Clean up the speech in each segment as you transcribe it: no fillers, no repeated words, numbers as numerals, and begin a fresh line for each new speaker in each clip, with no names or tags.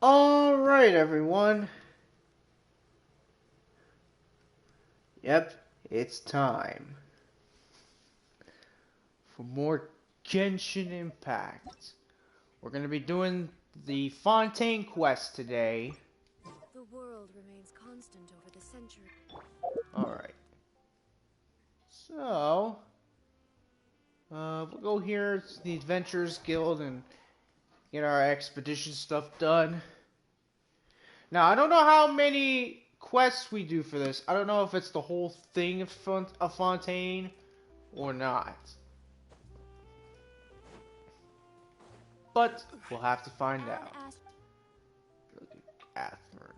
Alright, everyone. Yep, it's time for more Genshin Impact. We're going to be doing the Fontaine quest today.
The world remains constant over the centuries.
Alright. So, we'll go here to the Adventurers Guild and get our expedition stuff done. Now, I don't know how many quests we do for this. I don't know if it's the whole thing of Fontaine or not. But we'll have to find out. Look at Catherine.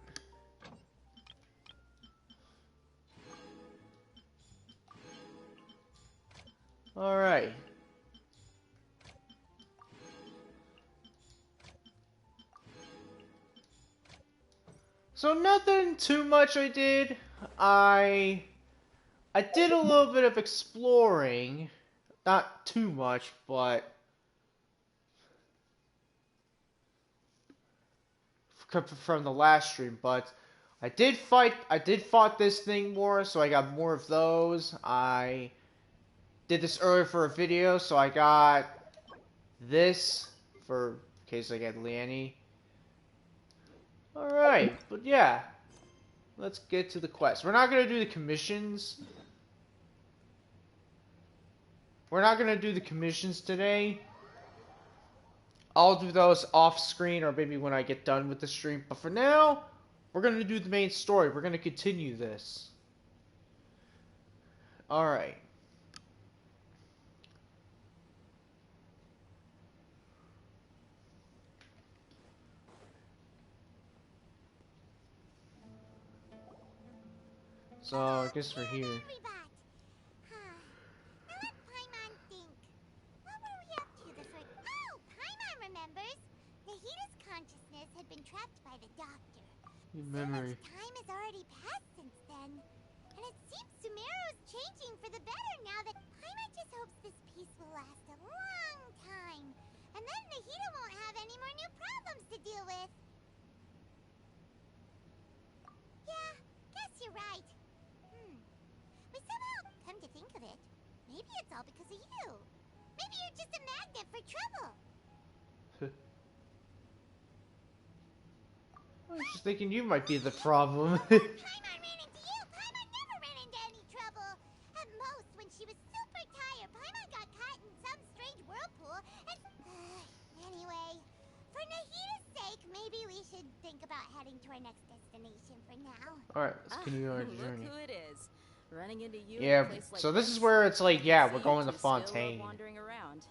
Alright. So nothing too much I did. I I did a little bit of exploring. Not too much, but from the last stream, but I did fight this thing more, so I got more of those. I did this earlier for a video, so I got this for in case I get Leanne. Alright, but yeah. Let's get to the quest. We're not gonna do the commissions. We're not gonna do the commissions today. I'll do those off screen or maybe when I get done with the stream. But for now, we're gonna do the main story. We're gonna continue this. Alright. So I guess we're here. Your memory.
So much time has already passed since then. And it seems Sumeru's changing for the better now that Paimon just hopes this peace will last a long time. And then Nahida won't have any more new problems to deal with. Yeah, guess you're right. But somehow, come to think of it, maybe it's all because of you. Maybe you're just a magnet for trouble.
I was just thinking you might be the problem.
Paimon ran into you. Paimon never ran into any trouble. At most, when she was super tired, Paimon got caught in some strange whirlpool and... anyway, for Nahida's sake, maybe we should think about heading to our next destination for now.
Alright, let's continue our journey.
Look who it is. Running into you
Yeah,
in a place like
so this is where it's like, yeah, we're
See,
going to
you still love
Fontaine.
wandering around.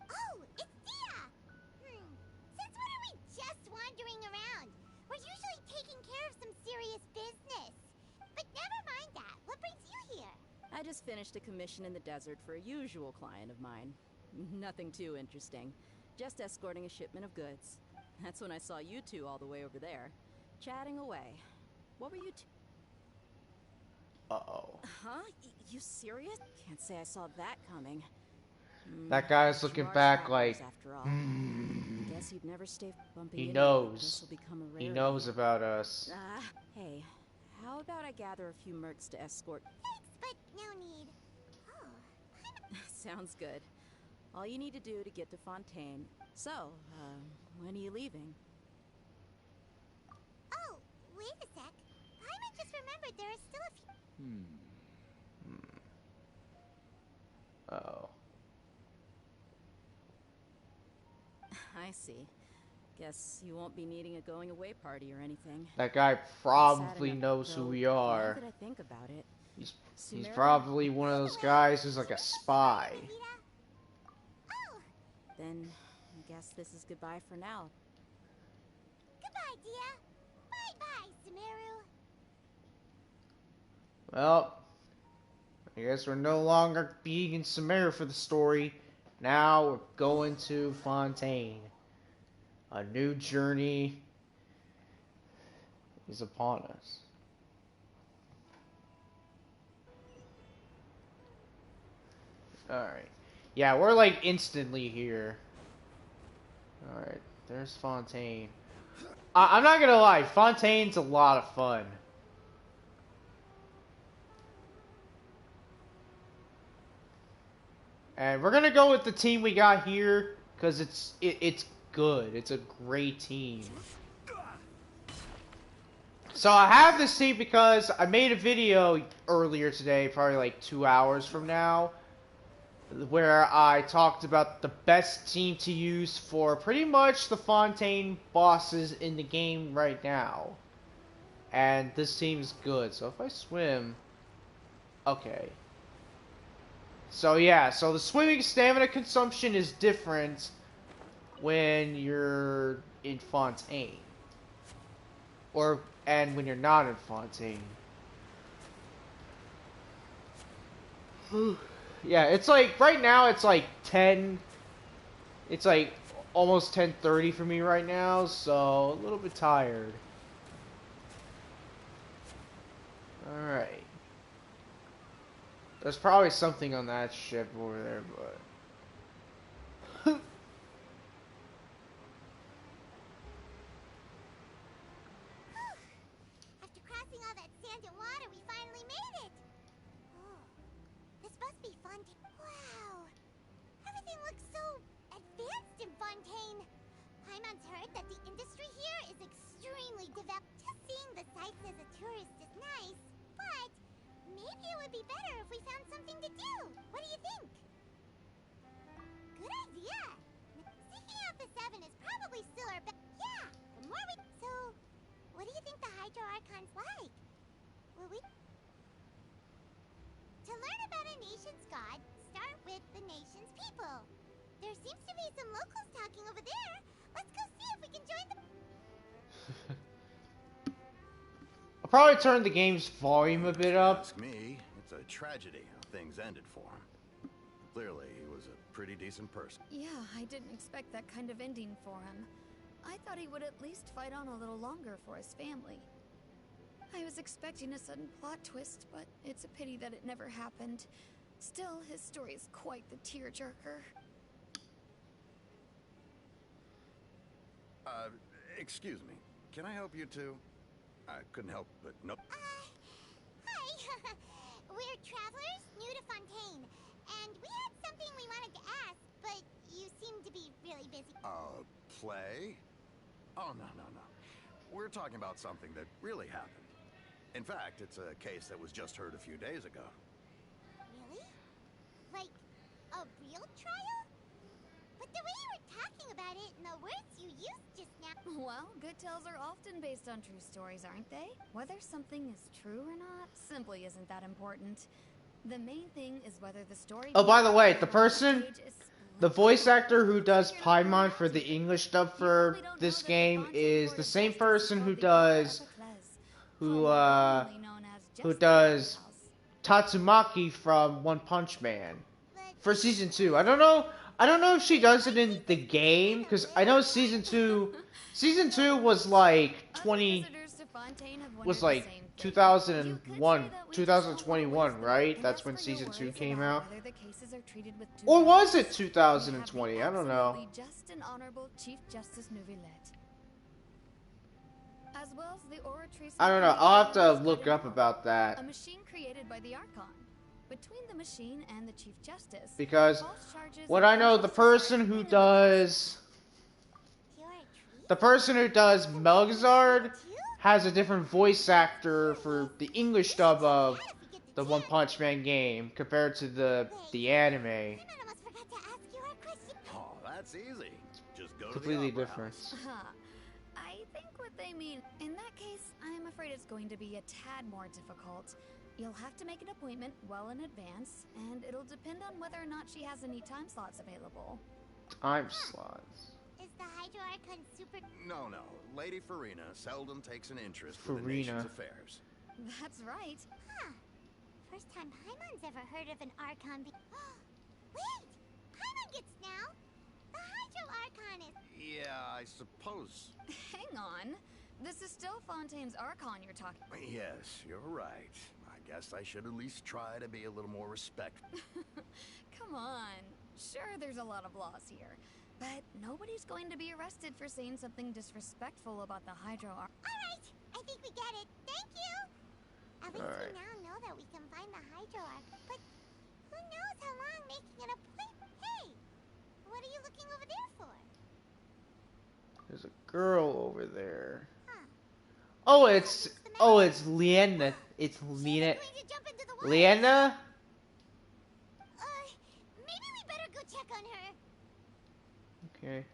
Oh, it's Dia! Since when are we just wandering around? We're usually taking care of some serious business. But never mind that. What brings you here?
I just finished a commission in the desert for a usual client of mine. Nothing too interesting. Just escorting a shipment of goods. That's when I saw you two all the way over there, chatting away. What were you two?
Uh-oh.
Huh? You serious? Can't say I saw that coming.
That guy's looking
You are
back
travelers,
like,
after all. Guess you'd never stay bumping
he
into me.
knows.
This'll become a
He
rarity.
knows about us.
Hey, how about I gather a few mercs to escort?
Thanks, but no need. Oh,
Sounds good. All you need to do to get to Fontaine. So, when are you leaving?
oh, wait a sec. Paimon just remembered there are still a few...
Uh-oh.
I see. Guess you won't be needing a going away party or anything.
That guy
Sad
probably
enough,
knows who
though,
we
Now
are.
that I think about it,
He's
Sumeru-
probably one of those guys who's like a spy.
Oh,
then I guess this is goodbye for now.
goodbye, Dia. Bye-bye, Sumeru.
Well, I guess we're no longer being in Sumeru for the story. Now we're going to Fontaine. A new journey is upon us. Alright. Yeah, we're like instantly here. Alright, there's Fontaine. I'm not gonna lie, Fontaine's a lot of fun. And we're gonna go with the team we got here because it's good. It's a great team. So I have this team because I made a video earlier today, probably like 2 hours from now, where I talked about the best team to use for pretty much the Fontaine bosses in the game right now. And this team's good. So if I swim, okay. So yeah, so the swimming stamina consumption is different when you're in Fontaine. And when you're not in Fontaine. Yeah, it's like right now it's like 10, it's like almost 10:30 for me right now, so a little bit tired. Alright. There's probably something on that ship over there, but
After crossing all that sand and water, we finally made it! Oh, this must be Fontaine. Wow! Everything looks so advanced in Fontaine. Paimon's heard that the industry here is extremely developed. Just seeing the sights as a tourist is nice, but maybe it would be better if we found something to do. What do you think? Good idea! Seeking out the Seven is probably still our best. Yeah, the more we... So, what do you think the Hydro Archon's like? Will we... To learn about a nation's god, start with the nation's people. There seems to be some locals talking over there. Let's go see if we can join them.
I'll probably turn the game's volume a bit up.
Ask me, it's a tragedy how things ended for him. Clearly, he was a pretty decent person.
Yeah, I didn't expect that kind of ending for him. I thought he would at least fight on a little longer for his family. I was expecting a sudden plot twist, but it's a pity that it never happened. Still, his story is quite the tearjerker.
Excuse me. Can I help you too? I couldn't help but no.
Hi. We're travelers new to Fontaine, and we had something we wanted to ask, but you seem to be really busy.
Play? Oh, no. We're talking about something that really happened. In fact, it's a case that was just heard a few days ago.
Really? Like, a real trial? But the way you were talking about it and the words you used just now...
Well, good tales are often based on true stories, aren't they? Whether something is true or not simply isn't that important. The main thing is whether the story...
Oh, by the way, the voice actor who does Paimon for the English dub for this game is the same person who does Tatsumaki from One Punch Man for season 2. I don't know if she does it in the game, because I know season 2 was like 2021, right? That's when season 2 came out. Or was it 2020? I don't know.
Just an honorable Chief Justice Nuvillet. As well as the Oratrice.
I don't know. I'll have to look up about that.
A machine created by the Archon. Between the machine and the Chief Justice.
Because what I know, the person who does Melgazard has a different voice actor for the English dub of the One Punch Man game compared to the anime.
I almost forgot to ask you our question.
Oh, that's easy. Just go
Completely
to the
different.
I think what they mean. In that case, I'm afraid it's going to be a tad more difficult. You'll have to make an appointment well in advance, and it'll depend on whether or not she has any time slots available.
Time slots.
Is the Hydro Archon super...
No. Lady Farina seldom takes an interest in the
Farina.
nation's affairs.
That's right.
Huh. First time Paimon's ever heard of an Archon be... Wait! Paimon gets now! The Hydro Archon is...
Yeah, I suppose.
Hang on. This is still Fontaine's Archon you're talking.
Yes, you're right. I guess I should at least try to be a little more respectful.
Come on. Sure, there's a lot of laws here. But nobody's going to be arrested for saying something disrespectful about the Hydro Arc.
Alright, I think we get it. Thank you! At least
Alright.
we now know that we can find the Hydro Arc, but who knows how long making an appointment. Hey! What are you looking over there for?
There's a girl over there.
Huh.
Oh,
What's the matter?
it's Leanna. It's
She
Lena.
isn't going to jump into the water.
Leanna?
Maybe we better go check on her.
Okay.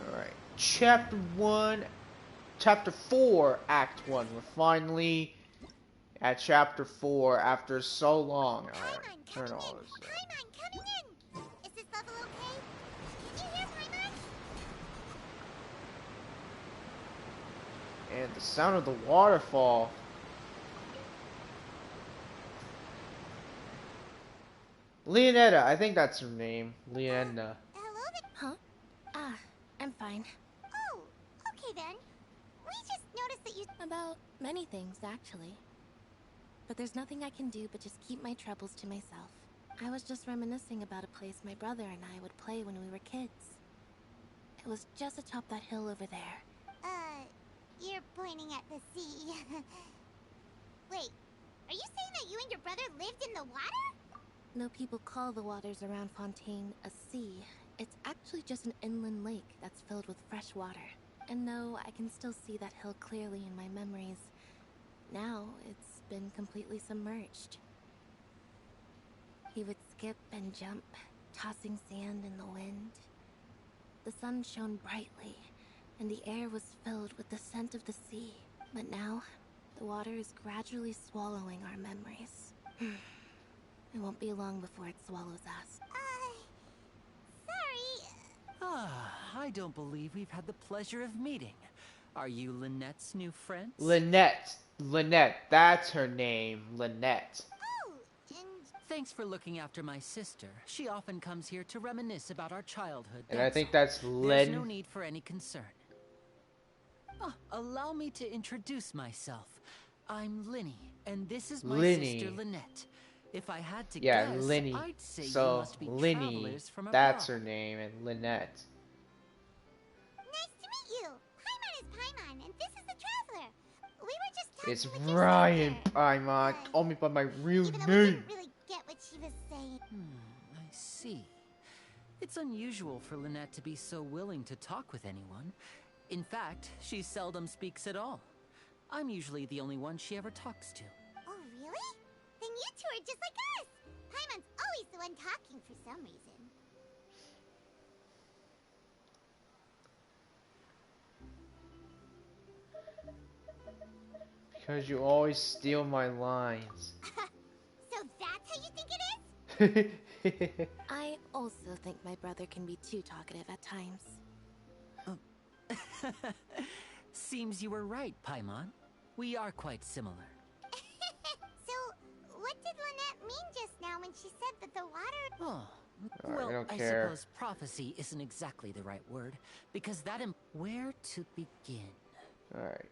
Alright. Chapter 4, Act 1. We're finally at Chapter 4 after so long. Alright,
Paimon,
turn
coming
all
in!
this up.
Paimon, coming in! Is this level okay? Can you hear Paimon?
And the sound of the waterfall. Leonetta, I think that's her name. Leanna.
Hello there.
Huh? Ah, I'm fine.
Oh, okay then. We just noticed that you...
About many things, actually. But there's nothing I can do but just keep my troubles to myself. I was just reminiscing about a place my brother and I would play when we were kids. It was just atop that hill over there.
You're pointing at the sea. Wait, are you saying that you and your brother lived in the water?
Though people call the waters around Fontaine a sea, it's actually just an inland lake that's filled with fresh water. And no, I can still see that hill clearly in my memories. Now, it's been completely submerged. He would skip and jump, tossing sand in the wind. The sun shone brightly, and the air was filled with the scent of the sea. But now, the water is gradually swallowing our memories. It won't be long before it swallows us.
Sorry.
I don't believe we've had the pleasure of meeting. Are you Lynette's new friend?
Lynette, that's her name. Lynette.
Oh, and...
Thanks for looking after my sister. She often comes here to reminisce about our childhood.
And I think that's
There's no
Lynn.
need for any concern. Allow me to introduce myself. I'm Linny, and this is my sister Lynette. If I had to
Yeah,
guess,
Linny.
I'd say you
So,
must be
Linny,
travelers from
that's
abroad.
her name, and Lynette.
Nice to meet you. Paimon is Paimon, and this is the Traveler. We were just talking
It's
with your
Ryan
sister.
Paimon. Call me by my real
Even though we
name.
didn't really get what she was saying.
I see. It's unusual for Lynette to be so willing to talk with anyone. In fact, she seldom speaks at all. I'm usually the only one she ever talks to.
Oh, really? Then you two are just like us. Paimon's always the one talking for some reason.
Because you always steal my lines.
So that's how you think it is?
I also think my brother can be too talkative at times.
Seems you were right, Paimon. We are quite similar.
So, what did Lynette mean just now when she said that the water...
Oh,
Alright,
well,
I don't
I
care.
suppose prophecy isn't exactly the right word, because that where to begin?
Alright.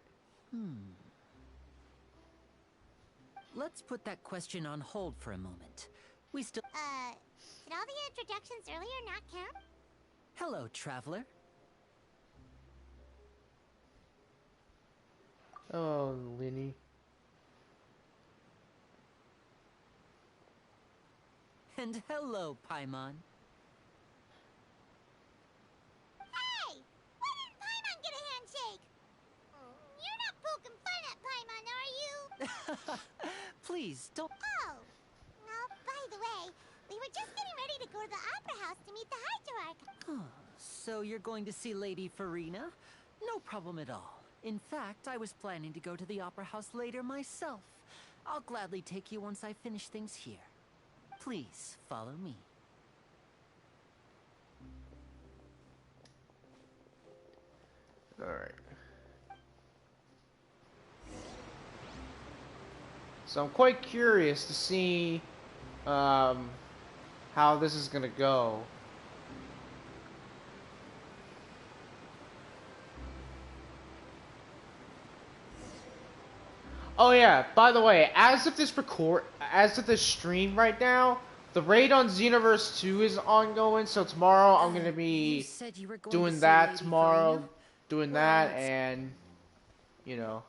Let's put that question on hold for a moment. We still...
did all the introductions earlier not count?
Hello, traveler.
Oh, Linny.
And hello, Paimon.
Hey! Why didn't Paimon get a handshake? You're not poking fun at Paimon, are you?
Please, don't...
Oh! By the way, we were just getting ready to go to the Opera House to meet the Hydroarch.
So you're going to see Lady Farina? No problem at all. In fact, I was planning to go to the Opera House later myself. I'll gladly take you once I finish things here. Please, follow me.
Alright. So I'm quite curious to see how this is gonna go. Oh yeah, by the way, as of this stream right now, the raid on Xenoverse 2 is ongoing, so tomorrow I'm gonna
You
be
said you were going to
doing
see
that
Lady
tomorrow,
Farina?
doing
Well,
that,
it's-
and, you know.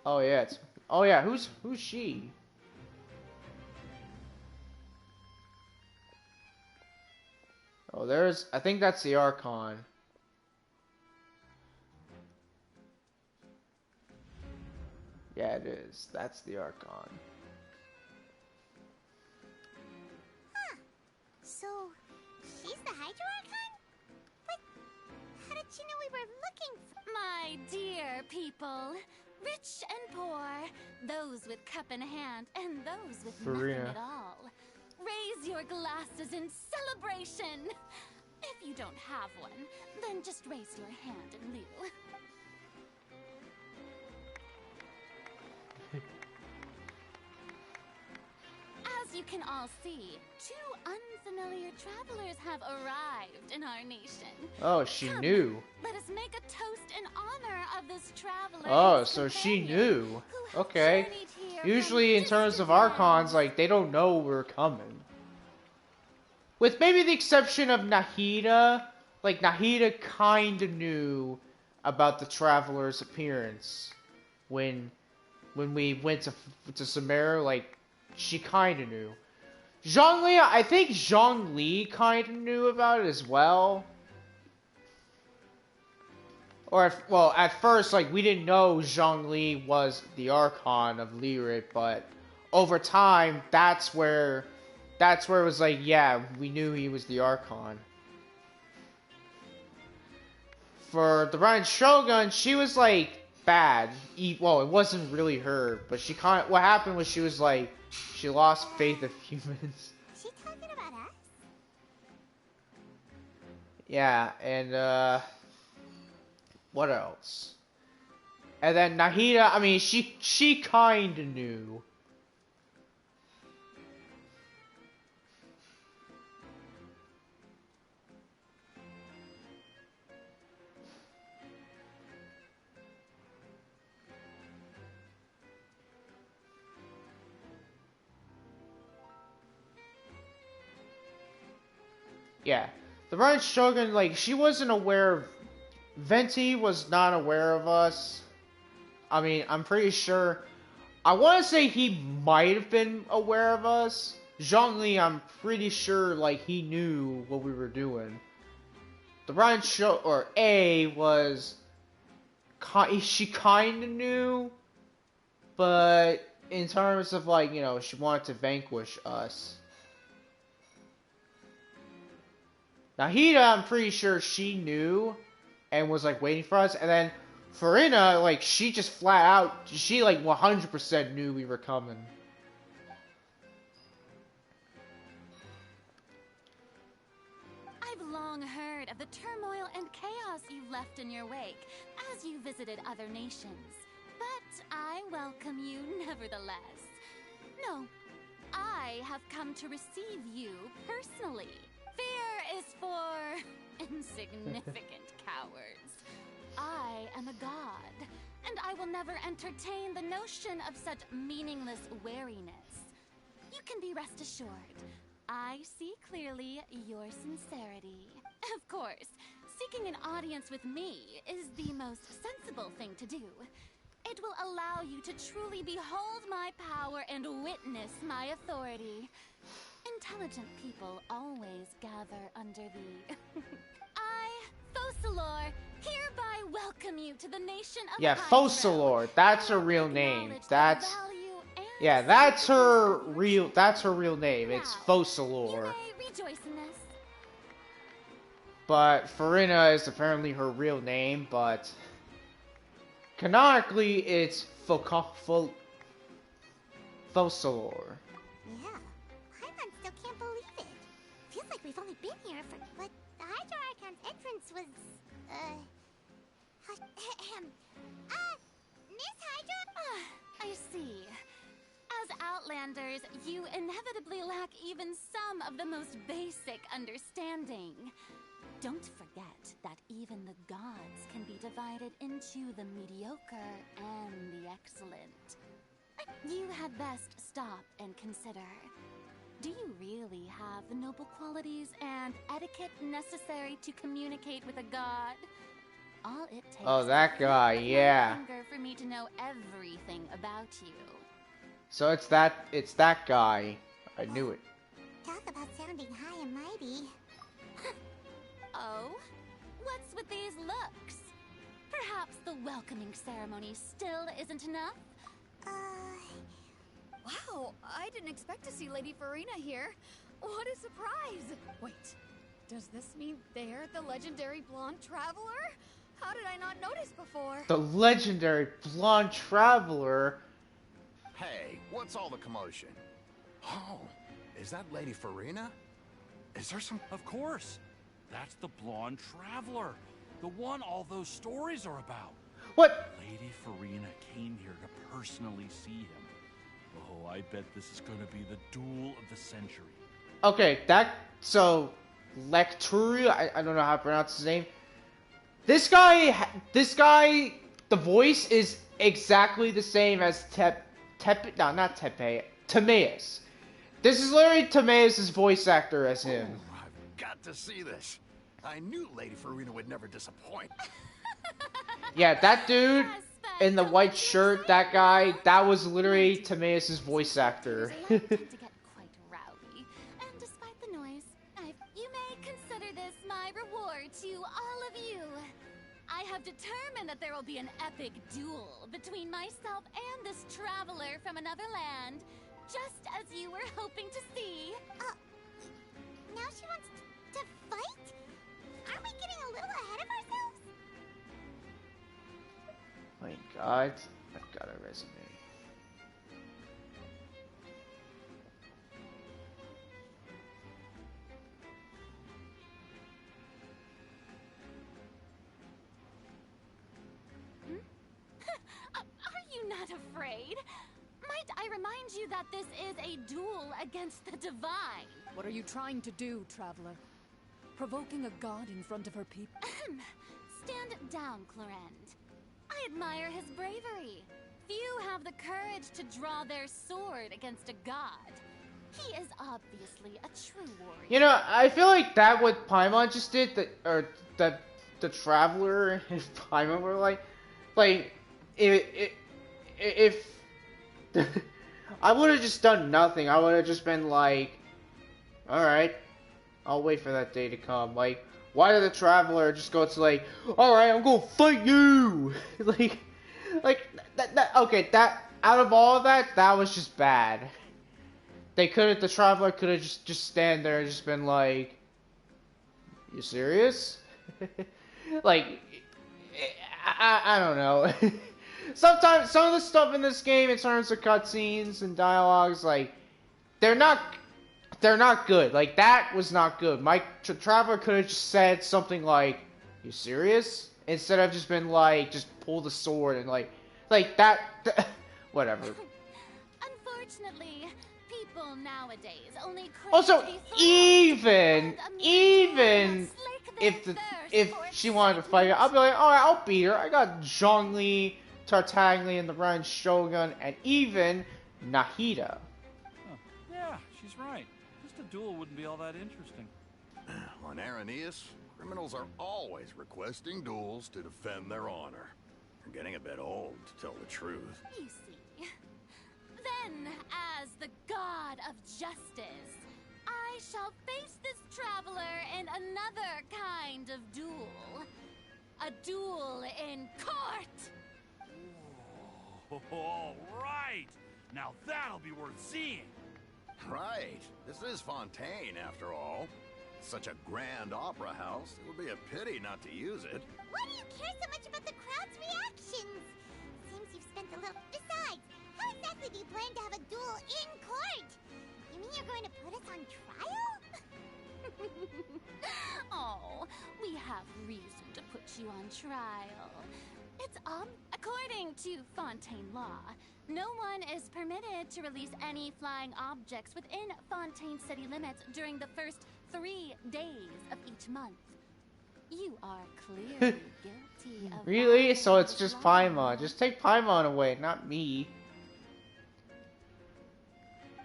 Oh yeah, who's she? Oh, I think that's the Archon. Yeah, it is. That's the Archon.
So, she's the Hydro Archon? But how did she know we were looking for...
My dear people, rich and poor, those with cup in hand and those with
Farina.
nothing at all. Raise your glasses in celebration. If you don't have one, then just raise your hand in lieu. As you can all see, two unfamiliar travelers have arrived in our nation.
Oh, she
Come,
knew.
let us make a toast in honor of this traveler.
Oh,
and
so she
companion
knew.
who
Okay.
journeyed here
Usually
from
in terms of
distant
Archons,
lands.
like, they don't know we're coming. With maybe the exception of Nahida, like, Nahida kinda knew about the Traveler's appearance. When we went to Sumeru, like, she kinda knew. Zhongli, I think Zhongli kinda knew about it as well. Or, well, at first, like, we didn't know Zhongli was the Archon of Lyric, but over time, that's where it was like, yeah, we knew he was the Archon. For the Ryan Shogun, she was, like, bad. Well, it wasn't really her, but what happened was she was, like, she lost faith of humans.
Is she talking about us?
Yeah, and, what else? And then Nahida, I mean, she kinda knew. Yeah. The Ryan Shogun, like, she wasn't aware of... Venti was not aware of us. I mean, I'm pretty sure... I want to say he might have been aware of us. Zhongli, I'm pretty sure, like, he knew what we were doing. The Ryan Shogun, or A, was... She kinda knew, but in terms of, like, you know, she wanted to vanquish us. Nahida, I'm pretty sure she knew and was, like, waiting for us. And then Farina, like, she just flat out, she, like, 100% knew we were coming.
I've long heard of the turmoil and chaos you left in your wake as you visited other nations. But I welcome you nevertheless. No, I have come to receive you personally. Fear is for insignificant cowards. I am a god, and I will never entertain the notion of such meaningless wariness. You can be rest assured, I see clearly your sincerity. Of course, seeking an audience with me is the most sensible thing to do. It will allow you to truly behold my power and witness my authority. Intelligent people always gather under the... I, Focalor, hereby welcome you to the nation of
Yeah,
Hydro.
Focalor, that's her real name.
Acknowledge the
That's...
value and
Yeah, that's her
significance
real name. It's
Now, you
Focalor.
may rejoice in this.
But Farina is apparently her real name, but canonically it's Focalor.
Yeah. Paimon still can't believe it. Feels like we've only been here for... But the Hydro Archon's entrance was... Miss Hydro?
I see. As Outlanders, you inevitably lack even some of the most basic understanding. Don't forget that even the gods can be divided into the mediocre and the excellent. You had best stop and consider. Do you really have the noble qualities and etiquette necessary to communicate with a god? All it takes
Oh, that
is
guy,
a
yeah.
hunger for me to know everything about you.
So it's that guy. I knew it.
Talk about sounding high and mighty.
Oh? What's with these looks? Perhaps the welcoming ceremony still isn't enough?
Wow, I didn't expect to see Lady Farina here. What a surprise! Wait, does this mean they're the legendary blonde traveler? How did I not notice before?
The legendary blonde traveler.
Hey, what's all the commotion? Oh, is that Lady Farina? Is there some...
Of course. That's the blonde traveler. The one all those stories are about.
What?
Lady Farina came here to personally see him. Oh, I bet this is gonna be the duel of the century.
Okay, so Lecturia, I don't know how to pronounce his name. This guy, the voice is exactly the same as Timaeus. This is literally Timaeus' voice actor as him.
Oh, I've got to see this. I knew Lady Farina would never disappoint.
Yeah, that dude in the white shirt, that guy, that was literally Timaeus' voice actor.
To get quite rowdy, and despite the noise, you may consider this my reward to all of you. I have determined that there will be an epic duel between myself and this traveler from another land, just as you were hoping to see.
Now she wants to fight? Aren't we getting a little ahead of ourselves?
My God, I've got a resume.
Are you not afraid? Might I remind you that this is a duel against the divine?
What are you trying to do, traveler? Provoking a god in front of her people?
Stand down, Clorend. I admire his bravery. Few have the courage to draw their sword against a god. He is obviously a true warrior.
You know, I feel like that what Paimon just did, that the traveler and Paimon were like if I would have just done nothing. I would have just been like, all right, I'll wait for that day to come. Like, why did the traveler just go to like, all right, I'm gonna fight you? like that. Okay, that out of all of that, that was just bad. The traveler could have just stand there and just been like, you serious? Like, I don't know. Sometimes some of the stuff in this game in terms of cutscenes and dialogues, like, they're not good. Like, that was not good. Traveler could have just said something like, you serious? Instead of just been like, just pull the sword and like that whatever.
Unfortunately, people nowadays only
Also,
crave
even if she wanted to fight her, I'll be like, alright, I'll beat her. I got Zhongli, Tartaglia, and the Ren Shogun, and even Nahida.
Huh. Yeah, she's right. Just a duel wouldn't be all that interesting.
On Araneus, criminals are always requesting duels to defend their honor. I'm getting a bit old, to tell the truth.
You see. Then, as the god of justice, I shall face this traveler in another kind of duel. A duel in court!
All right! Now that'll be worth seeing!
Right. This is Fontaine, after all. Such a grand opera house, it would be a pity not to use it.
Why do you care so much about the crowd's reactions? Seems you've spent a little... Besides, how exactly do you plan to have a duel in court? You mean you're going to put us on trial?
Oh, we have reason to put you on trial. It's According to Fontaine law, no one is permitted to release any flying objects within Fontaine city limits during the first 3 days of each month. You are clearly guilty of
Really? So
violating
it's
this
just
law.
Paimon. Just take Paimon away, not me.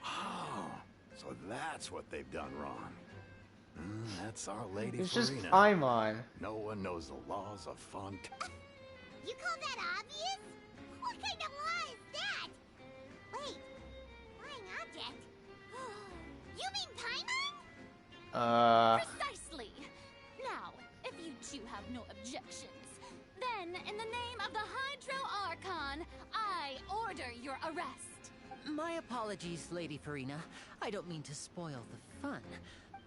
Oh, so that's what they've done wrong. That's our lady
It's just
Farina.
Paimon.
No one knows the laws of Fontaine.
You call that obvious? What kind of law is that? Wait, flying object? You mean Paimon?
Precisely. Now, if you two have no objections, then in the name of the Hydro Archon, I order your arrest.
My apologies, Lady Farina. I don't mean to spoil the fun.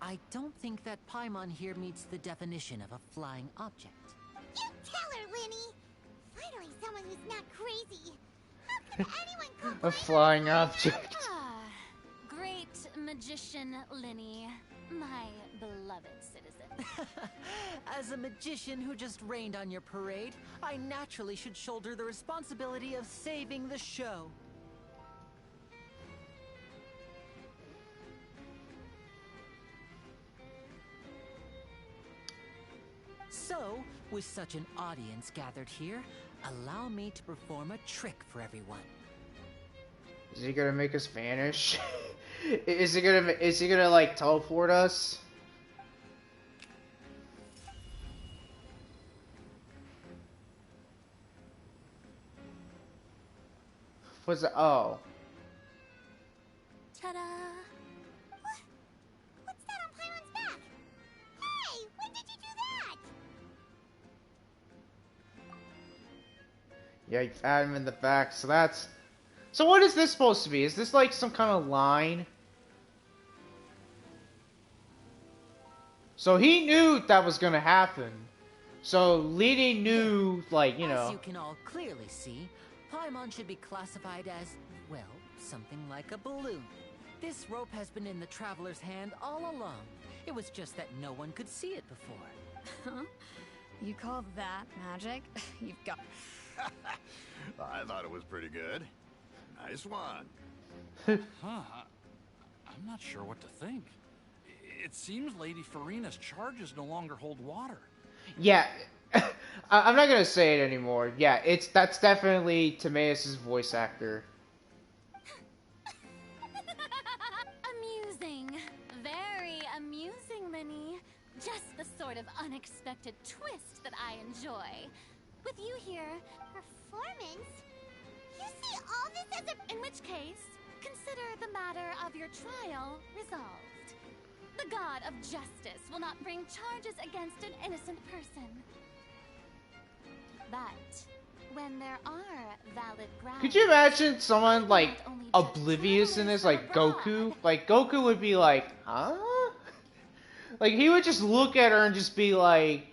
I don't think that Paimon here meets the definition of a flying object.
You tell her, Linny! Finally someone who's not crazy. How could anyone call
A
Paimon
flying object.
Ah, great magician Linny, my beloved citizen.
As a magician who just rained on your parade, I naturally should shoulder the responsibility of saving the show. So, with such an audience gathered here, allow me to perform a trick for everyone.
Is he gonna make us vanish? Is he gonna like teleport us? What's that? Oh.
Ta-da!
What's that on Paimon's back? Hey, when did you do that?
Yeah, you add him in the back, so that's... So what is this supposed to be? Is this like some kind of line? So he knew that was gonna happen. So Lady knew, like, you know...
As you can all clearly see, Paimon should be classified as, well, something like a balloon. This rope has been in the Traveler's hand all along. It was just that no one could see it before.
Huh? You call that magic? You've got...
I thought it was pretty good. Nice one.
I'm not sure what to think. It seems Lady Farina's charges no longer hold water.
Yeah, I'm not gonna say it anymore. Yeah, that's definitely Timaeus' voice actor.
Amusing. Very amusing, Linny. Just the sort of unexpected twist that I enjoy. With you here,
Performance? You see all this as a...
in which case, consider the matter of your trial resolved. The god of justice will not bring charges against an innocent person. But when there are valid grounds...
Could you imagine someone, like,
not only
oblivious in this, like
abroad.
Goku? Like, Goku would be like, huh? Like, he would just look at her and just be like,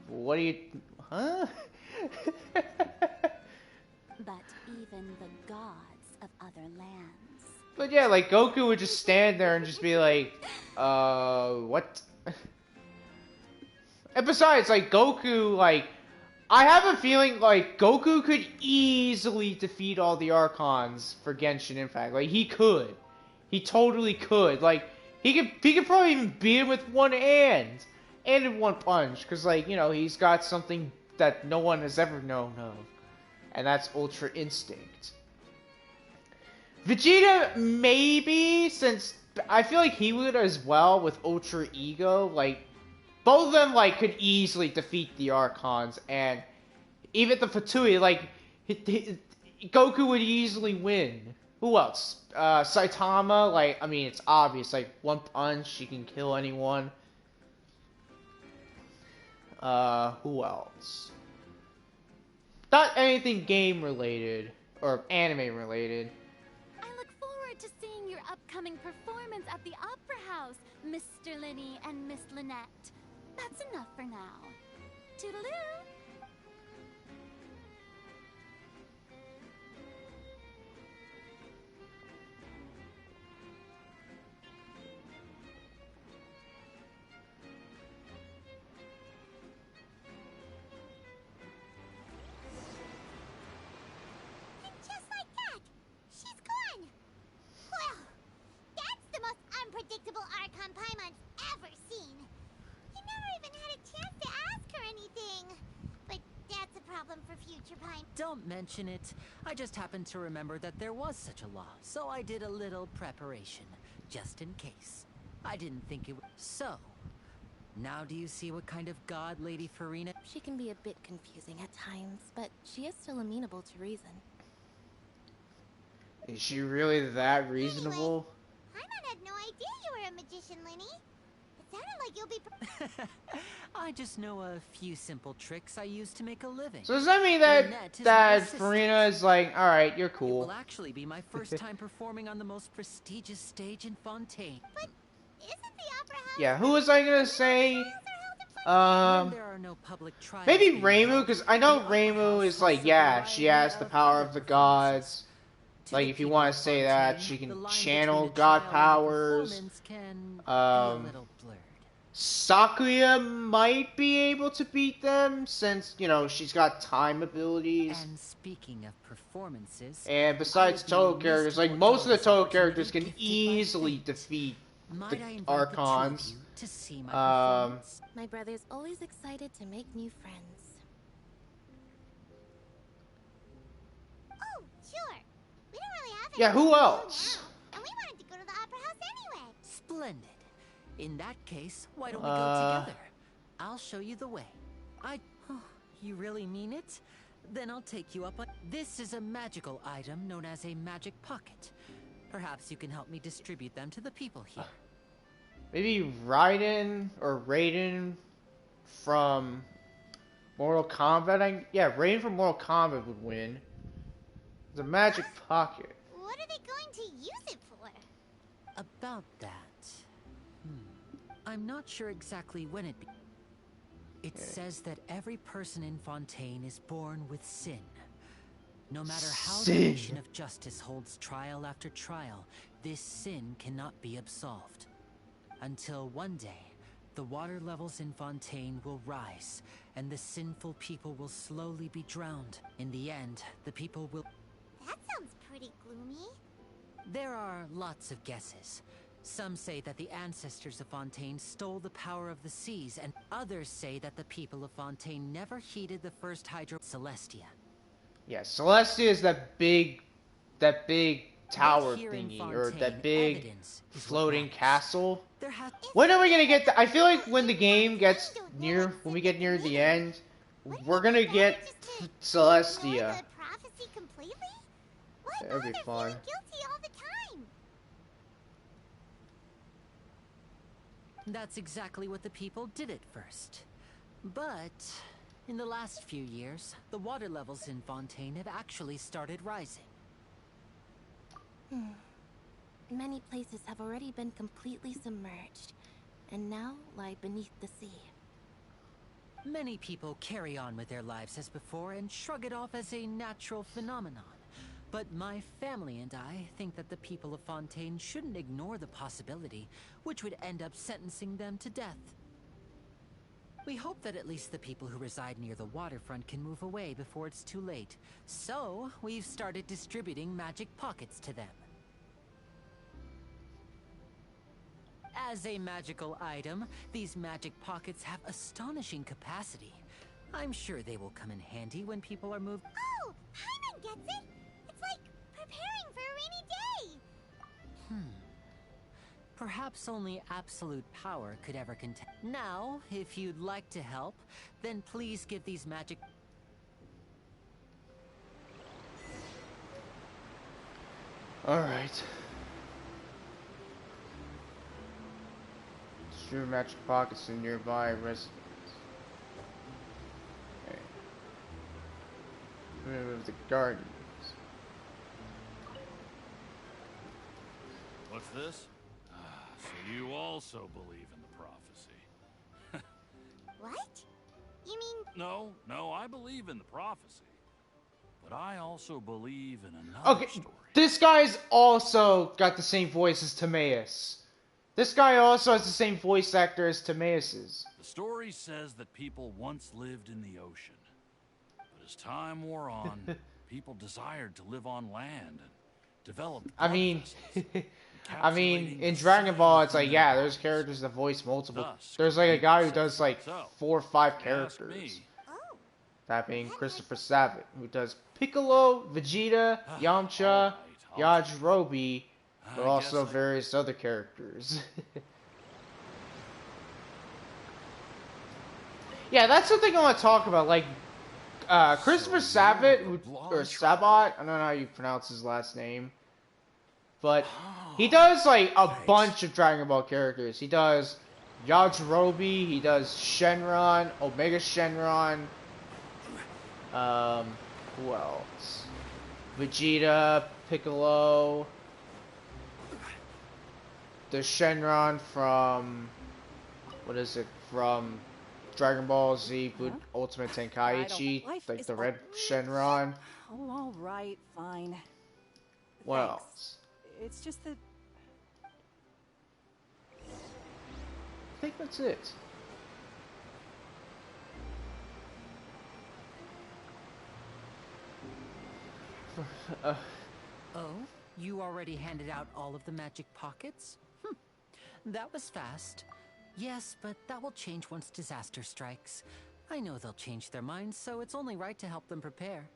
what are you... Huh?
But even the gods of other lands.
But yeah, like, Goku would just stand there and just be like, what? And besides, like, Goku, like, I have a feeling, like, Goku could easily defeat all the Archons for Genshin Impact. Like, he could. He totally could. Like, he could probably even beat him with one hand. And in one punch. Because, like, you know, he's got something that no one has ever known of. And that's Ultra Instinct. Vegeta, maybe, since I feel like he would as well with Ultra Ego. Like, both of them, like, could easily defeat the Archons. And even the Fatui, like, Goku would easily win. Who else? Saitama, like, I mean, it's obvious. Like, one punch, he can kill anyone. Who else? Not anything game related or anime related.
I look forward to seeing your upcoming performance at the Opera House, Mr. Linny and Miss Lynette. That's enough for now. Toodaloo!
con Paimon's ever seen. You never even had a chance to ask her anything. But that's a problem for future Paimon.
Don't mention it. I just happened to remember that there was such a law, so I did a little preparation, just in case. I didn't think it would. So, now do you see what kind of god Lady Farina?
She can be a bit confusing at times, but she is still amenable to reason.
Is she really that reasonable?
Anyway, Paimon had no idea you were a magician, Linny. It sounded like you'll be.
I just know a few simple tricks I use to make a living.
So does that mean that Farina is like, all right, you're
It
cool?
will actually be my first time performing on the most prestigious stage in Fontaine.
But isn't the opera house?
Yeah, who was I gonna say?
When there are no public trials
Maybe
being
Reimu,
held,
because I know
the opera
Reimu
house
is like,
hosts a
yeah, she
variety
has the
of
power
other
of the
performances.
gods.
To
Like,
the
if you
people
want
of
to say that,
Fontaine,
she
the
can
line
channel
between a
god
trial and a
powers.
performance can be a little blurred.
Sakuya might be able to beat them since, you know, she's got time abilities.
And speaking of performances,
And besides Toho characters, like most of the Toho characters can easily defeat the
might I invite
Archons.
the two of you to see my performance?
My brother's always excited to make new friends.
Oh, sure. We don't really have.
Yeah, who
anything to do
else?
now, and we wanted to go to the opera house anyway.
Splendid. In that case, why don't we go together? I'll show you the way. You really mean it? Then I'll take you up on... This is a magical item known as a magic pocket. Perhaps you can help me distribute them to the people here.
Maybe Raiden or Raiden from Mortal Kombat. Yeah, Raiden from Mortal Kombat would win. The magic pocket.
What are they going to use it for?
About that... I'm not sure exactly when it... It says that every person in Fontaine is born with sin. No matter how the
Sin.
nation of justice holds trial after trial, this sin cannot be absolved. Until one day, the water levels in Fontaine will rise, and the sinful people will slowly be drowned. In the end, the people will...
That sounds pretty gloomy.
There are lots of guesses. Some say that the ancestors of Fontaine stole the power of the seas, and others say that the people of Fontaine never heeded the first hydro... Celestia.
Yeah, Celestia is that big tower
Here in
thingy, or
Fontaine,
that big
evidence is what
floating
matters.
castle.
There has...
When are we gonna get? I feel like when the game gets near, when we get near the end, we're gonna get Celestia.
Ignore the prophecy completely? Why
That'd be
bother
fun.
feeling guilty all the time?
That's exactly what the people did at first. But in the last few years, the water levels in Fontaine have actually started rising.
Many places have already been completely submerged, and now lie beneath the sea.
Many people carry on with their lives as before and shrug it off as a natural phenomenon. But my family and I think that the people of Fontaine shouldn't ignore the possibility, which would end up sentencing them to death. We hope that at least the people who reside near the waterfront can move away before it's too late. So, we've started distributing magic pockets to them. As a magical item, these magic pockets have astonishing capacity. I'm sure they will come in handy when people are moved.
Oh, Paimon gets it. It's like preparing for a rainy day.
Perhaps only absolute power could ever contain. Now, if you'd like to help, then please give these magic...
Alright. Distribute magic pockets in nearby residents. Okay. Remove the gardens.
What's this? So you also believe in the prophecy.
What? You mean
No, I believe in the prophecy. But I also believe in another
Okay,
story.
this guy's also got the same voice as Timaeus. This guy also has the same voice actor as Timaeus's.
The story says that people once lived in the ocean. But as time wore on, people desired to live on land and developed
I mean,
blood vessels.
I mean,
encapsulating
in
the
Dragon
seed
Ball,
of
it's like,
human
yeah, there's
consciousness.
characters that voice multiple.
Thus,
There's like a
complete
guy who
perception.
does like
So,
4 or 5
ask
characters.
me.
Oh,
That
I
being
hadn't heard
Christopher
such.
Sabat, who does Piccolo, Vegeta,
All
Yamcha,
right, I'll
Yajirobe, but
I guess
also
I...
various other characters. Yeah, that's something I want to talk about. Like, Christopher
So you're
Sabat,
the
who,
blonde
or
traveler.
Sabat, I don't know how you pronounce his last name, but he does like a
Thanks.
bunch of Dragon Ball characters. He does Yajirobe, he does Shenron, Omega Shenron, who else? Vegeta, Piccolo, the Shenron from, what is it, from Dragon Ball Z Ultimate Tenkaichi, like the red Shenron.
Oh, all right, fine.
What
Thanks.
else?
It's just that
I think that's it.
Oh, you already handed out all of the magic pockets? That was fast. Yes, but that will change once disaster strikes. I know they'll change their minds, so it's only right to help them prepare.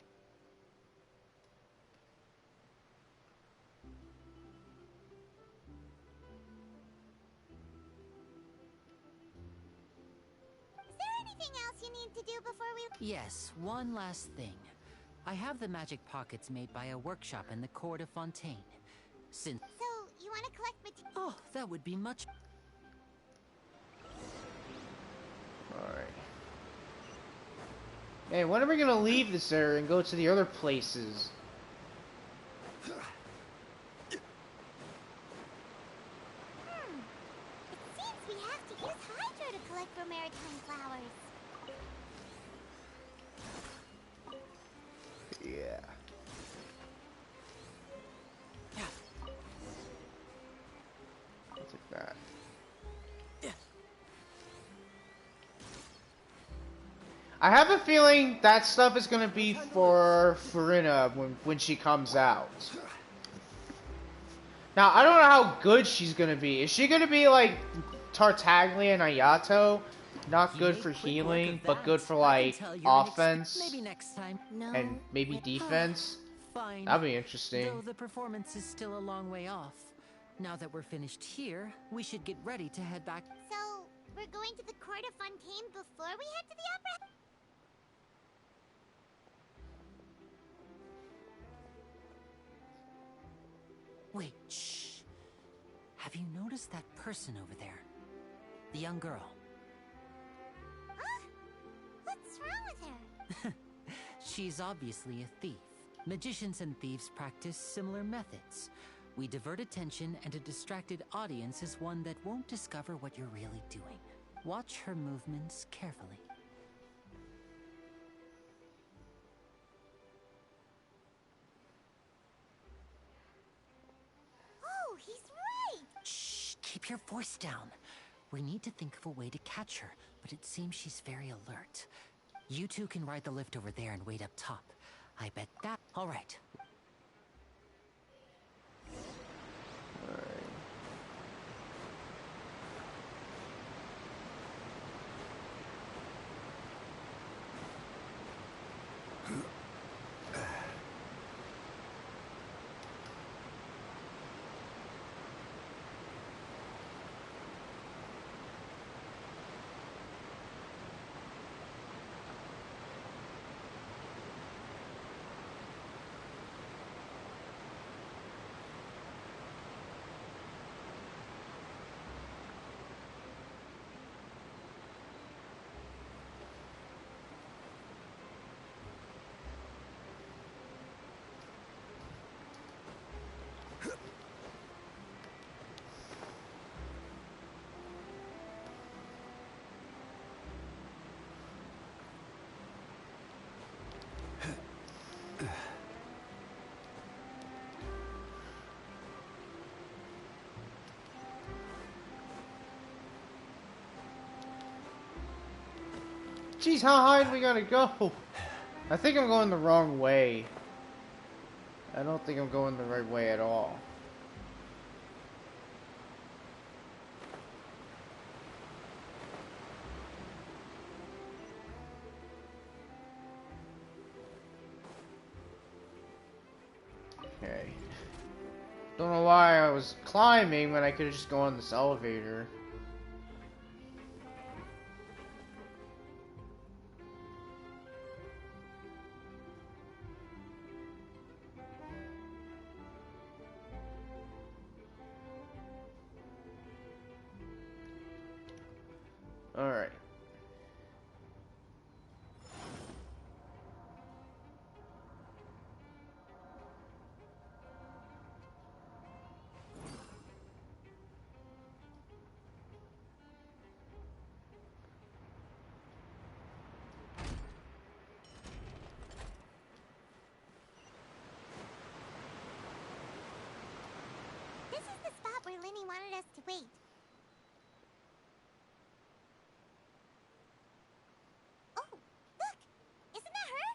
Is there anything else you need to do before we?
Yes, one last thing. I have the magic pockets made by a workshop in the court of Fontaine. Since...
So you want to collect material?
Oh, that would be much...
Alright. Hey, when are we gonna leave this area and go to the other places?
It seems we have to use Hydro to collect for maritime flowers.
Yeah. I'll take that. I have a feeling that stuff is gonna be for Farina when she comes out. Now, I don't know how good she's gonna be. Is she gonna be like Tartaglia and Ayato? Not good for healing, but good for like offense
Maybe next time.
No.
and maybe defense?
Fine.
That'd be interesting.
Though the performance is still a long way off. Now that we're finished here, we should get ready to head back.
So we're going to the court of Fontaine before we head to the opera?
Wait, shh. Have you noticed that person over there? The young girl.
Huh? What's wrong with her?
She's obviously a thief. Magicians and thieves practice similar methods. We divert attention, and a distracted audience is one that won't discover what you're really doing. Watch her movements carefully.
Oh, he's right!
Shh, keep your voice down. We need to think of a way to catch her, but it seems she's very alert. You two can ride the lift over there and wait up top. I bet that... All right.
Jeez, how high are we gonna go? I think I'm going the wrong way. I don't think I'm going the right way at all. Don't know why I was climbing when I could have just gone on this elevator. Alright.
This is the spot where Lenny wanted us to wait. Oh, look! Isn't that her?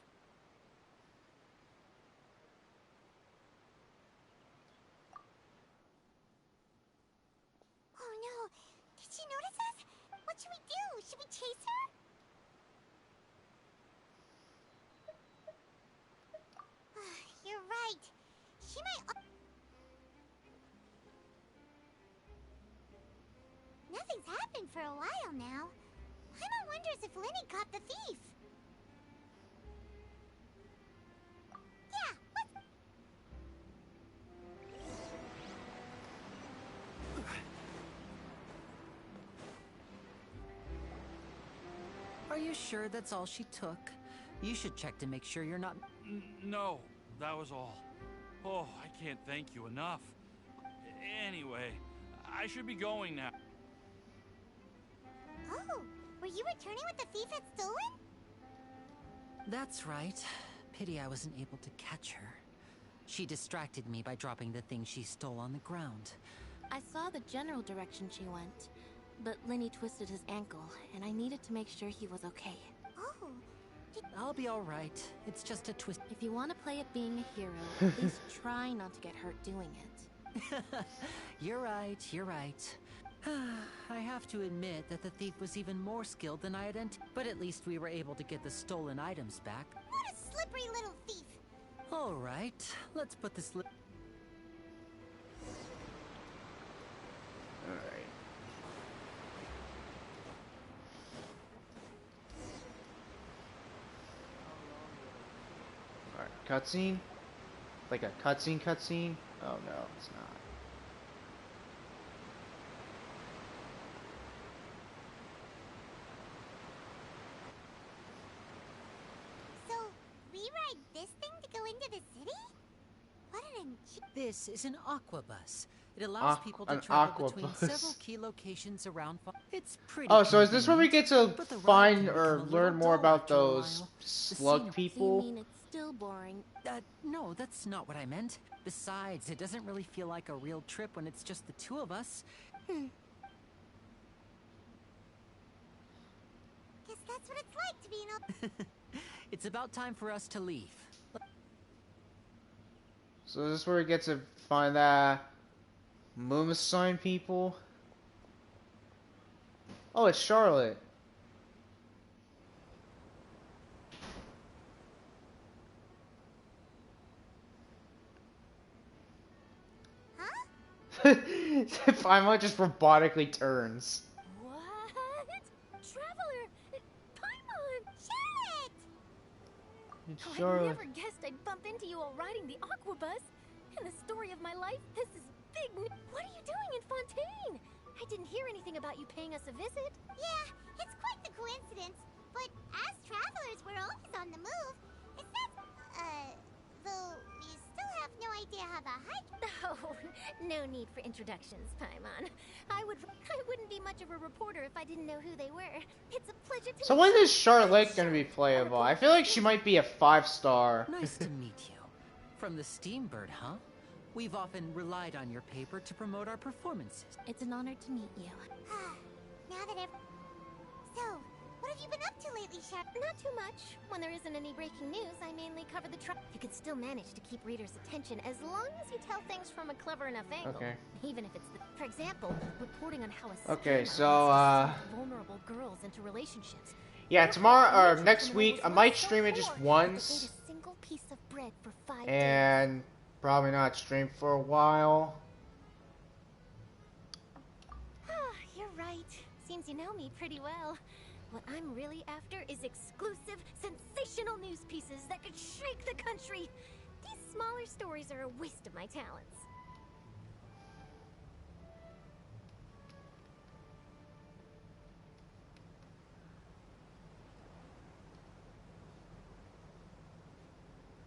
Oh no! Did she notice us? What should we do? Should we chase her? You're right. She might. Nothing's happened for a while now. Paimon wonders if Lenny caught the thief. Yeah, let's...
Are you sure that's all she took? You should check to make sure you're not...
No, that was all. Oh, I can't thank you enough. Anyway, I should be going now.
Oh, were you returning what the thief had stolen?
That's right. Pity I wasn't able to catch her. She distracted me by dropping the thing she stole on the ground.
I saw the general direction she went, but Lenny twisted his ankle, and I needed to make sure he was okay.
Oh,
I'll be all right. It's just a twist.
If you want to play at being a hero, at least try not to get hurt doing it.
You're right, you're right. I have to admit that the thief was even more skilled than I had anticipated. But at least we were able to get the stolen items back.
what a slippery little thief!
All right, let's put this...
Alright. Alright, cutscene? Like a cutscene? Oh no, it's not.
So, we ride this thing to go into the city? What an
This is an aqua bus. It allows people to
an
travel
aqua
between
bus.
several key locations around. It's pretty.
Oh, so is this where we get to
convenient, but the ride
find
can
or
become a
learn
little
more
dull
about
after a
those
while. The
slug
scenery-
So you
people?
mean it's still boring?
No, that's not what I meant. Besides, it doesn't really feel like a real trip when it's just the two of us.
Guess that's what it's like to be in a...
It's about time for us to leave.
So is this where we get to find that Moon sign people? Oh, it's Charlotte.
Huh?
Paimon just robotically turns.
What? Traveler! Paimon! Charlotte!
It's
Oh, I
Charlotte.
never guessed I'd bump into you while riding the aqua bus. In the story of my life, this is big. What are you doing in Fontaine? I didn't hear anything about you paying us a visit.
Yeah, it's quite the coincidence. But as travelers, we're always on the move. It's not... though we still have no idea how to hike.
Oh, no need for introductions, Paimon. I wouldn't be much of a reporter if I didn't know who they were. It's a pleasure to
So
meet
when
you.
is Charlotte gonna be playable? I feel like she might be a 5-star.
Nice to meet you. From the Steambird, huh? We've often relied on your paper to promote our performances.
It's an honor to meet you.
Now that I've... So, what have you been up to lately, Charlotte?
Not too much. When there isn't any breaking news, I mainly cover the You can still manage to keep readers' attention as long as you tell things from a clever enough angle.
Okay.
Even if it's for example, reporting on how a
Okay,
scammer
so,
has deceived vulnerable girls into relationships.
Yeah, tomorrow or next week I might stream it just once.
A single piece of bread for 5
And Probably not stream for a while.
You're right. Seems you know me pretty well. What I'm really after is exclusive, sensational news pieces that could shake the country. These smaller stories are a waste of my talents.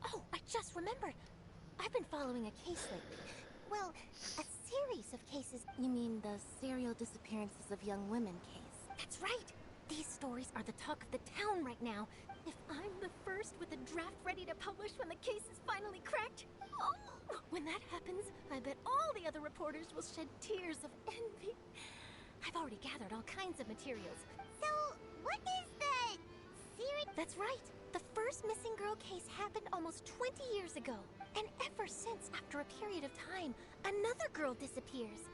Oh, I just remembered. I've been following a case lately. Well, a series of cases.
You mean the serial disappearances of young women case?
That's right. These stories are the talk of the town right now. If I'm the first with a draft ready to publish when the case is finally cracked, oh, when that happens, I bet all the other reporters will shed tears of envy. I've already gathered all kinds of materials. So, what is the series? That's right. The first missing girl case happened almost 20 years ago. And ever since, after a period of time, another girl disappears.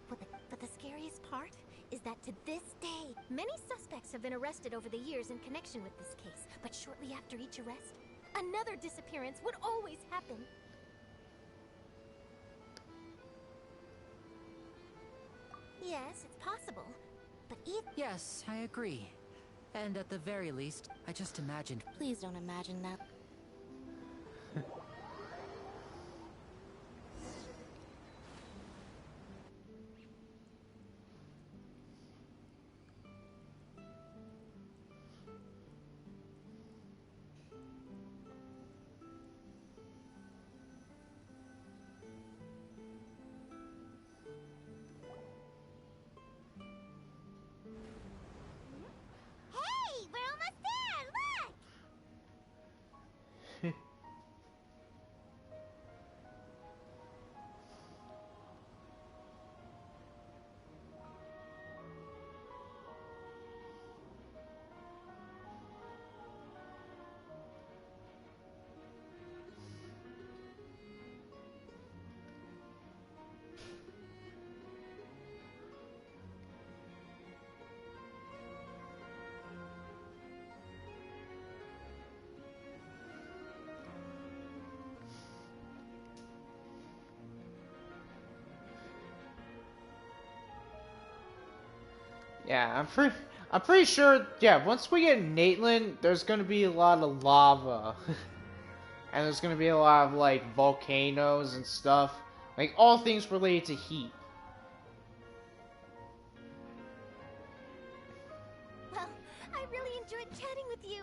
But the scariest part is that to this day, many suspects have been arrested over the years in connection with this case. But shortly after each arrest, another disappearance would always happen. Yes, it's possible. But
Yes, I agree. And at the very least, I just imagined.
Please don't imagine that.
hey, we're almost there! Look!
Yeah, I'm pretty sure. Yeah, once we get Natelin, there's gonna be a lot of lava, and there's gonna be a lot of like volcanoes and stuff, like all things related to heat.
Well, I really enjoyed chatting with you.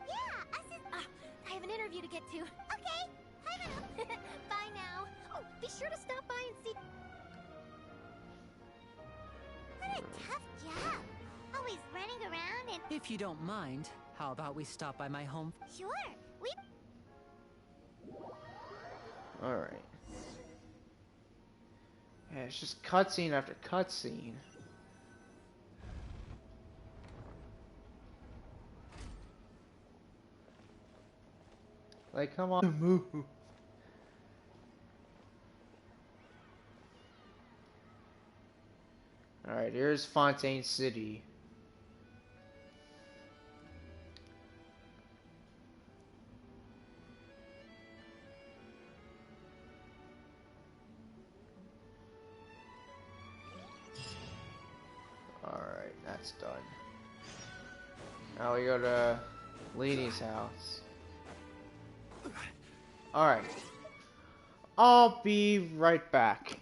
Yeah, us is... I have an interview to get to. Okay, bye now. Oh, be sure to stop by and see... What a tough job. Always running around and...
If you don't mind, how about we stop by my home?
Sure, we...
Alright. Yeah, it's just cutscene after cutscene. Like, come on, move. Alright, here's Fontaine City. Alright, that's done. Now we go to Lady's house. Alright. I'll be right back.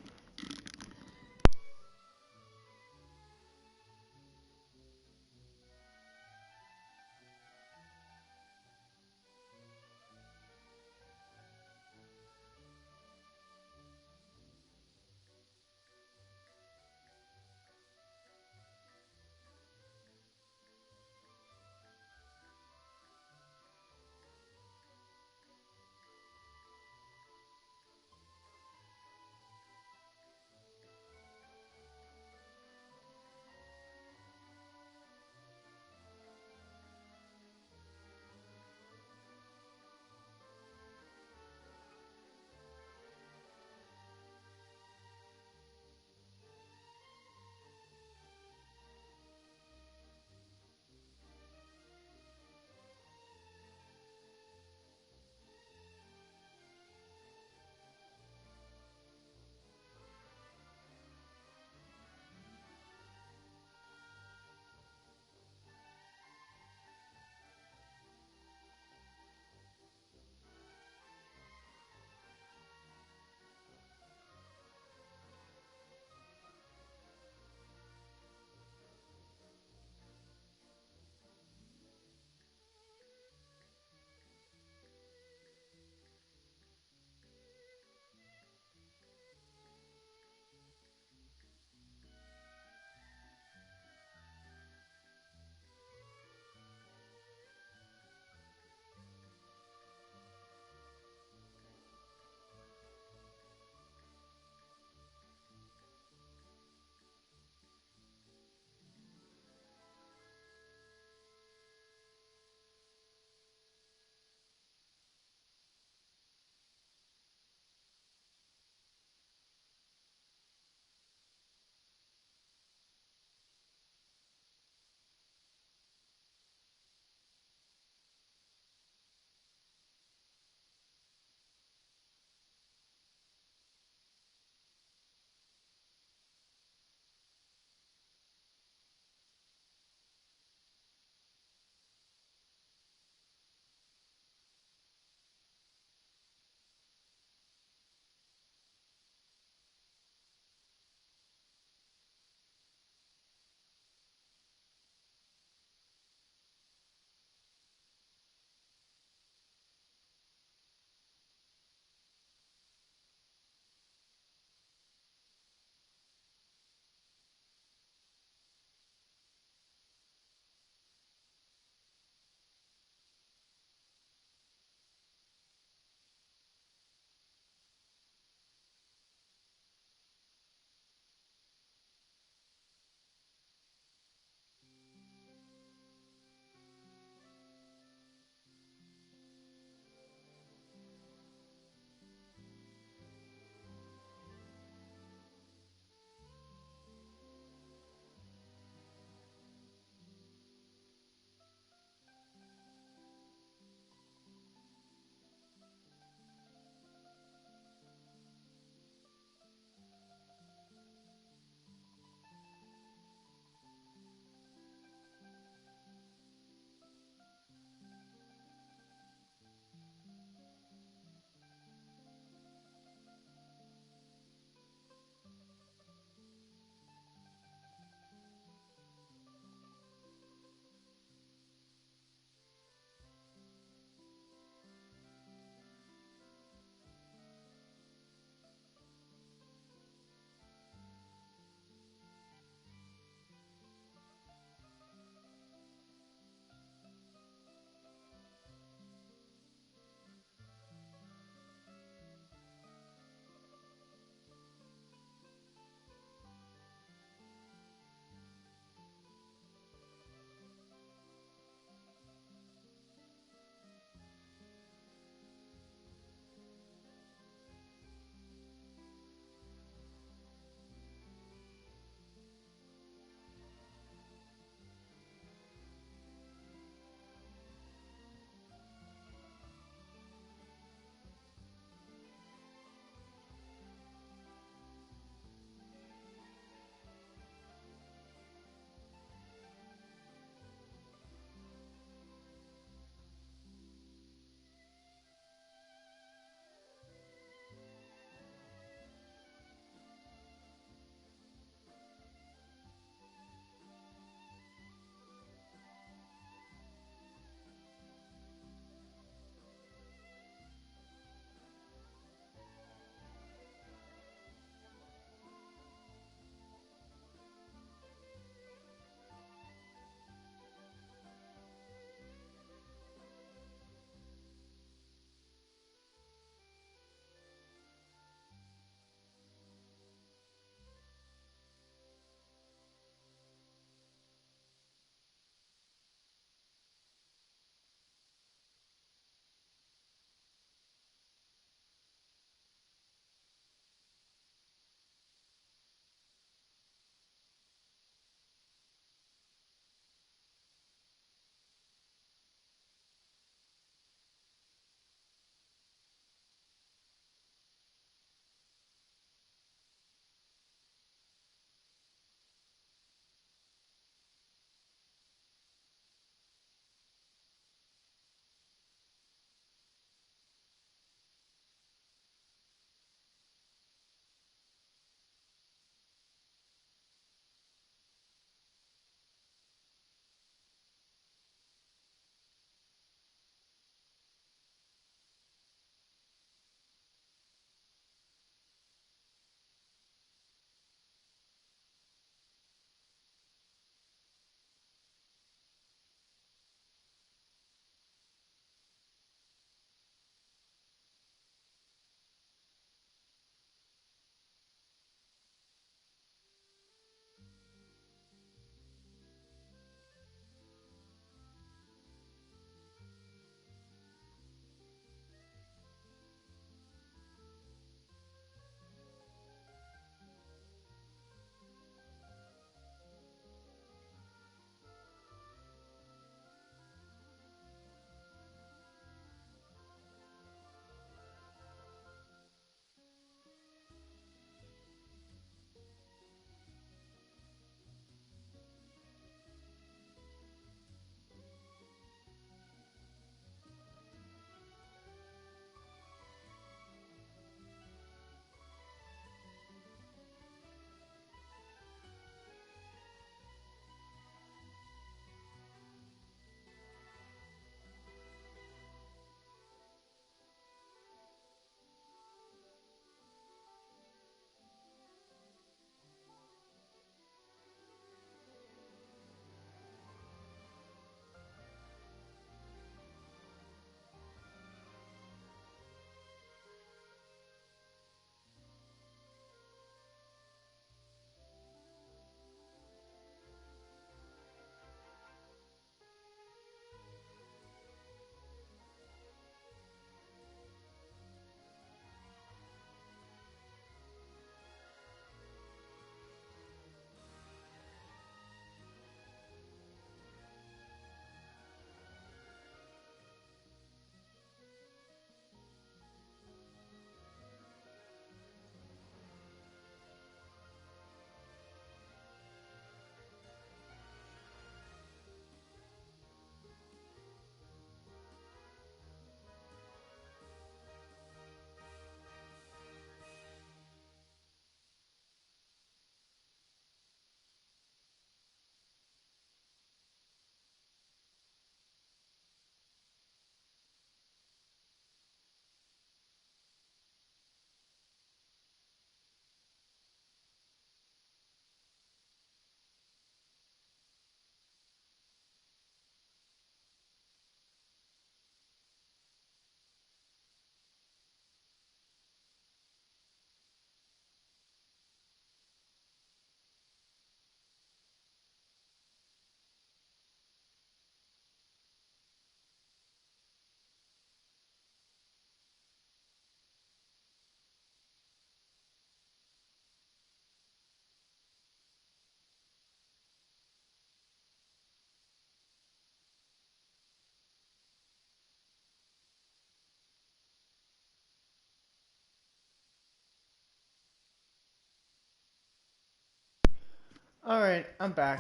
Alright, I'm back.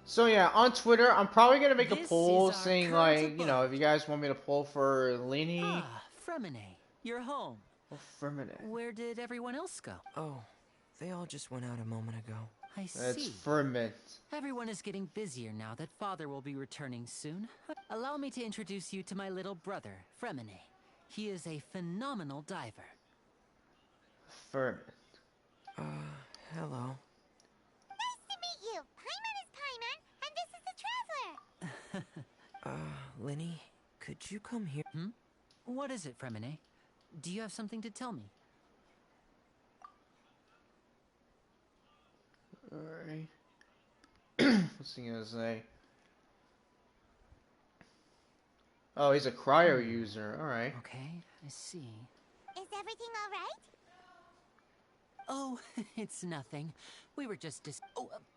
So yeah, on Twitter, I'm probably gonna make a
This
poll
is our
saying
current
like, you know, if you guys want me to poll for Lenny
Ah, Fremine, you're home.
or Ferminate.
Where did everyone else go?
Oh, they all just went out a moment ago.
I
It's
see.
Ferment.
Everyone is getting busier now that Father will be returning soon. Allow me to introduce you to my little brother, Fremine. He is a phenomenal diver.
Ferment.
Hello.
Nice to meet you. Paimon is Paimon, and this is the Traveler.
Lenny, could you come here?
What is it, Fremine? Do you have something to tell me?
Alright. What's he gonna say? Oh, he's a cryo user. Alright.
Okay, I see.
Is everything all right?
Oh, it's nothing. We were just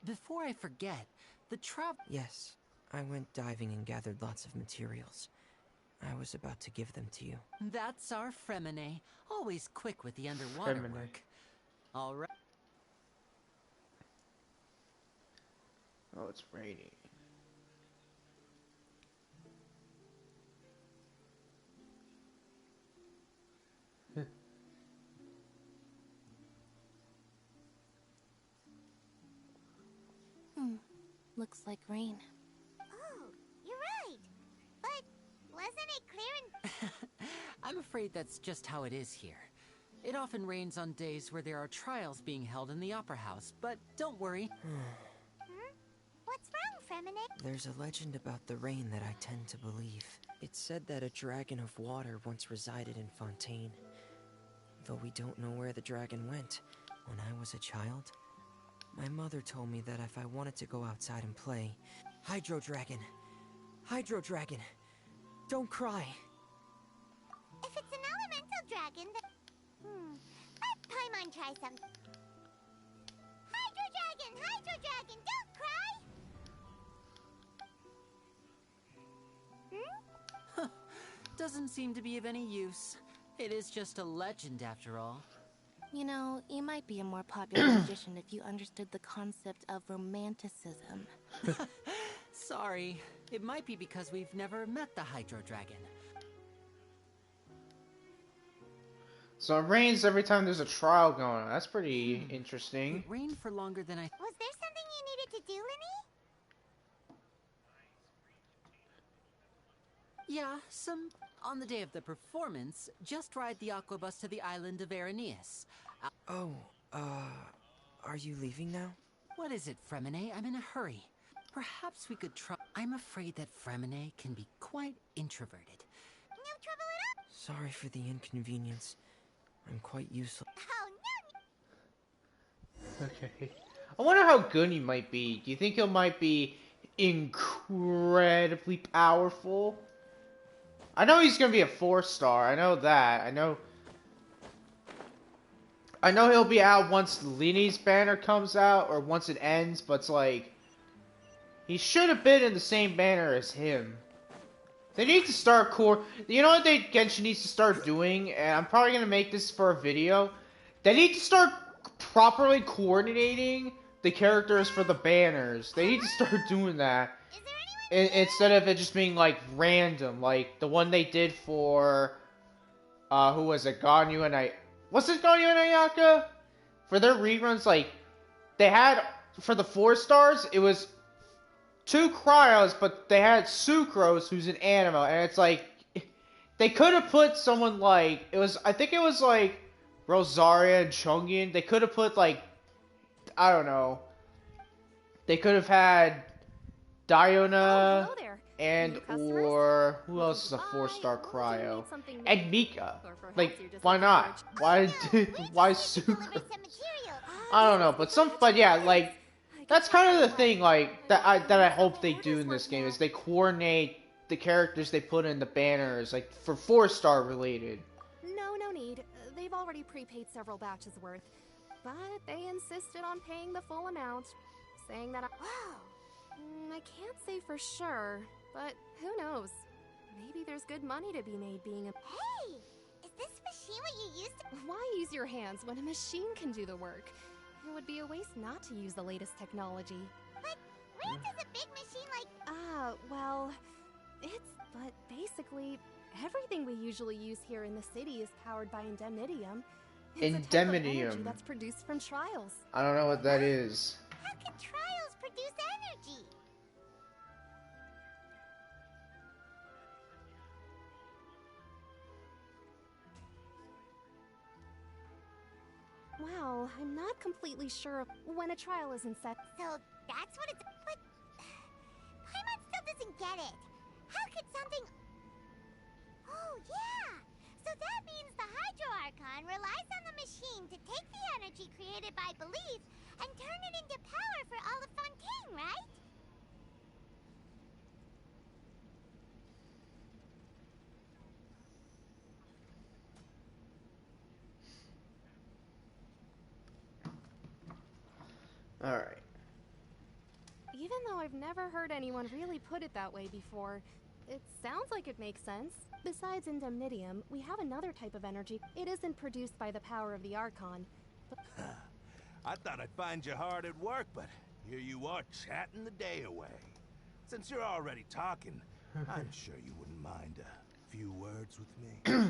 before I forget, the
Yes, I went diving and gathered lots of materials. I was about to give them to you.
That's our Fremine. Always quick with the underwater
Fremine.
work. All right.
Oh, it's raining.
Looks like rain.
Oh, you're right. But wasn't it clear and...
I'm afraid that's just how it is here. It often rains on days where there are trials being held in the Opera House, but don't worry.
What's wrong, Fremine?
There's a legend about the rain that I tend to believe. It's said that a dragon of water once resided in Fontaine. Though we don't know where the dragon went, when I was a child, my mother told me that if I wanted to go outside and play... Hydro Dragon! Hydro Dragon! Don't cry!
If it's an elemental dragon, then... Let Paimon try some. Hydro Dragon, don't cry!
Doesn't seem to be of any use. It is just a legend after all.
You know, you might be a more popular magician if you understood the concept of romanticism.
Sorry. It might be because we've never met the Hydro Dragon.
So it rains every time there's a trial going on. That's pretty interesting.
It rained for longer than I...
Was there something you needed to do, Lenny?
Yeah, on the day of the performance, just ride the aquabus to the island of Araneus.
Are you leaving now?
What is it, Fremine? I'm in a hurry. Perhaps we could try... I'm afraid that Fremine can be quite introverted.
No trouble at all?
Sorry for the inconvenience. I'm quite useless.
Oh, no.
Okay. I wonder how good he might be. Do you think he might be incredibly powerful? I know he's gonna be a 4-star. I know that. I know he'll be out once Lenny's banner comes out, or once it ends, but it's like... He should have been in the same banner as him. They need to start You know what Genshin needs to start doing? And I'm probably gonna make this for a video. They need to start properly coordinating the characters for the banners. They need to start doing that. Instead of it just being like random, like the one they did for who was it? Ganyu and was it Ganyu and Ayaka? For their reruns, like they had for the 4-stars, it was 2 cryos, but they had Sucrose, who's an animo, and it's like they could have put someone like I think it was like Rosaria and Chongyun. They could have put like I don't know. They could have had Diona and or who else is a 4-star cryo? And Mika. Like why not? Why Sucrose? I don't know, but yeah, like that's kind of the thing, like that I hope they do in this game is they coordinate the characters they put in the banners, like for 4-star related.
No need. They've already prepaid several batches worth. but they insisted on paying the full amount, saying that
Whoa!
I can't say for sure, but who knows? Maybe there's good money to be made being a...
Hey! Is this machine what you used to...
Why use your hands when a machine can do the work? It would be a waste not to use the latest technology.
But where does a big machine like...
Well, but basically, everything we usually use here in the city is powered by indemnitium. It's a type of energy that's produced from trials.
I don't know what that is.
How can trials produce energy?
Well, I'm not completely sure of when a trial is in set.
So that's what it's... But... Paimon still doesn't get it. How could something... Oh, yeah! So that means the Hydro Archon relies on the machine to take the energy created by belief and turn it into power for all of Fontaine, right?
Alright.
Even though I've never heard anyone really put it that way before, it sounds like it makes sense. Besides indemnitium, we have another type of energy. It isn't produced by the power of the Archon, but...
I thought I'd find you hard at work, but here you are chatting the day away. Since you're already talking, I'm sure you wouldn't mind a few words with me.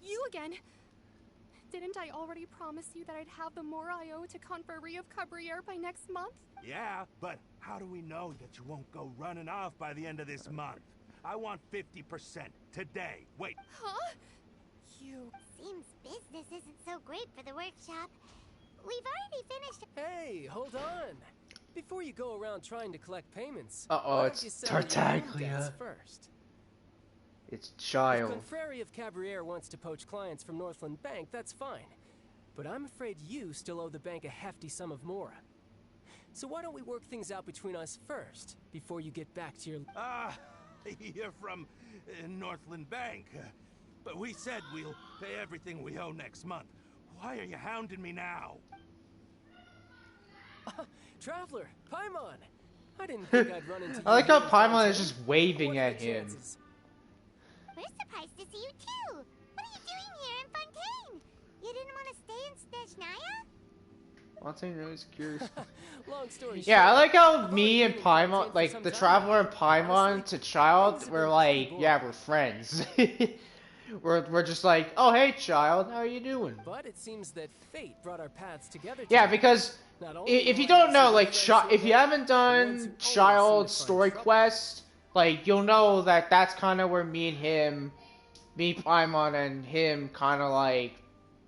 You again? Didn't I already promise you that I'd have the more I owe to Conferee of Cabriere by next month?
Yeah, but how do we know that you won't go running off by the end of this month? I want 50% today. Wait.
Huh? You...
Seems business isn't so great for the workshop. We've already finished...
Hey, hold on. Before you go around trying to collect payments...
Uh-oh, it's Tartaglia.
First.
It's Child.
If Conferee of Cabriere wants to poach clients from Northland Bank, that's fine. But I'm afraid you still owe the bank a hefty sum of mora. So why don't we work things out between us first, before you get back to your...
You're from Northland Bank. But we said we'll pay everything we owe next month. Why are you hounding me now?
Traveler, Paimon! I didn't think I'd run into you.
I like how Paimon is just waving at him.
We're surprised to see you too. What are you doing here in Fontaine? You didn't want to stay in Snezhnaya?
Fontaine is curious.
Long story
yeah,
short,
I like how me and Paimon, like the Traveler and Paimon to Child, we're like, yeah, we're friends. We're just like, oh hey Child, how are you doing?
But it seems that fate brought our paths together.
Yeah, because if you don't know, like, if you haven't done Child's story quest, like, you'll know that that's kind of where me, Paimon, and him kind of like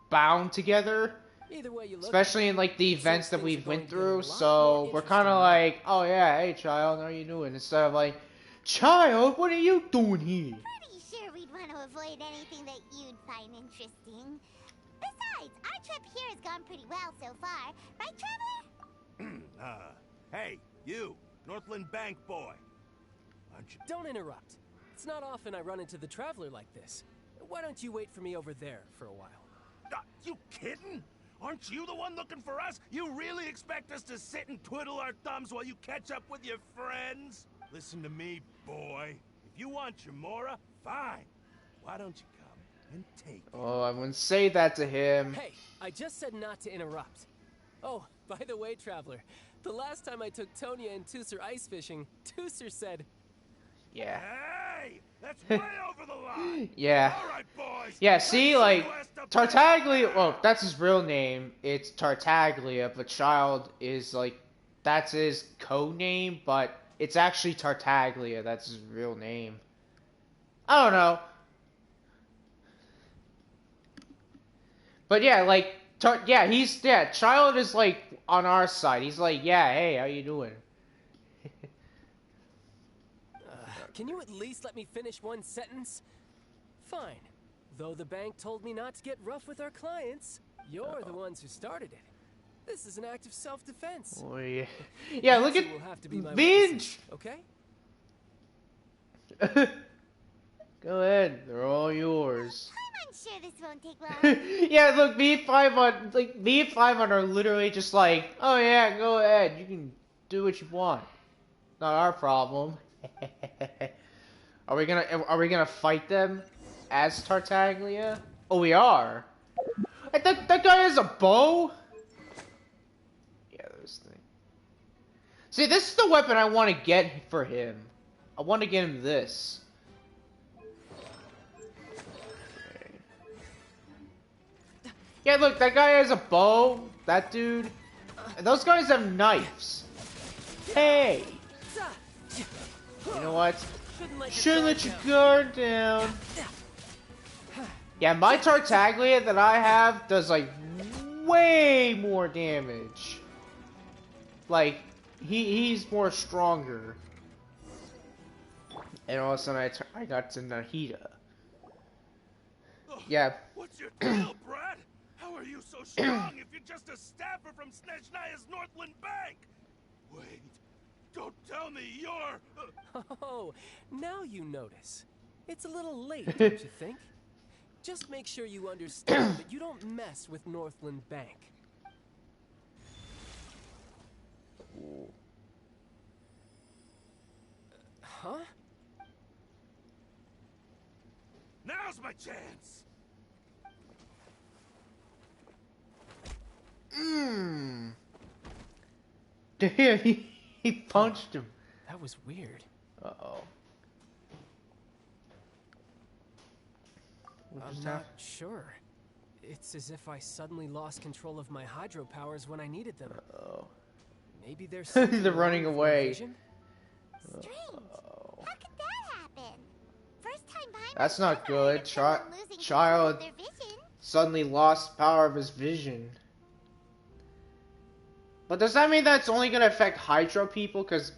bound together.
Either way you look,
especially in like the events that we've went through. So we're kind of like, oh yeah, hey Child, how are you doing? Instead of like, Child, what are you doing here?
Pretty sure we'd want to avoid anything that you'd find interesting. Besides, our trip here has gone pretty well so far, right, Traveler?
Hey, you, Northland Bank boy. Aren't you?
Don't interrupt. It's not often I run into the Traveler like this. Why don't you wait for me over there for a while?
You kidding? Aren't you the one looking for us? You really expect us to sit and twiddle our thumbs while you catch up with your friends? Listen to me, boy. If you want your mora, fine. Why don't you come and take it?
Oh, I wouldn't say that to him.
Hey, I just said not to interrupt. Oh, by the way, Traveler, the last time I took Tonya and Tusser ice fishing, Tusser said...
Yeah.
Hey! That's way over the line!
Yeah.
All right, boys.
Yeah, see, like, Tartaglia, well, that's his real name. It's Tartaglia, but Child is, like, that's his code name, but it's actually Tartaglia. That's his real name. I don't know. But yeah, like, Child is, like, on our side. He's like, yeah, hey, how you doing?
Can you at least let me finish one sentence? Fine. Though the bank told me not to get rough with our clients, you're the ones who started it. This is an act of self-defense.
Oh, yeah. Yeah, look at Vinge!
Okay?
Go ahead, they're all yours.
Paimon sure this won't take long.
Yeah, look, me and Paimon are literally just like, oh yeah, go ahead, you can do what you want. Not our problem. Are we gonna fight them as Tartaglia? Oh, we are. That guy has a bow. Yeah, those things. See, this is the weapon I want to get for him. I want to get him this. Okay. Yeah, look, that guy has a bow. That dude. And those guys have knives. Hey! You know what? Shouldn't let your guard down. Yeah, my Tartaglia that I have does like way more damage. Like, he's more stronger. And all of a sudden I got to Nahida. Yeah.
What's your deal, Brad? How are you so strong if you're just a staffer from Snezhnaya's Northland Bank? Wait, don't tell me you're...
Oh, now you notice. It's a little late, don't you think? Just make sure you understand that you don't mess with Northland Bank. Huh?
Now's my chance!
Damn, he punched him.
That was weird.
Uh-oh.
I'm not sure. It's as if I suddenly lost control of my hydro powers when I needed them.
Uh-oh.
Maybe there's
They're running away.
Strange. How could that happen? First time Paimon
That's not good. Child
their vision.
suddenly lost power of his vision. But does that mean that's only gonna affect Hydro people? Cause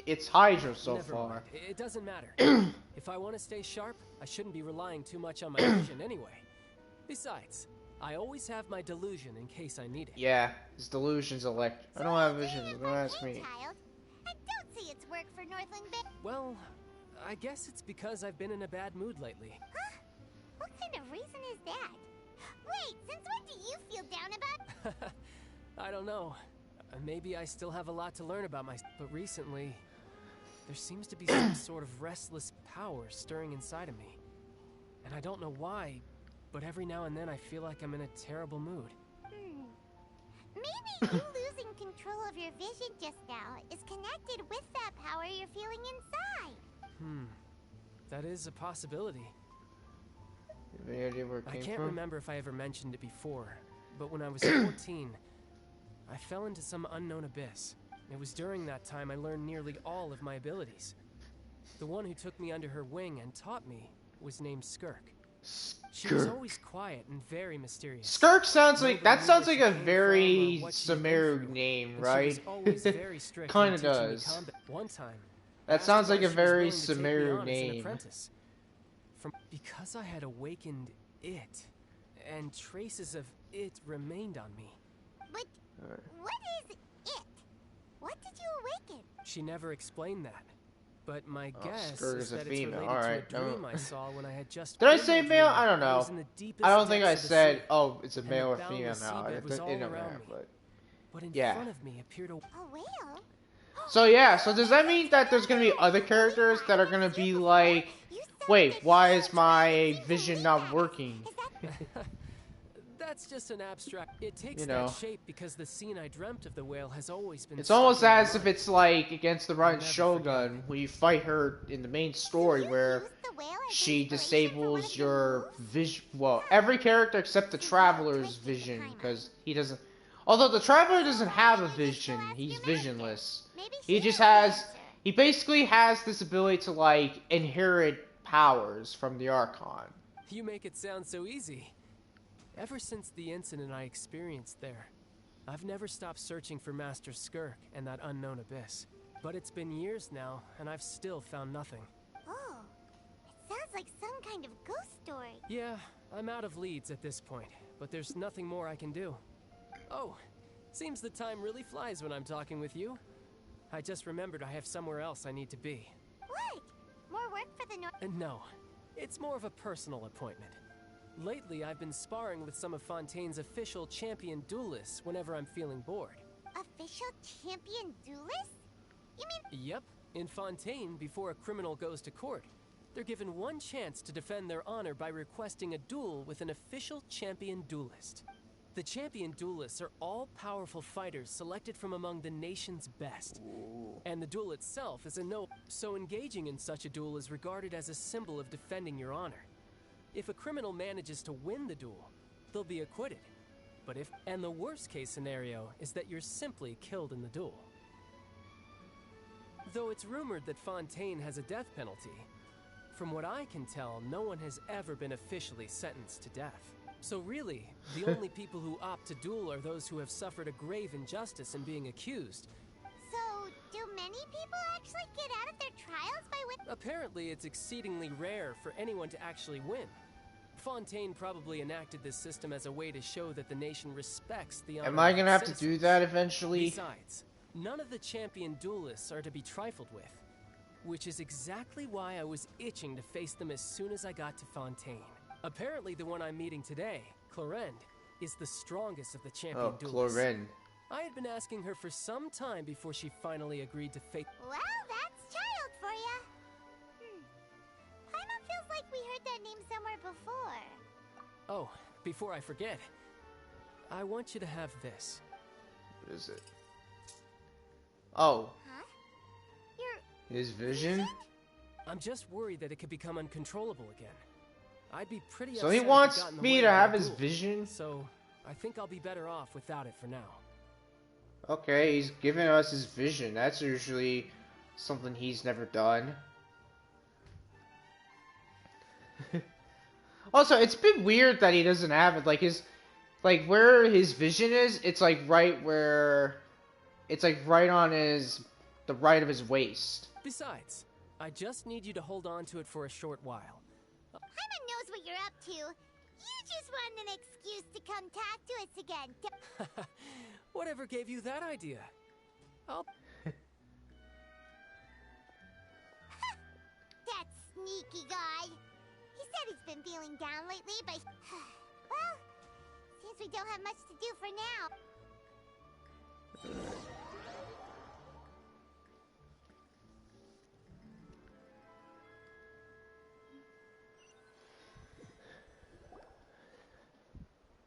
it's Hydro so
Never
far.
mind. It doesn't matter. If I want to stay sharp, I shouldn't be relying too much on my vision anyway. Besides, I always have my delusion in case I need it.
Yeah, his delusion's electric. I don't have vision. Don't ask me.
Child. I don't see its work for Northland Bank.
Well, I guess it's because I've been in a bad mood lately.
Huh? What kind of reason is that? Wait, since when do you feel down about...
I don't know. Maybe I still have a lot to learn about myself, but recently, there seems to be some sort of restless power stirring inside of me. And I don't know why, but every now and then I feel like I'm in a terrible mood.
Maybe you losing control of your vision just now is connected with that power you're feeling inside.
That is a possibility.
You have any idea where it
I
came
can't
from?
remember if I ever mentioned it before, but when I was 14, I fell into some unknown abyss. It was during that time I learned nearly all of my abilities. The one who took me under her wing and taught me was named Skirk. She was always quiet and very mysterious.
Skirk sounds like
Nobody knew
sounds
where
like
she
a
came
very
from or what she'd been
Sumeru
through.
name,
And
right?
She was always very strict
Kinda
in teaching me
does.
combat. One time,
That
asked
sounds
why
like a
she was
very
willing to take me
Sumeru
on as an
name.
apprentice. Because I had awakened it, and traces of it remained on me.
But what is it? What did you awaken?
She never explained that. But my guess
Skirk
is
is a
that
female.
it's related
Alright,
to a dream
don't-
I saw when I had just
Did I
been
say
in a
male?
dream.
I don't know.
was in the deepest
I don't think I
depths of the
said.
sea,
Oh, it's a
and
male
the
or female
boundless
now.
seabed
It
was all
doesn't
around
matter,
me. But in
yeah.
front of me appeared a
A whale?
So yeah, so does that mean that there's gonna be other characters that are gonna be like, wait, why is my vision not working?
That's just an abstract. It takes
You know.
that shape because the scene I dreamt of the whale has always been.
It's
stuck
almost
in my
as if
mind.
it's like against the right
Never
Shogun, where you fight her in the main story where she disables your vision. Well, every character except the Traveler's vision, because he doesn't. Although the Traveler doesn't have a vision, he's visionless. He just has. He basically has this ability to like inherit powers from the Archon.
You make it sound so easy. Ever since the incident I experienced there, I've never stopped searching for Master Skirk and that unknown abyss. But it's been years now, and I've still found nothing.
Oh, it sounds like some kind of ghost story.
Yeah, I'm out of leads at this point, but there's nothing more I can do. Oh, seems the time really flies when I'm talking with you. I just remembered I have somewhere else I need to be.
What? More work for the North?
No, it's more of a personal appointment. Lately, I've been sparring with some of Fontaine's official champion duelists whenever I'm feeling bored.
Official champion duelist? You mean...
Yep. In Fontaine, before a criminal goes to court, they're given one chance to defend their honor by requesting a duel with an official champion duelist. The champion duelists are all-powerful fighters selected from among the nation's best. And the duel itself is so engaging in such a duel is regarded as a symbol of defending your honor. If a criminal manages to win the duel, they'll be acquitted. But and the worst case scenario is that you're simply killed in the duel. Though it's rumored that Fontaine has a death penalty, from what I can tell, no one has ever been officially sentenced to death. So really, the only people who opt to duel are those who have suffered a grave injustice in being accused.
So, do many people actually get out of their trials by winning?
Apparently, it's exceedingly rare for anyone to actually win. Fontaine probably enacted this system as a way to show that the nation respects the honor
Am I
of
gonna have
citizens.
to do that eventually?
Besides, none of the champion duelists are to be trifled with, which is exactly why I was itching to face them as soon as I got to Fontaine. Apparently, the one I'm meeting today, Clorinde, is the strongest of the champion duelists.
Clorinde.
I had been asking her for some time before she finally agreed to face.
Well, that's child for ya. Paimon feels like we heard that name somewhere before.
Oh, before I forget, I want you to have this.
What is it? Oh.
Huh?
His vision?
I'm just worried that it could become uncontrollable again. I'd be pretty
So
upset
he
if it
wants
got in the
me
way
to
of
have
the
his
duel.
vision?
So, I think I'll be better off without it for now.
Okay, he's giving us his vision. That's usually something he's never done. Also, it's been weird that he doesn't have it. Like where his vision is, it's like right where, it's like right on the right of his waist.
Besides, I just need you to hold on to it for a short while.
Paimon knows what you're up to. You just want an excuse to come talk to us again.
Whatever gave you that idea? I'll...
That sneaky guy. He said he's been feeling down lately, but... well, seems we don't have much to do for now.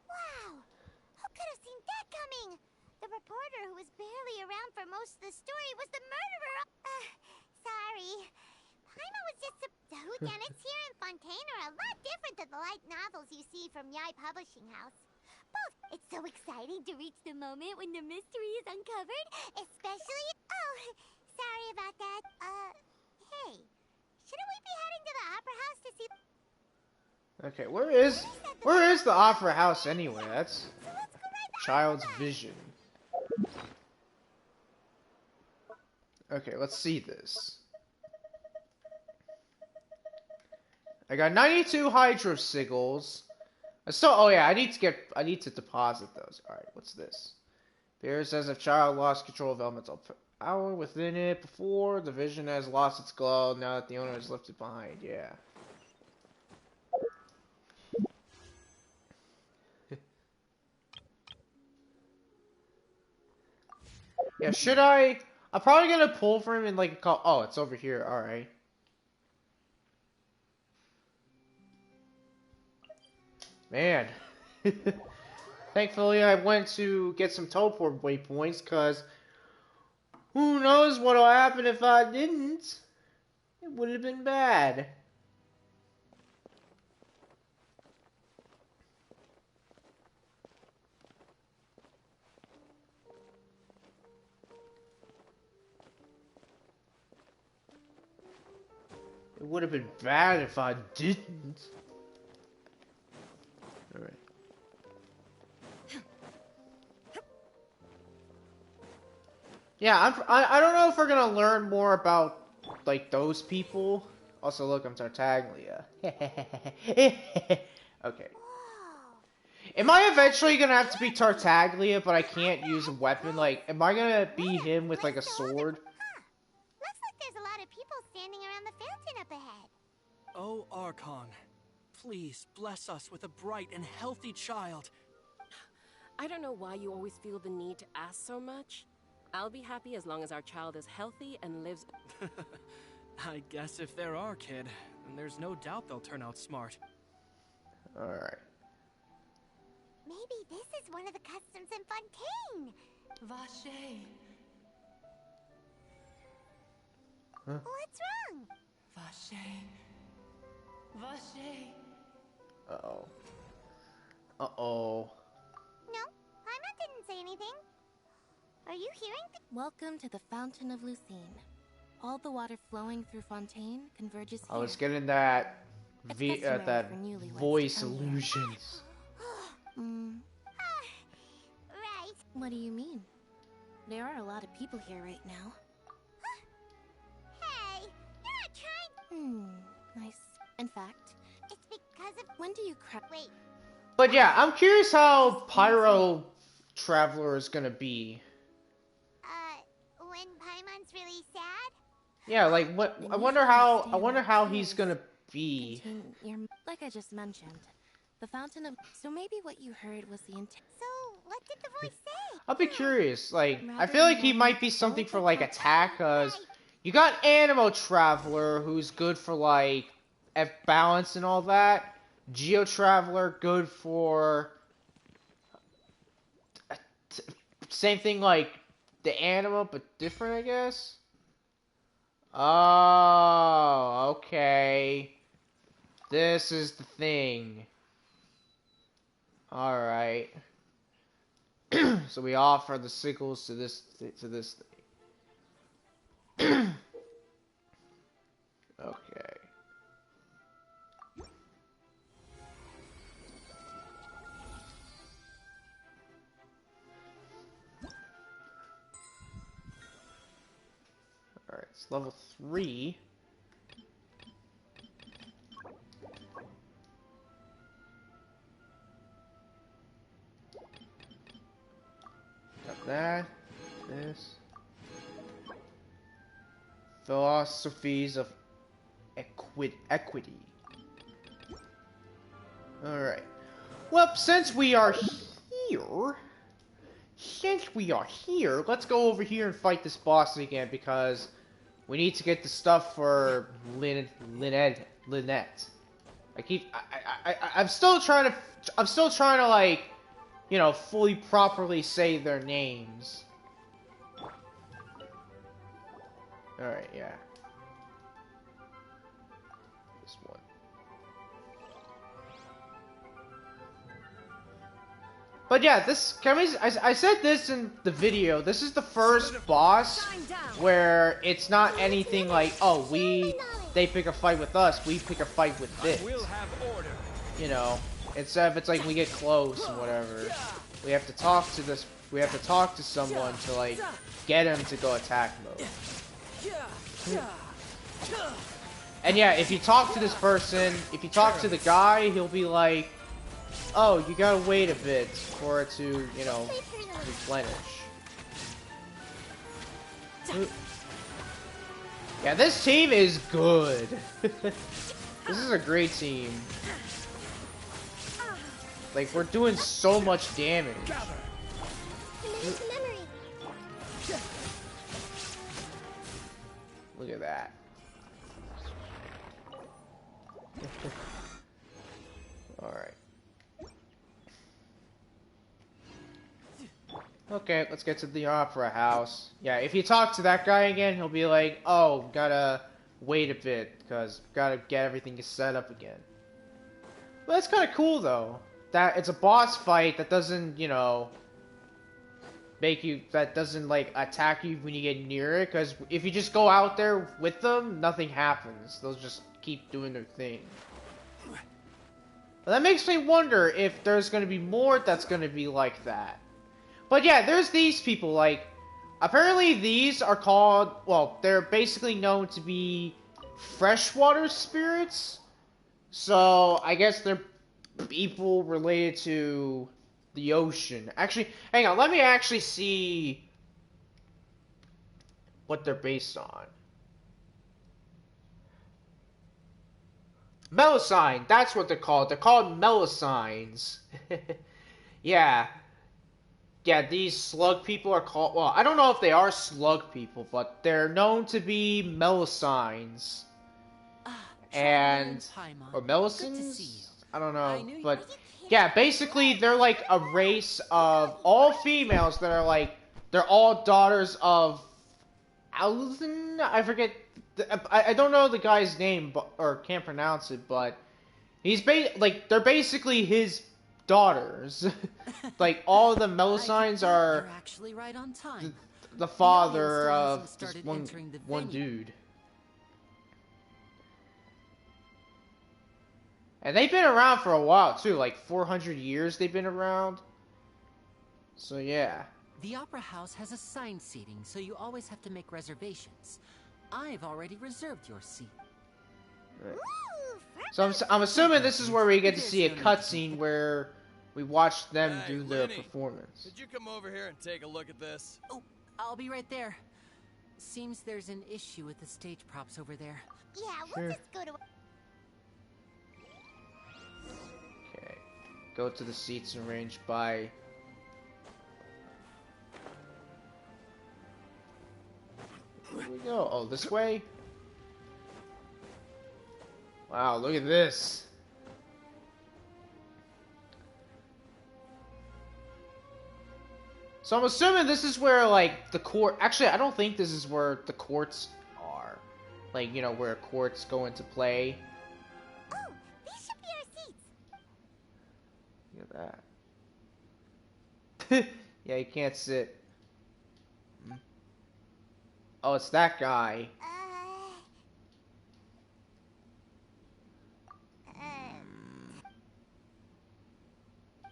Wow! Who could have seen that coming? The reporter who was barely around for most of the story was the murderer. Sorry. Paimon was just the whodunits here in Fontaine are a lot different than the light novels you see from Yai Publishing House. Both. It's so exciting to reach the moment when the mystery is uncovered, especially... Oh, sorry about that. Hey. Shouldn't we be heading to the Opera House to see...
Okay, where is the Opera House anyway? That's child's vision. Okay, let's see this. I got 92 hydro sigils. Oh yeah, I need to deposit those. Alright, what's this? Bear says if child lost control of elemental power within it before, the vision has lost its glow now that the owner has left it behind. Yeah. Yeah, should I? I'm probably gonna pull for him in like a call. Oh, it's over here. Alright. Man. Thankfully, I went to get some teleport waypoints, because who knows what'll happen if I didn't? It would have been bad. It would have been bad if I didn't. Alright. Yeah, I don't know if we're gonna learn more about, like, those people. Also, look, I'm Tartaglia. Okay. Am I eventually gonna have to be Tartaglia, but I can't use a weapon? Like, am I gonna be him with, like, a sword?
Looks like there's a lot of people standing around the fountain up ahead.
Oh, Archon,
please bless us with a bright and healthy child.
I don't know why you always feel the need to ask so much. I'll be happy as long as our child is healthy and lives...
I guess if they're our kid, then there's no doubt they'll turn out smart.
Alright.
Maybe this is one of the customs in Fontaine.
Vache.
Huh?
What's wrong?
Vache. Vache.
Uh-oh. Uh-oh.
No, Paimon didn't say anything. Are you hearing
Welcome to the Fountain of Lucine. All the water flowing through Fontaine converges here.
I was getting that
It's customary
that
for newlyweds
voice
to come here.
illusions.
Right.
What do you mean? There are a lot of people here right now.
Hey, you're not trying...
Nice. In fact,
It's because of...
when do you crack?
Wait,
But yeah, I'm curious how Pyro Traveler is gonna be.
when Paimon's really sad?
Yeah, like what? I wonder how he's gonna be.
Like I just mentioned, the Fountain of... So maybe what you heard was the intent.
So, what did the voice say?
I'll be curious. Like, I feel like he might be something for like attack, cause you got Animo Traveler, who's good for like F balance and all that. Geo Traveler, good for same thing like the Anima, but different, I guess. Oh, okay. This is the thing. All right. So we offer the sickles to this thing. Okay. All right, it's level 3. Got that. This. Philosophies of equity. Alright. Well, since we are here, let's go over here and fight this boss again, because we need to get the stuff for Lynette. I'm still trying to like, you know, fully properly say their names. Alright, yeah. This one. But yeah, I said this in the video, this is the first boss where it's not anything like, oh, they pick a fight with us, we pick a fight with this. You know, instead of it's like we get close and whatever. We have to talk to someone to like get him to go attack mode. And yeah, if you talk to this person, if you talk to the guy, he'll be like, oh, you gotta wait a bit for it to, you know, replenish. Yeah, this team is good. This is a great team. Like, we're doing so much damage. Look at that. Alright. Okay, let's get to the opera house. Yeah, if you talk to that guy again, he'll be like, oh, gotta wait a bit, because gotta get everything set up again. But that's kind of cool, though. That it's a boss fight that doesn't, you know, that doesn't, like, attack you when you get near it, because if you just go out there with them, nothing happens. They'll just keep doing their thing. But that makes me wonder if there's going to be more that's going to be like that. But yeah, there's these people, like, apparently these are called, well, they're basically known to be freshwater spirits. So, I guess they're people related to the ocean. Actually, hang on, let me actually see what they're based on. Melusine, that's what they're called. They're called Melusines. Yeah. Yeah, these slug people are called... Well, I don't know if they are slug people, but they're known to be Melusines. And... Or Melusines? I don't know. But, yeah, basically, they're like a race of all females that are like... They're all daughters of... Alzen? I forget... I don't know the guy's name, but, or can't pronounce it, but... They're basically his daughters. Like, all the Melusines are...
You're actually right on time.
The father of this one dude. And they've been around for a while, too. Like, 400 years they've been around. So, yeah.
The Opera House has assigned seating, so you always have to make reservations. I've already reserved your seat.
Right. So I'm assuming this is where we get to see a cutscene where we watch them do their performance.
Did you come over here and take a look at this?
Oh, I'll be right there. Seems there's an issue with the stage props over there.
Yeah, we'll just go to...
Okay. Go to the seats arranged by... Where do we go? Oh, this way? Wow, look at this. So I'm assuming this is where, like, the court... Actually, I don't think this is where the courts are. Like, you know, where courts go into play.
Oh, these should be our seats.
Look at that. Yeah, you can't sit. Oh, it's that guy.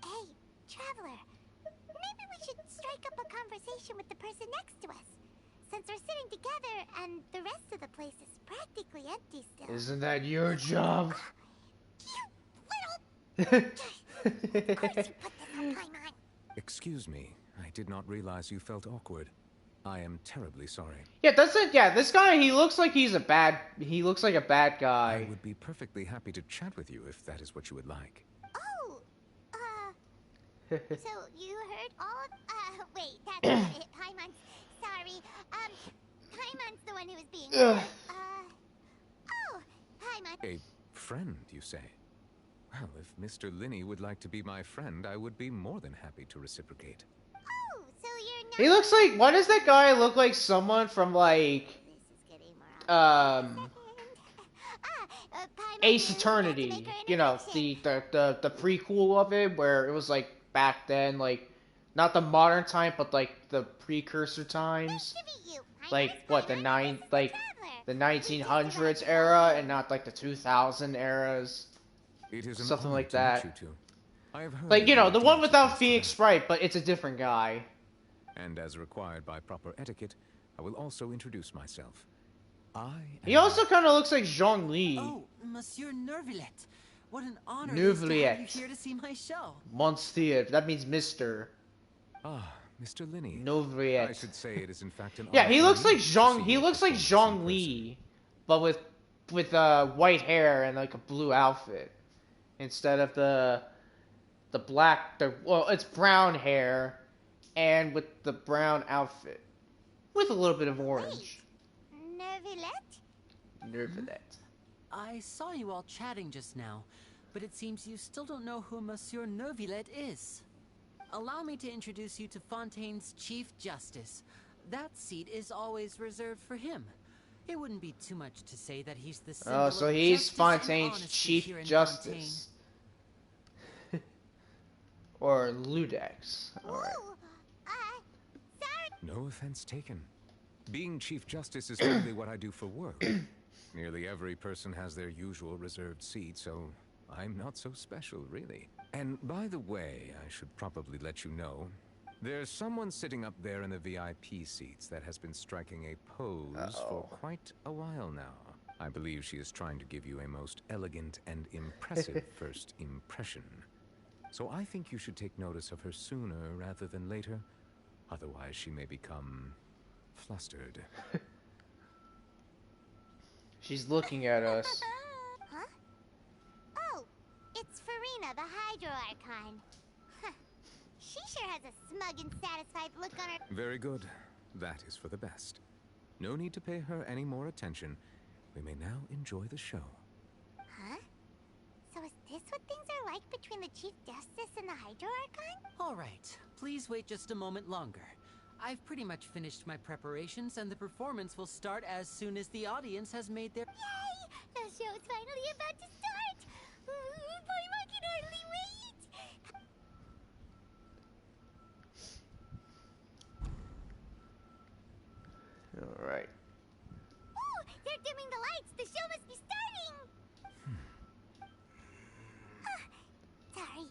Hey, Traveler. Maybe we should strike up a conversation with the person next to us. Since we're sitting together and the rest of the place is practically empty still.
Isn't that your job?
Excuse me. I did not realize you felt awkward. I am terribly sorry.
Yeah, this guy, he looks like he's a bad... He looks like a bad guy.
I would be perfectly happy to chat with you if that is what you would like.
Oh, so you heard all of... wait, that's not it. Paimon's... Sorry. Paimon's the one who was being... oh, Paimon.
A friend, you say? Well, if Mr. Linney would like to be my friend, I would be more than happy to reciprocate.
Oh, so you're not...
He looks like... Why does that guy look like someone from, like... Ace Eternity. You know, the prequel of it, where it was, like, back then, like... Not the modern time, but, like, the precursor times. Like, what, the 1900s era, and not, like, the 2000 eras.
It is
Something like that.
I have heard
like, you know, the one without Phoenix Sprite, but it's a different guy.
And as required by proper etiquette, I will also introduce myself.
He also kind of looks like Zhongli.
Oh, Monsieur Neuvillette. What an honor it is to have you here to see my show.
Monsieur, that means Mr.
Ah, Mr. Linney.
Neuvillette.
I should say it is in fact an
yeah,
honor
he looks like
Zhong.
He looks like Zhongli, but with white hair and like a blue outfit instead of the black. Well, it's brown hair, and with the brown outfit with a little bit of orange. Neuvillette.
I saw you all chatting just now, but it seems you still don't know who Monsieur Neuvillette is. Allow me to introduce you to Fontaine's Chief Justice. That seat is always reserved for him. It wouldn't be too much to say that he's the symbol
so
of
he's
justice
Fontaine's
and
Chief
here in
Justice. Or Ludex. Alright.
No offense taken. Being Chief Justice is merely what I do for work. Nearly every person has their usual reserved seat, so I'm not so special, really. And by the way, I should probably let you know, there's someone sitting up there in the VIP seats that has been striking a pose for quite a while now. I believe she is trying to give you a most elegant and impressive first impression. So I think you should take notice of her sooner rather than later. Otherwise, she may become flustered.
She's looking at us.
Huh? It's Farina, the Hydro Archon. Huh. She sure has a smug and satisfied look on her.
Very good. That is for the best. No need to pay her any more attention. We may now enjoy the show.
Huh? So is this what things are like between the Chief Justice and the Hydro Archon?
All right, please wait just a moment longer. I've pretty much finished my preparations, and the performance will start as soon as the audience has made their...
Yay! The show's finally about to start! Paimon can hardly wait!
Alright.
Oh, they're dimming the lights! The show must be starting! Sorry.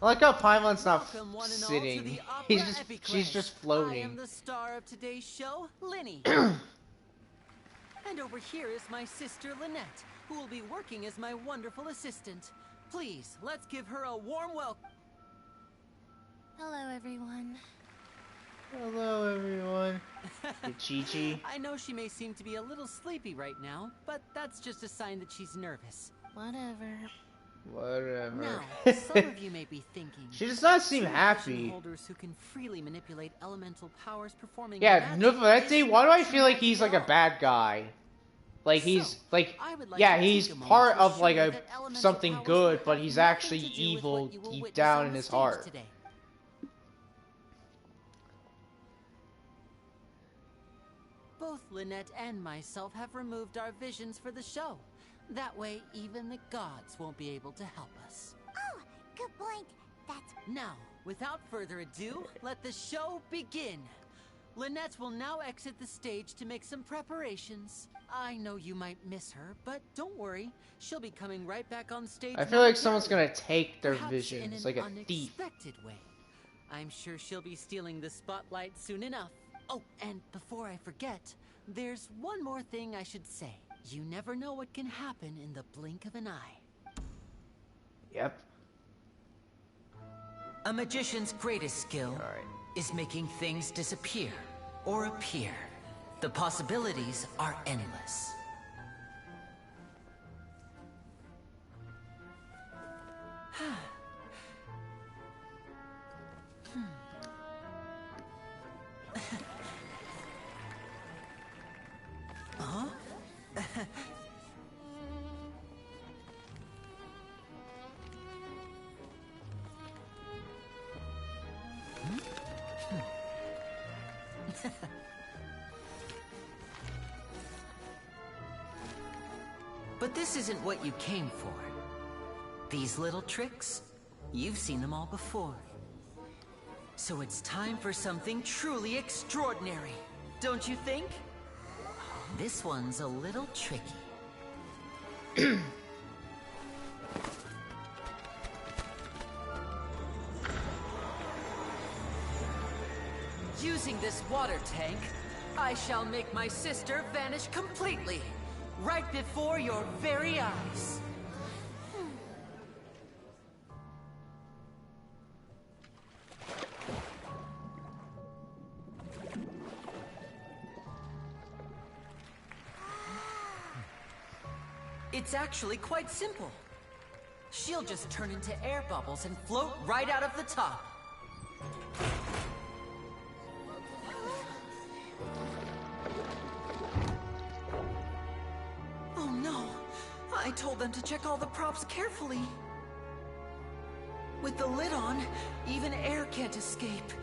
I like how Paimon's not
Welcome, one and all,
sitting.
to the Opera
He's just
Epiclese.
she's just
I
floating.
am the star of today's show, Linny. And over here is my sister Lynette, who will be working as my wonderful assistant. Please, let's give her a warm welcome.
Hello, everyone.
Hello, everyone. Chi-Chi.
I know she may seem to be a little sleepy right now, but that's just a sign that she's nervous.
Whatever.
Whatever.
Now, some of you may be thinking,
She does not seem
two
happy.
vision holders who can freely manipulate elemental powers performing
Yeah,
magic
no, that day,
is
why do I feel like he's like a bad guy? Like he's like,
I would like
yeah,
to
he's
take a moment
part
to
of
show
like
you
a
that elemental
something
powers
good,
will
but
have
he's
nothing
actually
to do with
evil
what you will
deep
witness
down
on
in
the
his
stage
heart.
today. Both Lynette and myself have removed our visions for the show. That way, even the gods won't be able to help us.
Oh, good point. That's...
Now, without further ado, let the show begin. Lynette will now exit the stage to make some preparations. I know you might miss her, but don't worry. She'll be coming right back on stage.
I feel like someone's
momentarily.
gonna take their
Perhaps
visions,
in
like
an
a thief.
unexpected way. I'm sure she'll be stealing the spotlight soon enough. Oh, and before I forget, there's one more thing I should say. You never know what can happen in the blink of an eye.
Yep.
A magician's greatest skill is making things disappear or appear. The possibilities are endless. Huh? But this isn't what you came for. These little tricks, you've seen them all before. So it's time for something truly extraordinary, don't you think? This one's a little tricky. Using this water tank, I shall make my sister vanish completely, right before your very eyes. It's actually quite simple. She'll just turn into air bubbles and float right out of the top. Oh no! I told them to check all the props carefully. With the lid on, even air can't escape.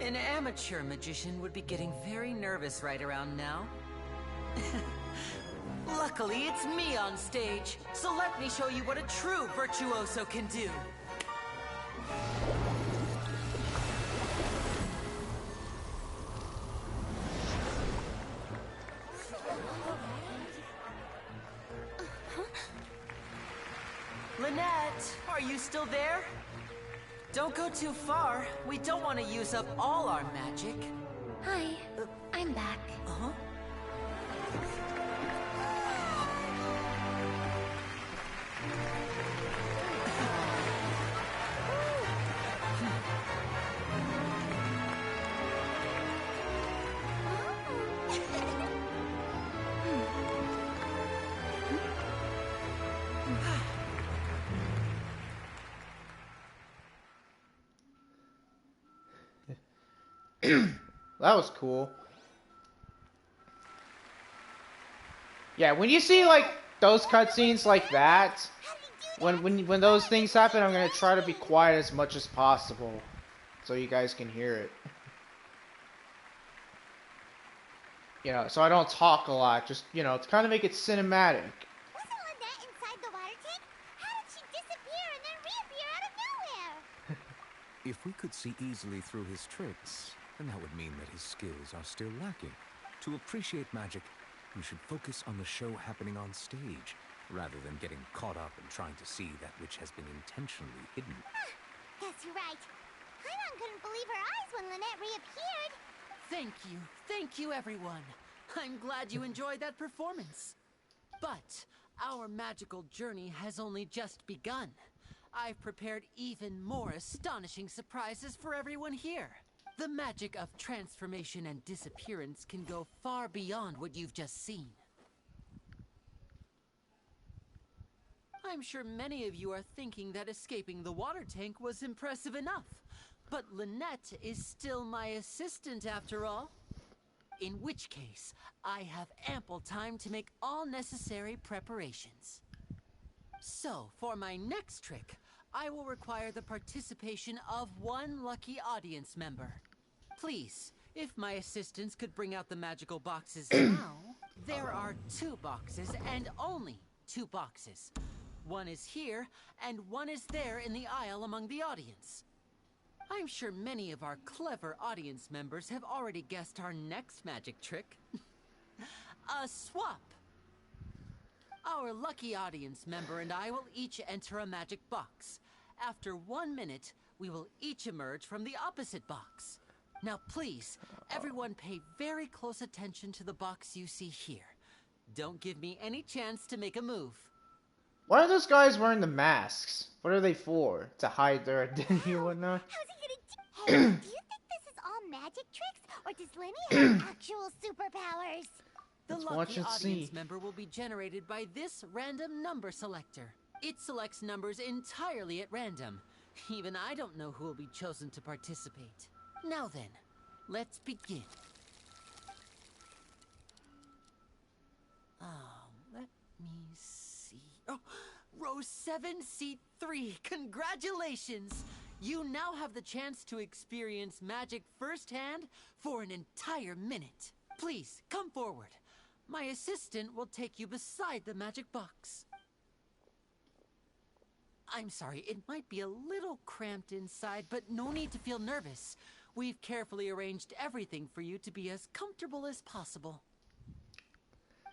An amateur magician would be getting very nervous right around now. Luckily, it's me on stage, so let me show you what a true virtuoso can do. Lynette, are you still there? Don't go too far. We don't want to use up all our magic.
Hi, I'm back.
Uh-huh.
That was cool. Yeah, when you see like those cutscenes like that, when those things happen, I'm gonna try to be quiet as much as possible, so you guys can hear it. You know, so I don't talk a lot. Just to kind of make it cinematic.
Wasn't Lynette inside the water tank? How did she disappear and then reappear out of nowhere?
If we could see easily through his tricks, then that would mean that his skills are still lacking. To appreciate magic, you should focus on the show happening on stage, rather than getting caught up in trying to see that which has been intentionally hidden.
Guess you're right. Paimon couldn't believe her eyes when Lynette reappeared.
Thank you, everyone. I'm glad you enjoyed that performance. But our magical journey has only just begun. I've prepared even more astonishing surprises for everyone here. The magic of transformation and disappearance can go far beyond what you've just seen. I'm sure many of you are thinking that escaping the water tank was impressive enough. But Lynette is still my assistant after all. In which case, I have ample time to make all necessary preparations. So, for my next trick, I will require the participation of one lucky audience member. Please, if my assistants could bring out the magical boxes now. There are 2 boxes and only 2 boxes. One is here, and one is there in the aisle among the audience. I'm sure many of our clever audience members have already guessed our next magic trick. A swap! Our lucky audience member and I will each enter a magic box. After 1 minute, we will each emerge from the opposite box. Now please, everyone pay very close attention to the box you see here. Don't give me any chance to make a move.
Why are those guys wearing the masks? What are they for? To hide their identity or whatnot?
How's he gonna do? Hey, do you think this is all magic tricks, or does Lenny have actual superpowers?
The
Let's watch
lucky
and
audience
see.
member will be generated by this random number selector. It selects numbers entirely at random. Even I don't know who will be chosen to participate. Now then, let's begin. Let me see. Oh, row 7, seat 3. Congratulations! You now have the chance to experience magic firsthand for an entire minute. Please, come forward. My assistant will take you beside the magic box. I'm sorry, it might be a little cramped inside, but no need to feel nervous. We've carefully arranged everything for you to be as comfortable as possible.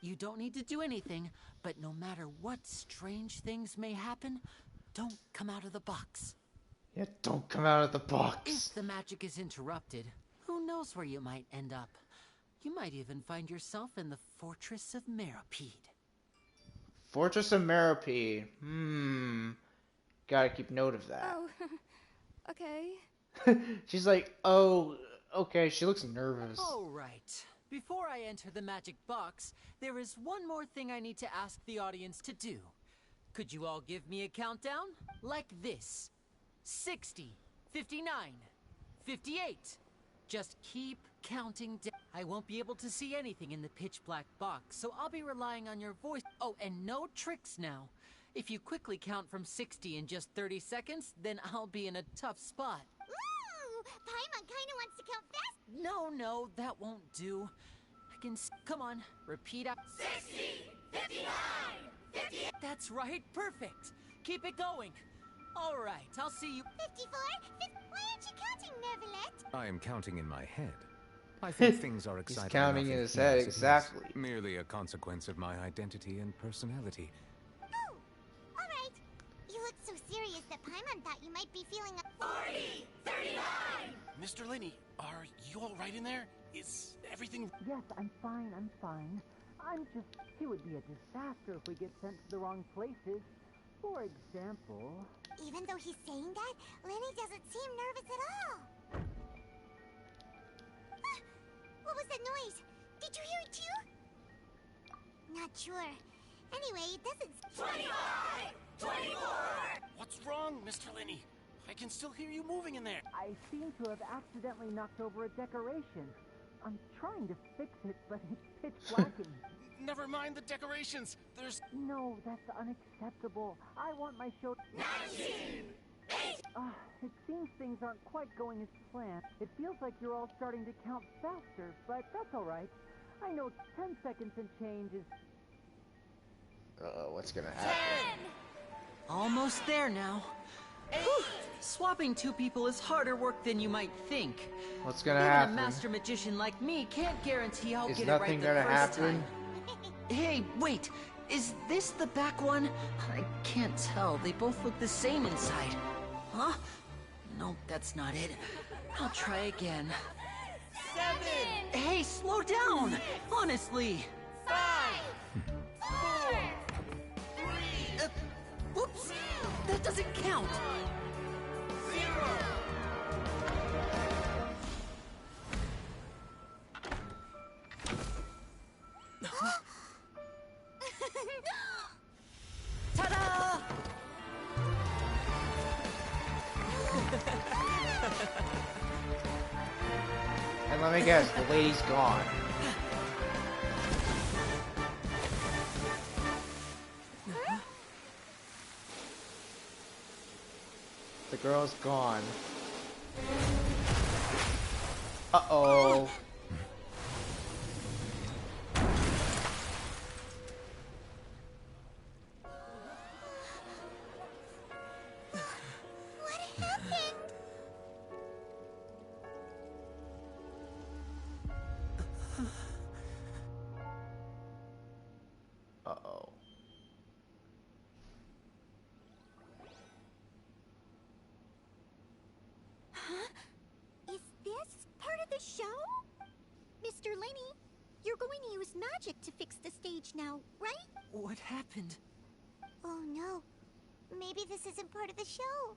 You don't need to do anything, but no matter what strange things may happen, don't come out of the box.
Yeah, don't come out of the box.
If the magic is interrupted, who knows where you might end up? You might even find yourself in the Fortress of Meropide.
Fortress of Meropide. Gotta keep note of that.
Oh, okay.
She's like, oh, okay. She looks nervous.
All right. Before I enter the magic box, there is one more thing I need to ask the audience to do. Could you all give me a countdown? Like this. 60, 59, 58. Just keep counting down. I won't be able to see anything in the pitch black box, so I'll be relying on your voice. Oh, and no tricks now. If you quickly count from 60 in just 30 seconds, then I'll be in a tough spot.
Ooh, Paimon kinda wants to count fast.
No, that won't do. I can come on, repeat out.
60, 59, 58.
That's right, perfect. Keep it going. All right, I'll see you.
54? Why aren't you counting, Nervalet?
I am counting in my head. I think things are exciting.
He's counting
enough
in
as
his head,
it is.
exactly.
Merely a consequence of my identity and personality.
Oh, alright. You look so serious that Paimon thought you might be feeling a
40, 39.
Mr. Linney, are you all right in there? Is everything...
Yes, I'm fine. It would be a disaster if we get sent to the wrong places. For example...
Even though he's saying that, Lenny doesn't seem nervous at all. Ah, what was that noise? Did you hear it too? Not sure. Anyway, it doesn't...
25, 24.
What's wrong, Mr. Linney?
I can still hear you moving in there.
I seem to have accidentally knocked over a decoration. I'm trying to fix it, but it's pitch black in here.
Never mind the decorations. There's...
No, that's unacceptable. I want my show...
19! 8!
It seems things aren't quite going as planned. It feels like you're all starting to count faster, but that's alright. I know 10 seconds and change is...
Uh-oh, what's gonna happen?
10!
Almost there now. Whew. Swapping two people is harder work than you might think.
What's gonna
Even
happen?
a master magician like me can't guarantee I'll
Is
get it right
nothing
the
gonna
first
happen?
time. Hey, wait. Is this the back one? I can't tell. They both look the same inside. Huh? No, that's not it. I'll try again.
7!
Hey, slow down! Honestly.
5! 4! 3!
Whoops! That doesn't count!
0!
Ta-da!
And let me guess, the lady's gone. The girl's gone. Uh-oh.
What happened?
Uh-oh.
Huh? Is this part of the show? Mr. Lenny, you're going to use magic to fix the stage now, right?
What happened?
Oh no. Maybe this isn't part of the show.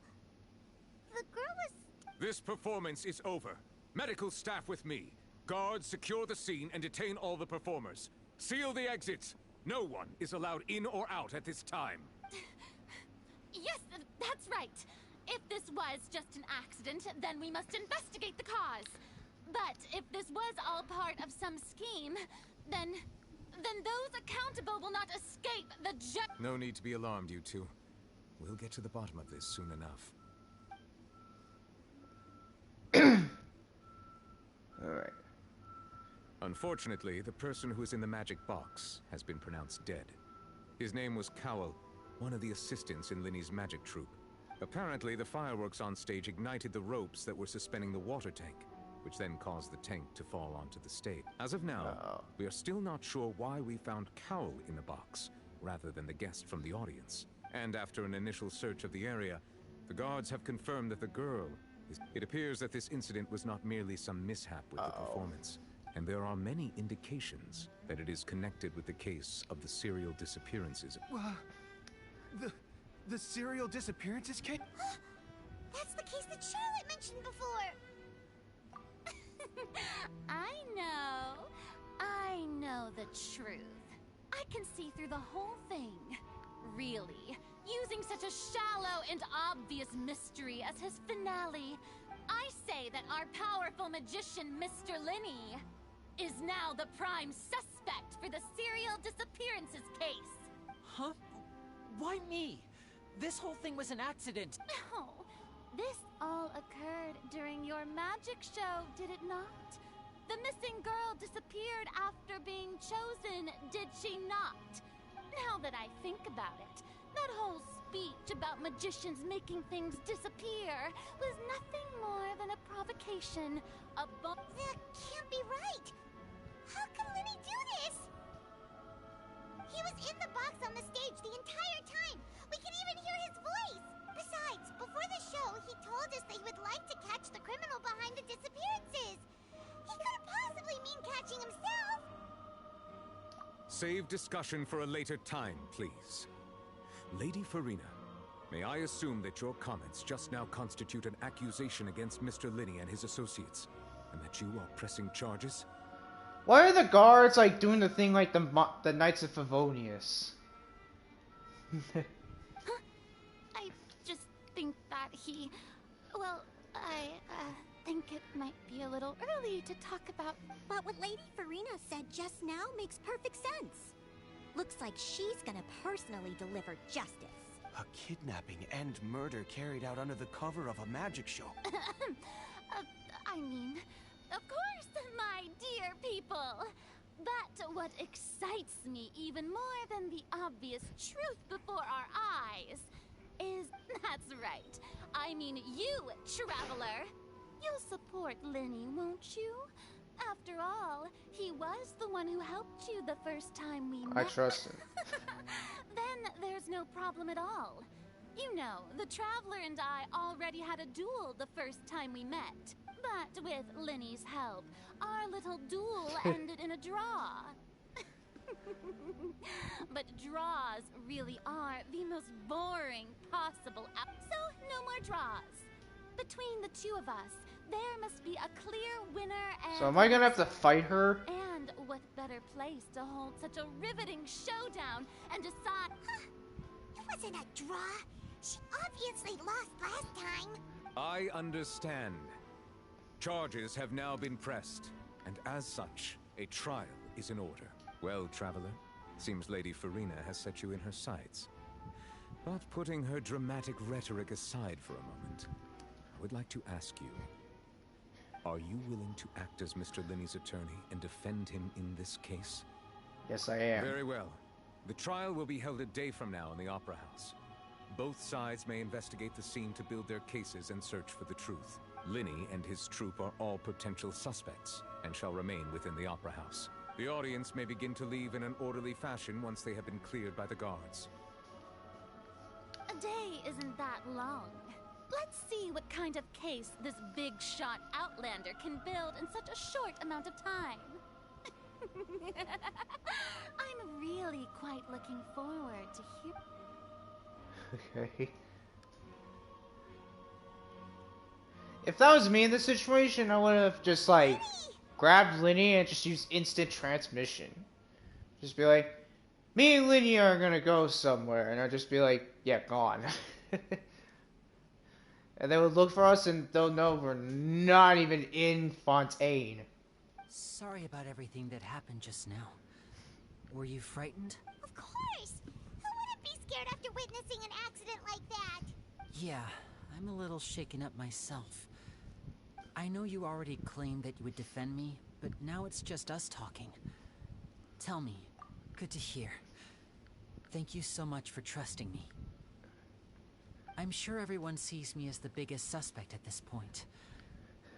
The girl was...
This performance is over. Medical staff with me. Guards secure the scene and detain all the performers. Seal the exits. No one is allowed in or out at this time.
Yes, that's right. If this was just an accident, then we must investigate the cause. But if this was all part of some scheme, then those accountable will not escape the
No need to be alarmed, you two. We'll get to the bottom of this soon enough.
Alright.
Unfortunately, the person who is in the magic box has been pronounced dead. His name was Cowell, one of the assistants in Linny's magic troupe. Apparently, the fireworks on stage ignited the ropes that were suspending the water tank, which then caused the tank to fall onto the stage. As of now, we are still not sure why we found Cowell in the box, rather than the guest from the audience. And after an initial search of the area, the guards have confirmed that the girl is... It appears that this incident was not merely some mishap with the performance, and there are many indications that it is connected with the case of the serial disappearances.
The serial disappearances case?
That's the case that Charlotte mentioned before.
I know the truth. I can see through the whole thing. Really, using such a shallow and obvious mystery as his finale, I say that our powerful magician, Mr. Linny, is now the prime suspect for the serial disappearances case.
Huh? Why me? This whole thing was an accident.
No, this all occurred during your magic show, did it not? The missing girl disappeared after being chosen, did she not? Now that I think about it, that whole speech about magicians making things disappear was nothing more than a provocation, a
That can't be right. How can Linny do this? He was in the box on the stage the entire time. We can even hear his voice. Besides, before the show, he told us that he would like to catch the criminal behind the disappearances. He couldn't possibly mean catching himself.
Save discussion for a later time, please. Lady Farina, may I assume that your comments just now constitute an accusation against Mr. Linny and his associates, and that you are pressing charges?
Why are the guards like doing the thing like the Knights of Favonius?
I just think that he Well, I think it might be a little early to talk about.
But what Lady Farina said just now makes perfect sense. Looks like she's gonna personally deliver justice.
A kidnapping and murder carried out under the cover of a magic show.
I mean, of course, my dear people. But what excites me even more than the obvious truth before our eyes is, that's right, I mean you, Traveler. You'll support Linny, won't you? After all, he was the one who helped you the first time we met.
I trust him.
Then there's no problem at all. You know, the Traveler and I already had a duel the first time we met. But with Linny's help, our little duel ended in a draw. But draws really are the most boring possible so no more draws. Between the two of us, there must be a clear winner and...
So am I gonna have to fight her?
And what better place to hold such a riveting showdown and decide...
It wasn't a draw. She obviously lost last time.
I understand. Charges have now been pressed, and as such, a trial is in order. Well, Traveler, seems Lady Farina has set you in her sights. But putting her dramatic rhetoric aside for a moment, I would like to ask you, are you willing to act as Mr. Linny's attorney and defend him in this case?
Yes, I am.
Very well. The trial will be held a day from now in the Opera House. Both sides may investigate the scene to build their cases and search for the truth. Linny and his troupe are all potential suspects and shall remain within the Opera House. The audience may begin to leave in an orderly fashion once they have been cleared by the guards.
A day isn't that long. Let's see what kind of case this big-shot Outlander can build in such a short amount of time. I'm really quite looking forward to hear...
Okay. If that was me in this situation, I would have just like grabbed Linny and just used instant transmission. Just be like, me and Linny are gonna go somewhere, and I'd just be like, yeah, gone. And they would look for us and they'll know we're not even in Fontaine.
Sorry about everything that happened just now. Were you frightened?
Of course! Who wouldn't be scared after witnessing an accident like that?
Yeah, I'm a little shaken up myself. I know you already claimed that you would defend me, but now it's just us talking. Tell me, good to hear. Thank you so much for trusting me. I'm sure everyone sees me as the biggest suspect at this point.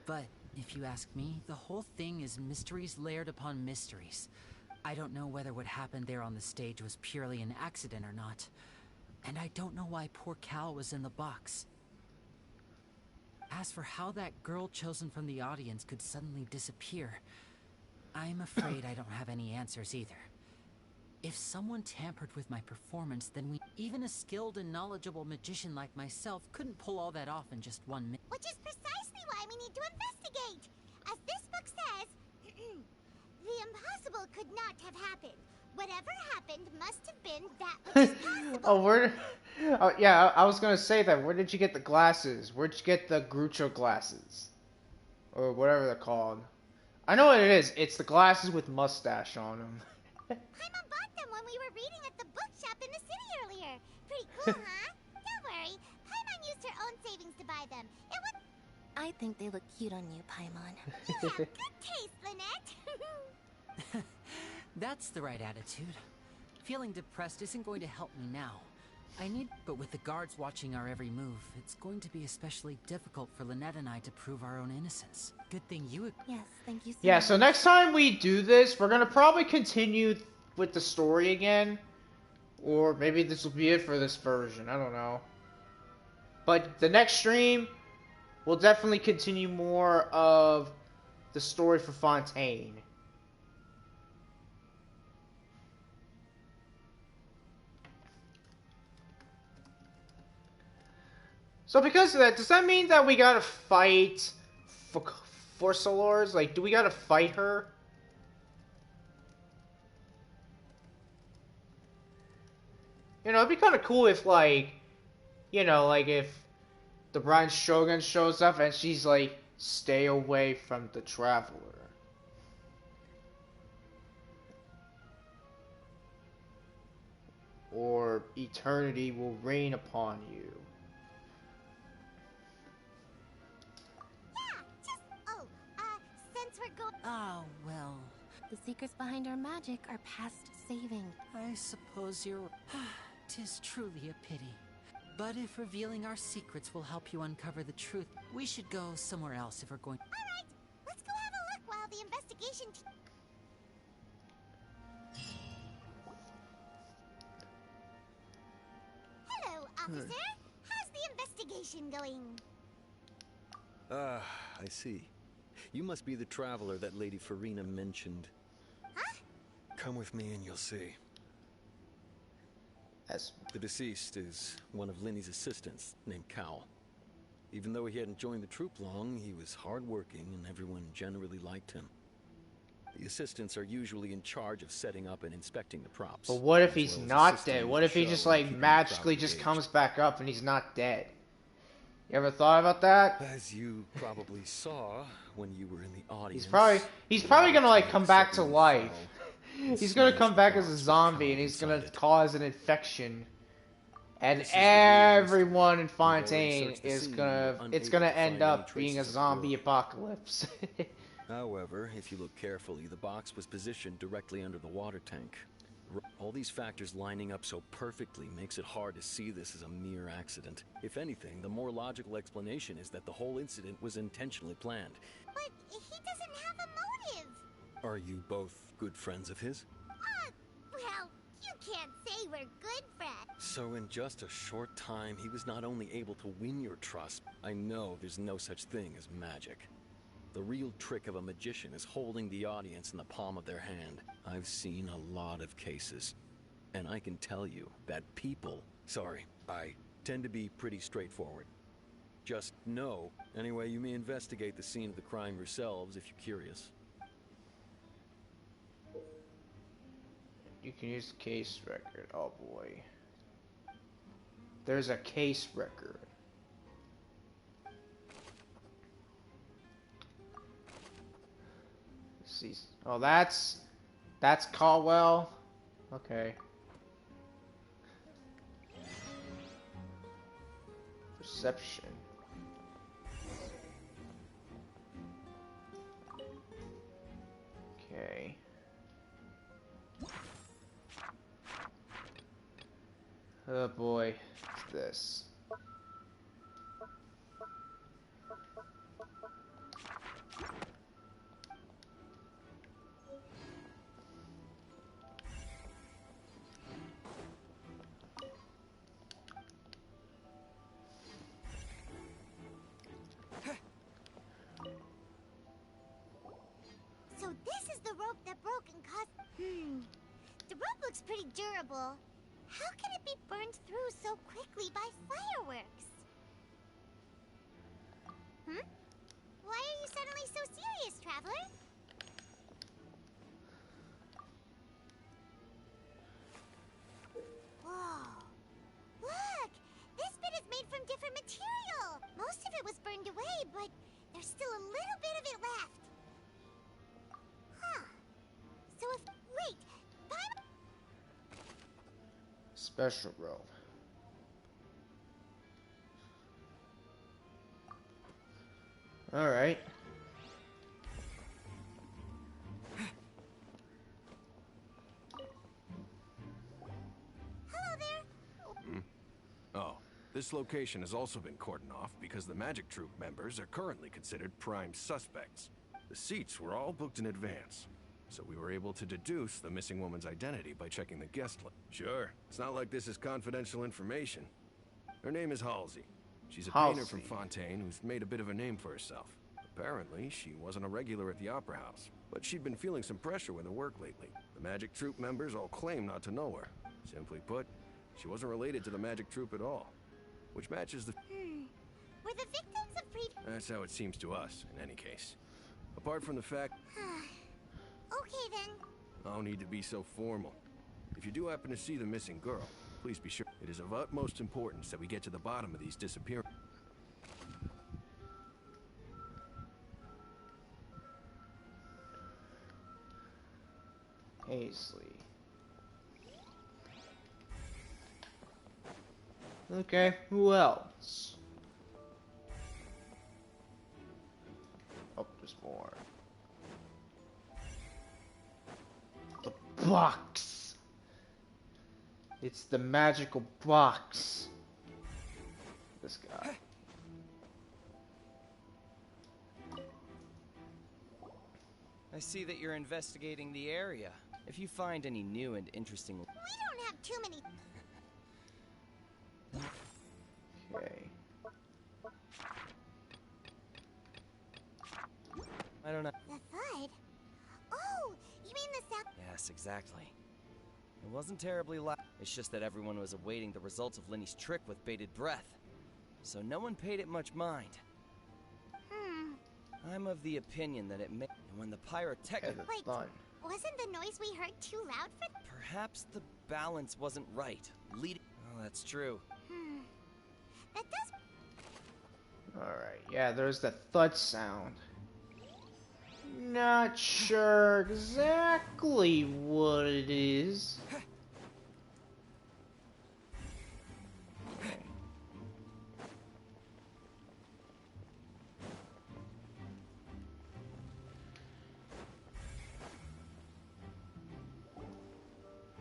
But if you ask me, the whole thing is mysteries layered upon mysteries. I don't know whether what happened there on the stage was purely an accident or not. And I don't know why poor Cal was in the box. As for how that girl chosen from the audience could suddenly disappear, I'm afraid I don't have any answers either. If someone tampered with my performance, then even a skilled and knowledgeable magician like myself couldn't pull all that off in just 1 minute.
Which is precisely why we need to investigate. As this book says, the impossible could not have happened. Whatever happened must have been that which is possible.
Oh, yeah, I was gonna say that. Where did you get the glasses? Where'd you get the Groucho glasses? Or whatever they're called. I know what it is. It's the glasses with mustache on them.
Paimon bought them when we were reading at the bookshop in the city earlier. Pretty cool, huh? Don't worry. Paimon used her own savings to buy them. It was...
I think they look cute on you, Paimon.
You have good taste, Lynette.
That's the right attitude. Feeling depressed isn't going to help me now. But with the guards watching our every move, it's going to be especially difficult for Lynette and I to prove our own innocence. Good thing you...
Yes, thank you so
Yeah,
much.
so next time we do this, we're gonna probably continue with the story again. Or maybe this will be it for this version, I don't know. But the next stream, we'll definitely continue more of the story for Fontaine. So because of that, does that mean that we gotta fight for Solars? Like, do we gotta fight her? You know, it'd be kind of cool if, like, you know, like if the Brian Shogun shows up and she's like, stay away from the traveler. Or eternity will rain upon you.
Yeah, just, since we're going...
Oh, well.
The secrets behind our magic are past saving.
I suppose you're... 'Tis truly a pity. But if revealing our secrets will help you uncover the truth, we should go somewhere else if we're going...
Alright, let's go have a look while the investigation... Hello, officer. How's the investigation going?
Ah, I see. You must be the traveler that Lady Farina mentioned.
Huh?
Come with me and you'll see. The deceased is one of Linny's assistants, named Cal. Even though he hadn't joined the troop long, he was hardworking and everyone generally liked him. The assistants are usually in charge of setting up and inspecting the props.
But what if he's not dead? What if he just like magically just comes back up and he's not dead? You ever thought about that?
As you probably saw when you were in the audience.
He's probably gonna like come back to life. He's gonna come back as a zombie and he's gonna cause an infection. And everyone in Fontaine is gonna end up being a zombie apocalypse.
However, if you look carefully, the box was positioned directly under the water tank. All these factors lining up so perfectly makes it hard to see this as a mere accident. If anything, the more logical explanation is that the whole incident was intentionally planned.
But he doesn't have a motive.
Are you both good friends of his?
Well, you can't say we're good friends.
So in just a short time, he was not only able to win your trust. I know there's no such thing as magic. The real trick of a magician is holding the audience in the palm of their hand. I've seen a lot of cases, and I can tell you that I tend to be pretty straightforward. Just know, anyway, you may investigate the scene of the crime yourselves if you're curious.
You can use the case record. Oh boy. There's a case record. See. Oh, that's Caldwell. Okay. Perception. Okay. Oh boy, what's this?
So this is the rope that broke and caused... The rope looks pretty durable. How can it be burned through so quickly by fireworks? Why are you suddenly so serious, Traveler? Whoa. Look! This bit is made from different material. Most of it was burned away, but there's still a little bit of it left. Huh. So if... Wait!
Special rope. All right.
Hello there.
Oh, this location has also been cordoned off because the Magic Troop members are currently considered prime suspects. The seats were all booked in advance, so we were able to deduce the missing woman's identity by checking the guest list. Sure, it's not like this is confidential information. Her name is Halsey. She's a painter from Fontaine who's made a bit of a name for herself. Apparently, she wasn't a regular at the Opera House, but she'd been feeling some pressure with her work lately. The Magic Troop members all claim not to know her. Simply put, she wasn't related to the Magic Troop at all, which matches the...
Were the victims of pre...
That's how it seems to us, in any case. Apart from the fact...
Okay then.
No need to be so formal. If you do happen to see the missing girl, please be sure. It is of utmost importance that we get to the bottom of these disappearances.
Paisley. Okay, who else? Oh, there's more. The box! It's the magical box. This guy.
I see that you're investigating the area. If you find any new and interesting...
We don't have too many...
Okay.
I don't know.
The thud? Oh, you mean the sound...
Yes, exactly. It wasn't terribly loud. It's just that everyone was awaiting the results of Lenny's trick with bated breath. So no one paid it much mind. I'm of the opinion that it may... And when the pyrotechnic...
Wait, wasn't the noise we heard too loud for...
Perhaps the balance wasn't right. Leading... Oh, that's true.
That does...
Alright, yeah, there's the thud sound. Not sure exactly what it is.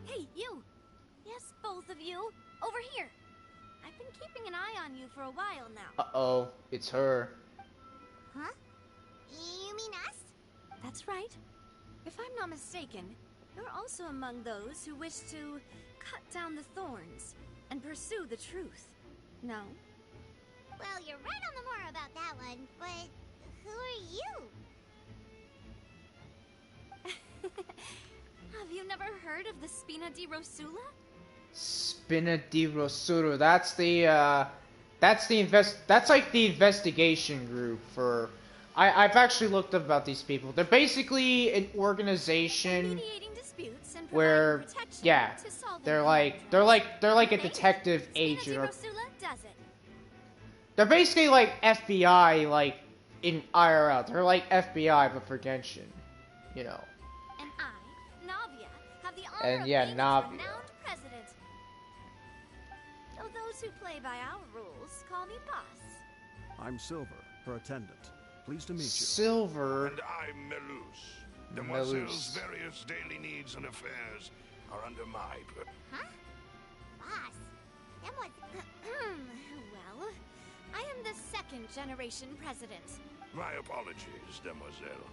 Hey, you! Yes, both of you! Over here! I've been keeping an eye on you for a while now.
Uh-oh, it's her.
Huh? You mean us?
That's right. If I'm not mistaken, you're also among those who wish to cut down the thorns and pursue the truth. No?
Well, you're right on the more about that one, but who are you?
Have you never heard of the Spina di Rosula?
Spina di Rosura. That's like the investigation group for... I've actually looked up about these people. They're basically an organization where, yeah, they're like a detective agent. Or, they're basically like FBI, like in IRL. They're like FBI but for Genshin, you know.
And I, Navia, have the honor
And
of
yeah,
being its
Navia.
renowned president. Though those who play by our rules call me boss.
I'm Silver, her attendant. Pleased to meet you.
Silver.
And I'm Melus. Demoiselle's various daily needs and affairs are under my...
Huh? Boss? That was...
Well, I am the second generation president.
My apologies, Demoiselle.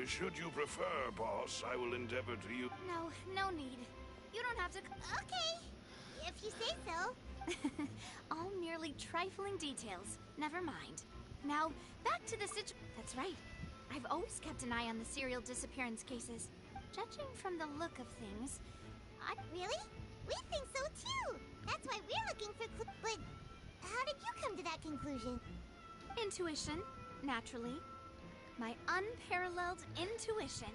Should you prefer, boss, I will endeavor to use...
No need. You don't have to...
Okay, if you say so.
All merely trifling details. Never mind. Now, back to the That's right. I've always kept an eye on the serial disappearance cases. Judging from the look of things,
Really? We think so too! That's why we're looking for But how did you come to that conclusion?
Intuition, naturally. My unparalleled intuition.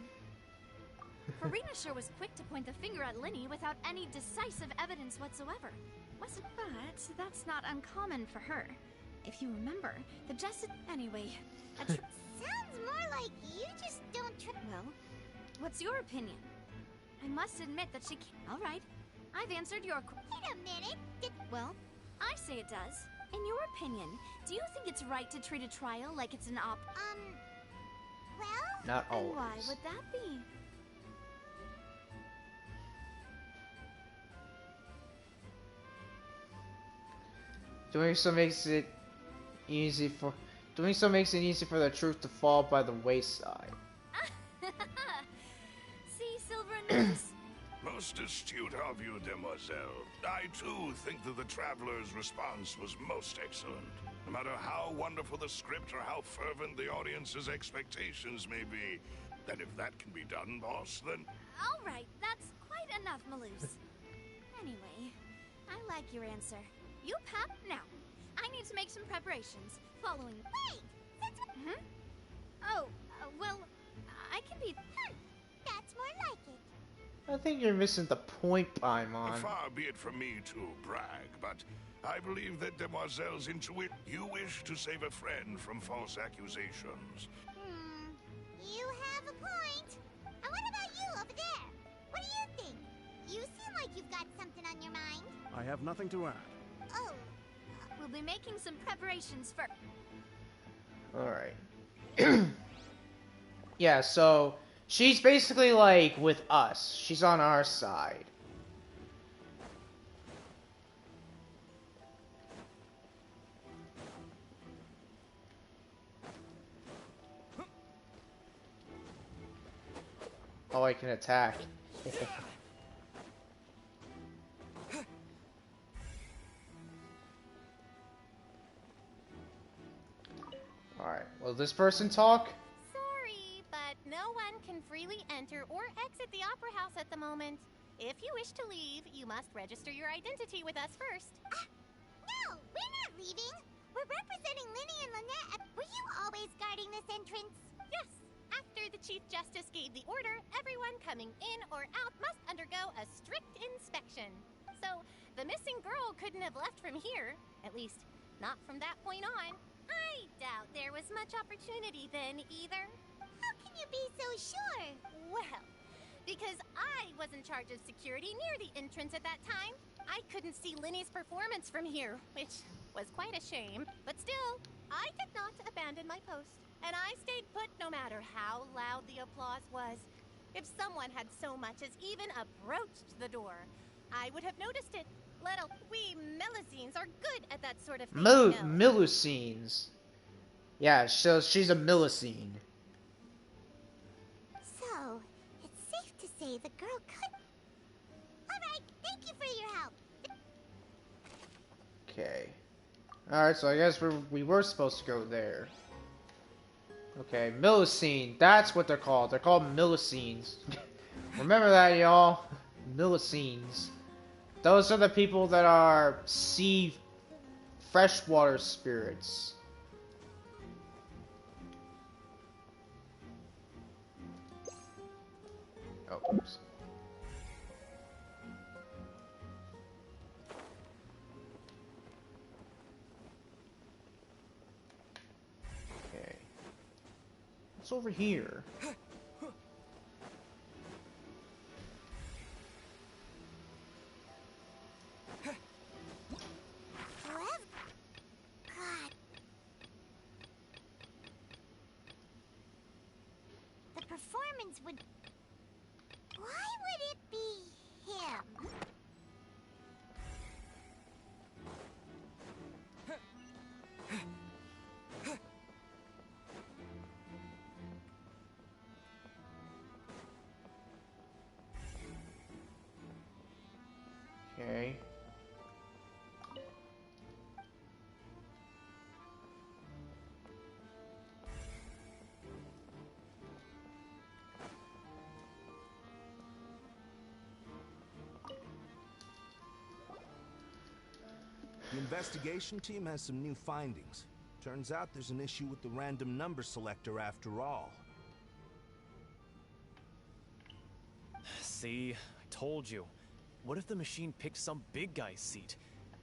Farina sure was quick to point the finger at Linny without any decisive evidence whatsoever. But that's not uncommon for her. If you remember, the Anyway,
Sounds more like you just don't
Well, what's your opinion? I must admit that she can't... All right, I've answered your
Wait a minute!
Well, I say it does. In your opinion, do you think it's right to treat a trial like it's an
well...
Not
And
always.
why would that be?
Doing so makes it easy for the truth to fall by the wayside.
See, Silver and Nose?
Most astute of you, Demoiselle. I too think that the Traveler's response was most excellent. No matter how wonderful the script or how fervent the audience's expectations may be. And if that can be done, boss, then...
All right, that's quite enough, Maloose. Anyway, I like your answer. You pap now. I need to make some preparations. Following...
Wait! Since...
Oh, well, I can be...
That's more like it.
I think you're missing the point, Paimon.
Far be it from me to brag, but I believe that Demoiselle's intuition... You wish to save a friend from false accusations.
You have a point. And what about you over there? What do
I have nothing to add.
Oh,
We'll be making some preparations for.
Alright. Yeah, so she's basically like with us. She's on our side. Oh, I can attack. Alright, will this person talk?
Sorry, but no one can freely enter or exit the Opera House at the moment. If you wish to leave, you must register your identity with us first.
no, we're not leaving. We're representing Linny and Lynette. Were you always guarding this entrance?
Yes. After the Chief Justice gave the order, everyone coming in or out must undergo a strict inspection. So, the missing girl couldn't have left from here. At least, not from that point on. I doubt there was much opportunity then, either.
How can you be so sure?
Well, because I was in charge of security near the entrance at that time. I couldn't see Linny's performance from here, which was quite a shame. But still, I did not abandon my post. And I stayed put no matter how loud the applause was. If someone had so much as even approached the door, I would have noticed it. We Melusines are good at that sort of thing.
Melusines. Yeah, so she's a Melusine.
So, it's safe to say the girl could... Alright, thank you for your help.
Okay. Alright, so I guess we were supposed to go there. Okay, Melusine. That's what they're called. They're called Melusines. Remember that, y'all. Melusines. Those are the people that are sea freshwater spirits. Oh, oops. Okay. What's over here?
God. The performance would... Why would it be him?
Okay.
The investigation team has some new findings. Turns out there's an issue with the random number selector after all.
See, I told you. What if the machine picked some big guy's seat?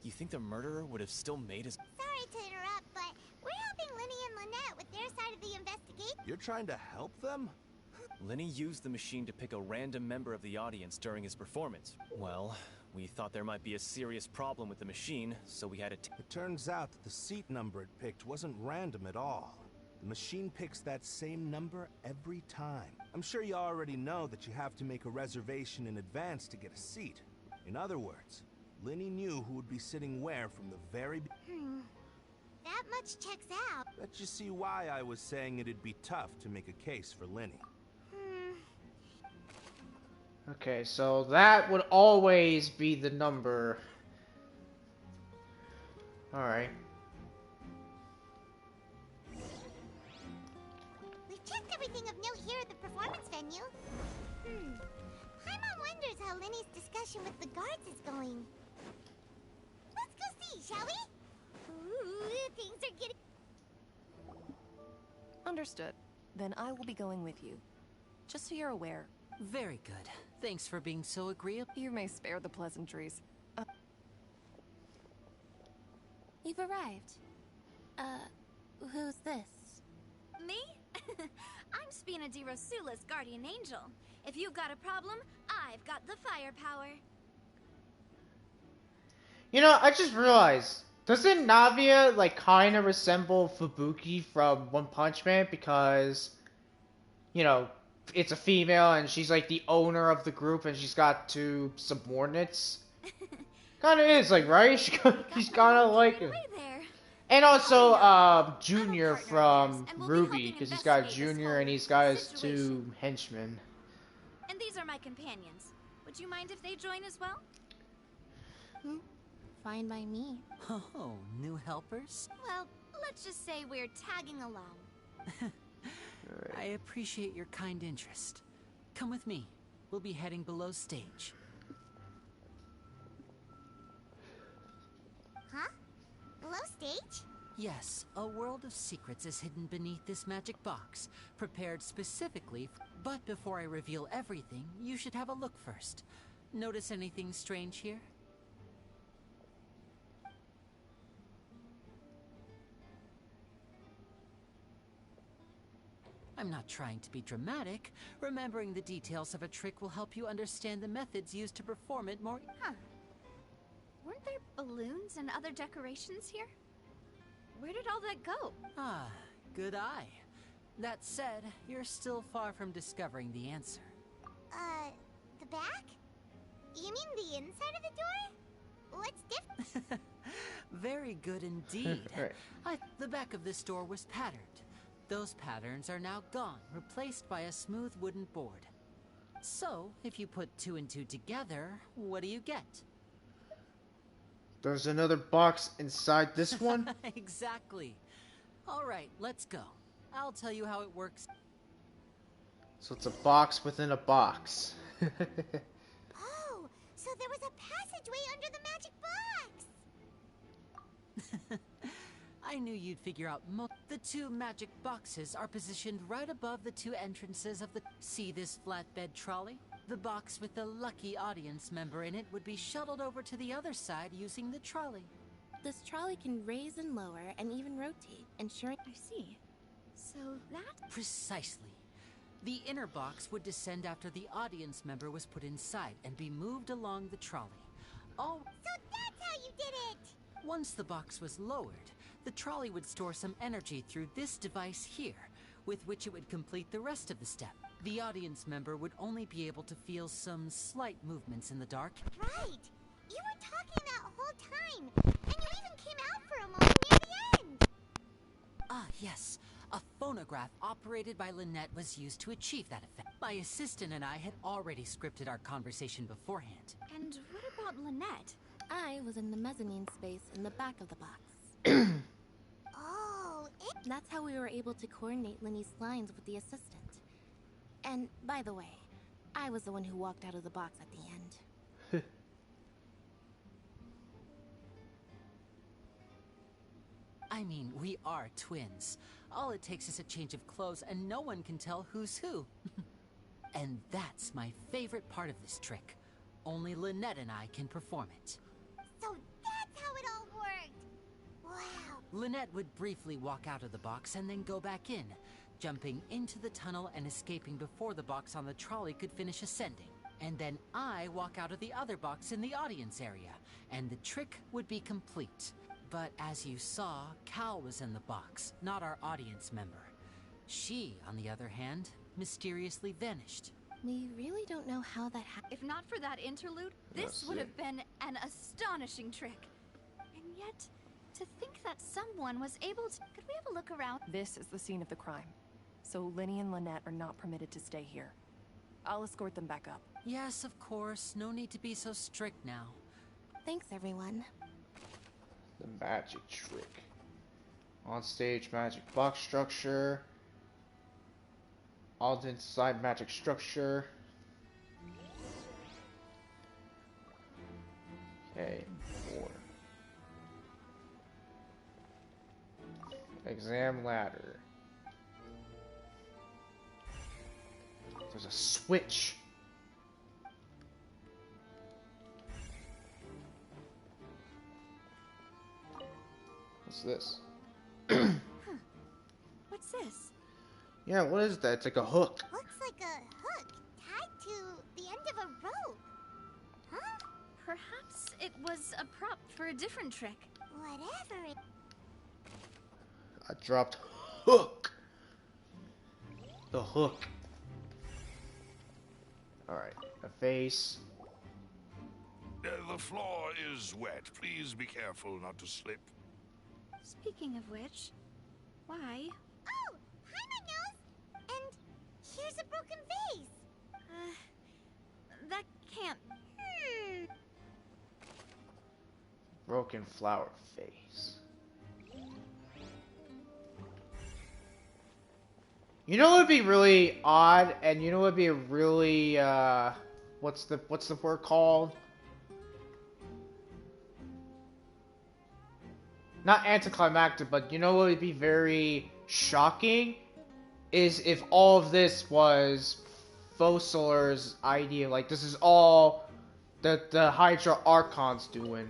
You think the murderer would have still made his...
Sorry to interrupt, but we're helping Linny and Lynette with their side of the investigation.
You're trying to help them?
Lenny used the machine to pick a random member of the audience during his performance. Well, we thought there might be a serious problem with the machine, so we had to...
It turns out that the seat number it picked wasn't random at all. The machine picks that same number every time. I'm sure you already know that you have to make a reservation in advance to get a seat. In other words, Linny knew who would be sitting where from the very
That much checks out.
Let you see why I was saying it'd be tough to make a case for Linny.
Okay, so that would always be the number. Alright.
We've checked everything of note here at the performance venue. Paimon wonders how Linny's discussion with the guards is going. Let's go see, shall we? Ooh, things are getting...
Understood. Then I will be going with you. Just so you're aware.
Very good. Thanks for being so agreeable.
You may spare the pleasantries.
You've arrived. Who's this?
Me? I'm Spina di Rosula's guardian angel. If you've got a problem, I've got the firepower.
You know, I just realized, doesn't Navia like kind of resemble Fubuki from One Punch Man because, you know, it's a female and she's like the owner of the group and she's got two subordinates. Kind of is like, right? She's kind of like him. And also, Junior from Ruby, because he's got Junior and he's got his two henchmen.
And these are my companions. Would you mind if they join as well?
Fine by me.
Oh, new helpers?
Well, let's just say we're tagging along.
I appreciate your kind interest. Come with me. We'll be heading below stage.
Huh? Below stage?
Yes, a world of secrets is hidden beneath this magic box, prepared specifically but before I reveal everything, you should have a look first. Notice anything strange here? I'm not trying to be dramatic. Remembering the details of a trick will help you understand the methods used to perform it more...
Huh. Weren't there balloons and other decorations here? Where did all that go?
Ah, good eye. That said, you're still far from discovering the answer.
The back? You mean the inside of the door? What's different?
Very good indeed.
Right.
The back of this door was patterned. Those patterns are now gone, replaced by a smooth wooden board. So, if you put 2 and 2 together, what do you get?
There's another box inside this one?
Exactly. Alright, let's go. I'll tell you how it works.
So it's a box within a box. Oh, so there was a passageway under the magic box!
I knew you'd figure out the 2 magic boxes are positioned right above the 2 entrances of the... See this flatbed trolley? The box with the lucky audience member in it would be shuttled over to the other side using the trolley.
This trolley can raise and lower and even rotate, ensuring...
I see. So that...
Precisely. The inner box would descend after the audience member was put inside and be moved along the trolley. Oh...
So that's how you did it!
Once the box was lowered, the trolley would store some energy through this device here, with which it would complete the rest of the step. The audience member would only be able to feel some slight movements in the dark.
Right! You were talking that whole time, and you even came out for a moment near the end!
Ah, yes. A phonograph operated by Lynette was used to achieve that effect. My assistant and I had already scripted our conversation beforehand.
And what about Lynette?
I was in the mezzanine space in the back of the box.
Oh,
That's how we were able to coordinate Linny's lines with the assistant. And, by the way, I was the one who walked out of the box at the end.
I mean, we are twins. All it takes is a change of clothes and no one can tell who's who. And that's my favorite part of this trick. Only Lynette and I can perform it.
So that's how it all worked! Wow!
Lynette would briefly walk out of the box and then go back in, jumping into the tunnel and escaping before the box on the trolley could finish ascending. And then I walk out of the other box in the audience area, and the trick would be complete. But as you saw, Cal was in the box, not our audience member. She, on the other hand, mysteriously vanished.
We really don't know how that happened.
If not for that interlude, this would have been an astonishing trick. And yet, to think that someone was able to... Could we have a look around?
This is the scene of the crime, so Linny and Lynette are not permitted to stay here. I'll escort them back up.
Yes, of course. No need to be so strict now.
Thanks, everyone.
The magic trick. On stage magic box structure. All inside magic structure. Okay, 4. Exam ladder. There's a switch. What's this?
What's this?
Yeah, what is that? It's like a hook.
Looks like a hook tied to the end of a rope. Huh?
Perhaps it was a prop for a different trick.
Whatever it...
I dropped hook. The hook. Alright, a face.
The floor is wet. Please be careful not to slip.
Speaking of which, why?
Oh! Paimon knows! And here's a broken vase!
That can't...
Broken flower face. You know what would be really odd, and you know what would be a really, what's the word called? Not anticlimactic, but you know what would be very shocking? Is if all of this was Fossil's idea, like this is all the Hydra Archon's doing.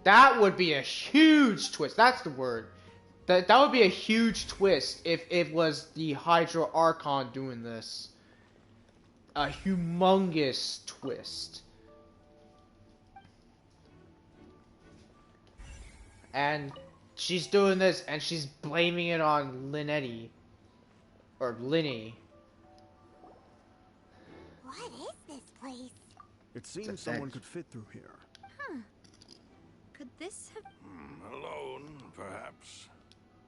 That would be a huge twist, that's the word. That would be a huge twist if it was the Hydra Archon doing this. A humongous twist. And she's doing this and she's blaming it on Linetti. Or Linny.
What is this place?
It seems someone could fit through here.
Huh. Could this have...
Alone, perhaps.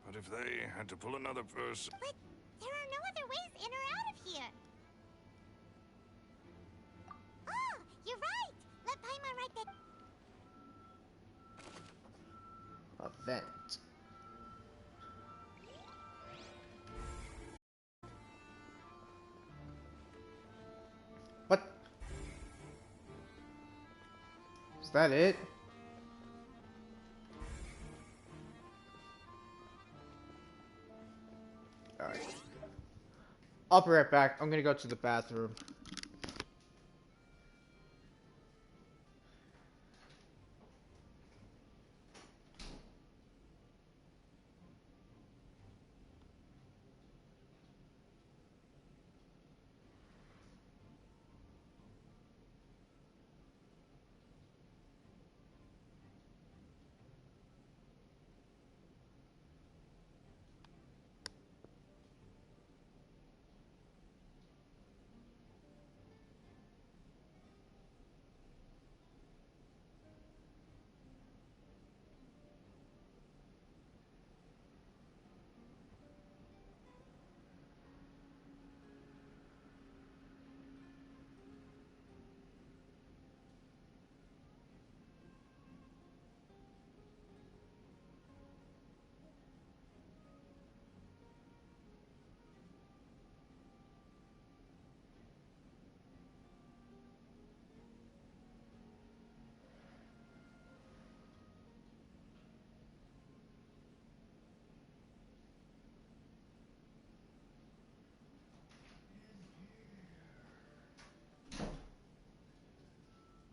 But if they had to pull another person...
But there are no other ways in or out of here. Oh, you're right. Let Paimon write that...
Event. What? Is that it? Alright. I'll be right back. I'm gonna go to the bathroom.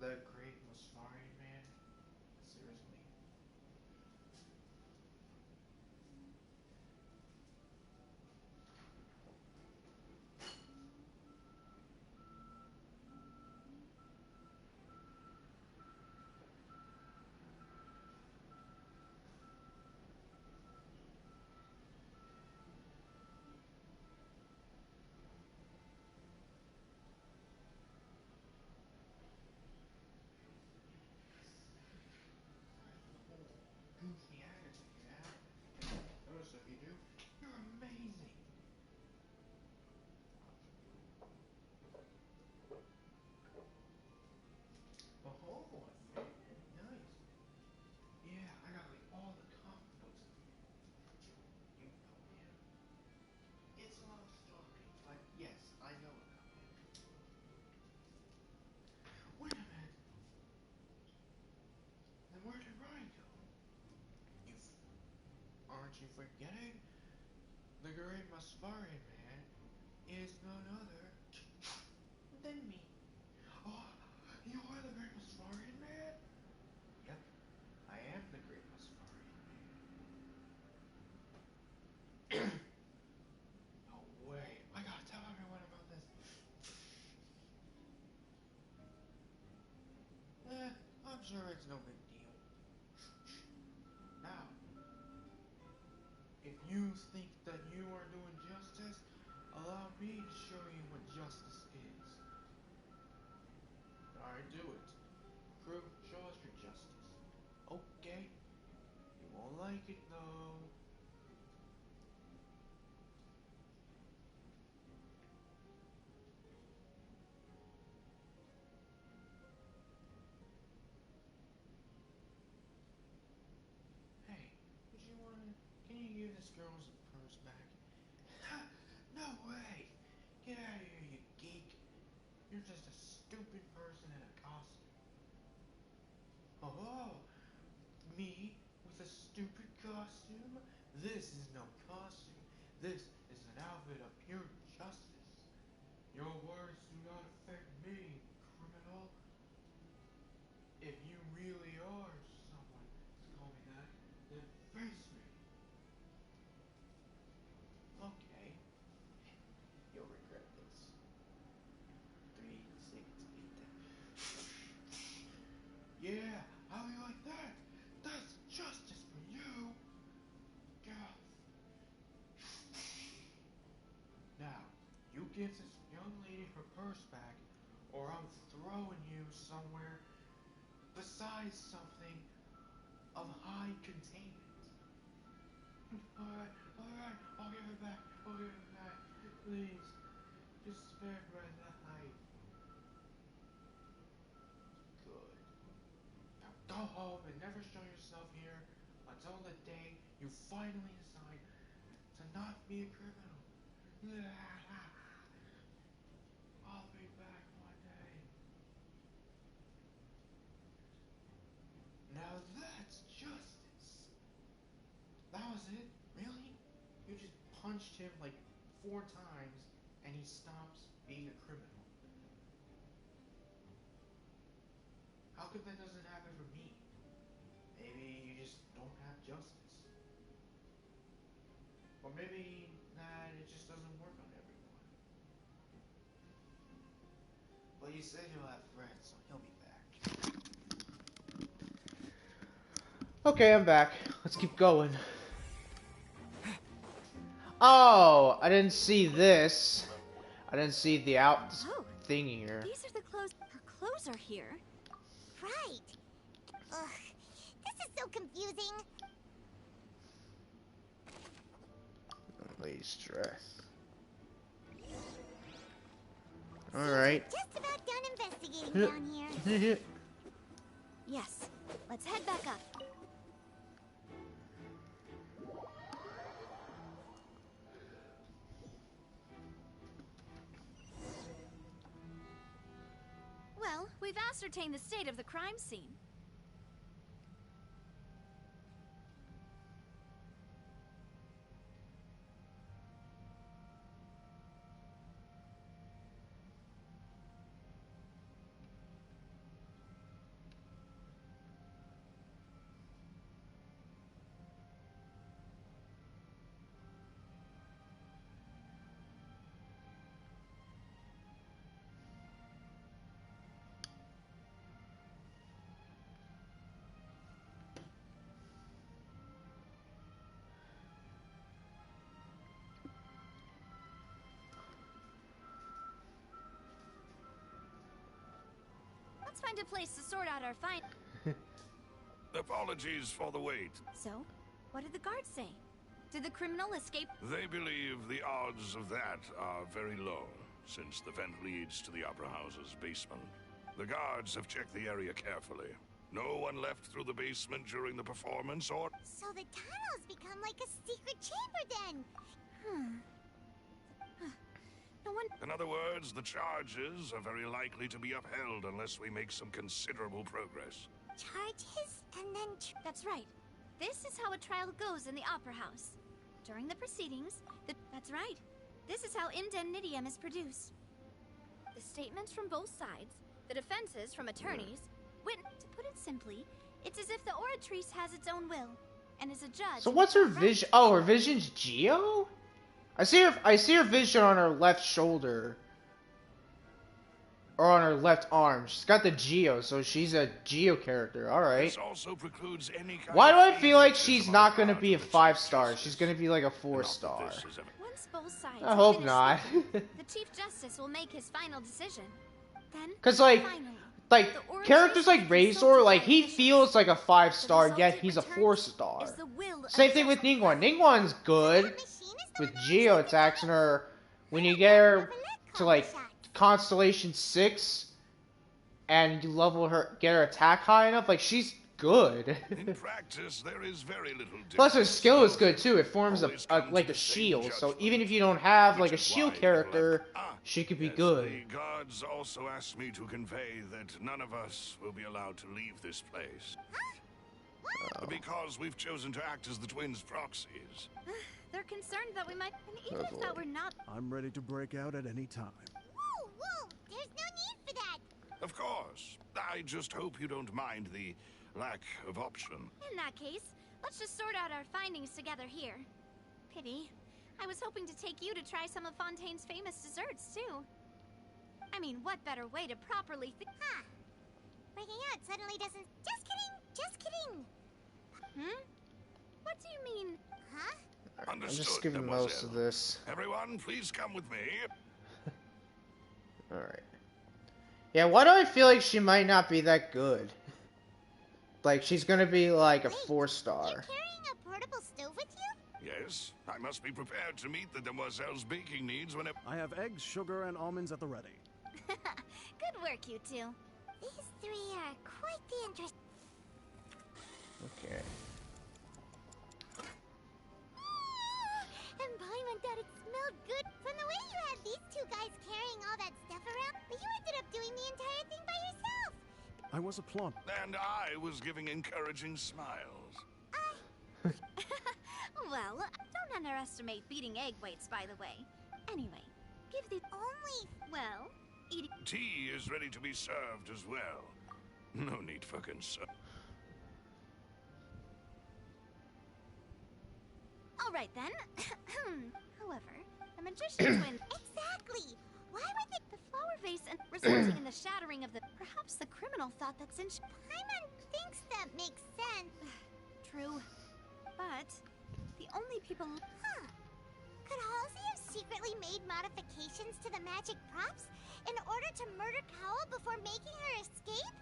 The great Mosfarian man? Seriously? Goofy attitude you have. Notice if you do, you're amazing. Oh, nice. Yeah, I gotta read all the comic books of you. You know him. It's a long story, but yes, I know about him. Wait a minute. Then where did Ryan go? Aren't you forgetting? The great Mosfarian man is none other than me. Oh, you are the great Mosfarian man? Yep, I am the great Mosfarian man. No way. I gotta tell everyone about this. I'm sure it's no big deal. Now, if you think that you are doing justice, allow me to show you what justice is. Alright, do it. Crew, show us your justice. Okay. You won't like it though. Hey, would you wanna... Can you give this girl some purse back? No way! Get out of here, you geek. You're just a stupid person in a costume. Oh, me with a stupid costume? This is no costume. This is an outfit of pure justice. Your words do not affect me, criminal. If you really are someone to call me that, then face me. Okay, you'll regret this. 3, 6, 8. Yeah, how do you like that? That's justice for you. God. Now, you give this young lady her purse back, or I'm throwing you somewhere besides something of high containment. Alright, I'll give it back. I'll give it back. Please, just spare my life. Good. Now go home and never show yourself here until the day you finally decide to not be a criminal. I'll be back one day. Now that's justice. That was it? Really? You just punched him like 4 times and he stops being a criminal. How come that doesn't happen for me? Maybe you just don't have justice. Or maybe that it just doesn't work on everyone. Well, you said you'll have friends, so he'll be back. Okay, I'm back. Let's keep going. Oh, I didn't see this. I didn't see the thing here.
These are the clothes. Her clothes are here.
Right. Ugh, this is so confusing.
Lady's dress. Alright.
Just about done investigating down here.
Yes. Let's head back up. Well, we've ascertained the state of the crime scene. Let's find a place to sort out our find.
Apologies for the wait.
So, what did the guards say? Did the criminal escape?
They believe the odds of that are very low, since the vent leads to the Opera House's basement. The guards have checked the area carefully. No one left through the basement during the performance or...
So the tunnels become like a secret chamber then.
No one...
In other words, the charges are very likely to be upheld unless we make some considerable progress.
Charges and then...
That's right. This is how a trial goes in the Opera House. During the proceedings, That's right. This is how indemnitium is produced. The statements from both sides, the defenses from attorneys, to put it simply, it's as if the oratrice has its own will, and is a judge...
So what's her vision? Oh, her vision's Geo? I see her vision on her left shoulder. or on her left arm. She's got the Geo, so she's a Geo character. All right.
This also precludes any kind
Why
of
do I feel like
favoritism
she's
on
not
the
gonna
part
be a
of the
5-star? She's gonna be like a 4-star.
Once both sides
I
have
hope
finished
not.
speaking, the Chief Justice will make his final decision. Then,
Cause like
finally,
characters like Razor, like he feels like a 5-star, yet he's a 4-star.
is the will of
Same thing with Ningguang. Ningguang's good with Geo attacks, and her when you get her to like Constellation 6 and you level her, get her attack high enough, like she's good.
In practice, there is very little difference.
Plus her skill is good too. It forms like a shield, so even if you don't have like a shield character, she could be good.
The guards also asked me to convey that none of us will be allowed to leave this place. Because we've chosen to act as the twins' proxies.
They're concerned that we might, and even if that were not...
I'm ready to break out at any time.
Whoa, there's no need for that.
Of course. I just hope you don't mind the lack of option.
In that case, let's just sort out our findings together here. Pity. I was hoping to take you to try some of Fontaine's famous desserts, too. I mean, what better way to properly
Huh. Breaking out suddenly doesn't... Just kidding! Just kidding!
Hmm? What do you mean?
Huh?
I'm just skipping most of this.
Everyone, please come with me.
Alright. Yeah, why do I feel like she might not be that good? Like, she's gonna be like a 4-star.
You're carrying a portable stove with you?
Yes, I must be prepared to meet the demoiselle's baking needs whenever...
I have eggs, sugar, and almonds at the ready.
Good work, you two.
These three are quite the interest...
Okay.
And Paimon thought it smelled good. From the way you had these two guys carrying all that stuff around, but you ended up doing the entire thing by yourself.
I was a plump.
And I was giving encouraging smiles.
Well, don't underestimate beating egg weights, by the way. Anyway, give the... well, eating...
Tea is ready to be served as well. No need for concern.
All right, then. However, the magician twin...
Exactly! Why would
the flower vase and resulting in the shattering of the... Perhaps the criminal thought that since...
Paimon thinks that makes sense.
True. But the only people...
Huh. Could Halsey have secretly made modifications to the magic props in order to murder Cowell before making her escape?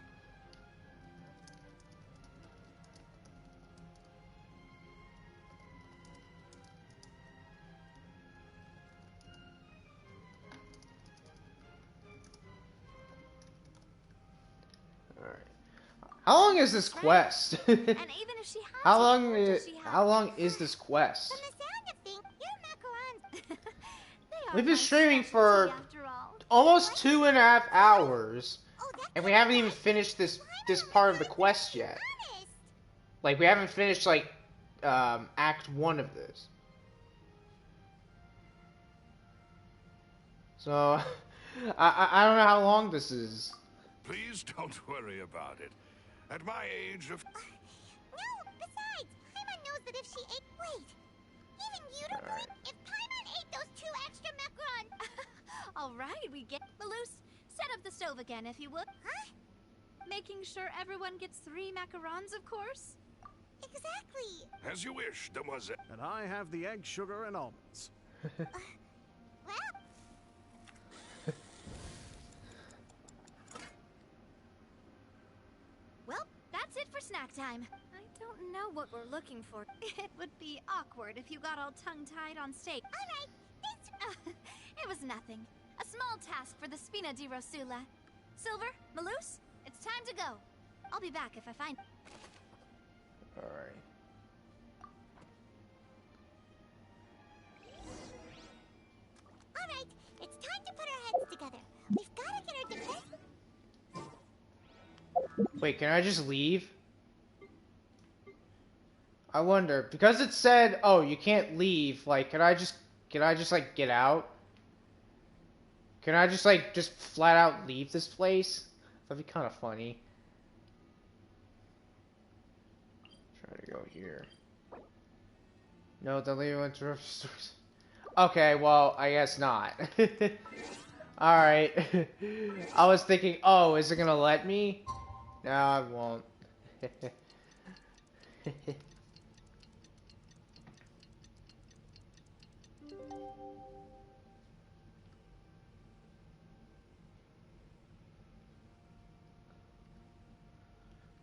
How long is this quest?
And even if she has
How long is this quest?
From the sound of things, your macarons...
We've been streaming for almost 2.5 hours, and we haven't even finished this part of the quest yet. Like, we haven't finished like Act 1 of this. So I don't know how long this is.
Please don't worry about it. At my age of...
No, besides, Paimon knows that if she ate... Wait, even you don't believe... If Paimon ate those 2 extra macarons...
All right, we get... Malus, set up the stove again, if you would.
Huh?
Making sure everyone gets 3 macarons, of course.
Exactly.
As you wish, demoiselle.
And I have the egg, sugar, and almonds.
Well...
Well, that's it for snack time. I don't know what we're looking for. It would be awkward if you got all tongue-tied on steak.
All right,
it was nothing. A small task for the Spina di Rosula. Silver, Malus, it's time to go. I'll be back if I find...
Alright.
All right, it's time to put our heads together. We've got to get our defense...
Wait, can I just leave? I wonder, because it said, oh, you can't leave, like, can I just like get out? Can I just like flat out leave this place? That'd be kind of funny. Try to go here. No, the lady went to... Okay, well, I guess not. Alright. I was thinking, oh, is it gonna let me? No, I won't.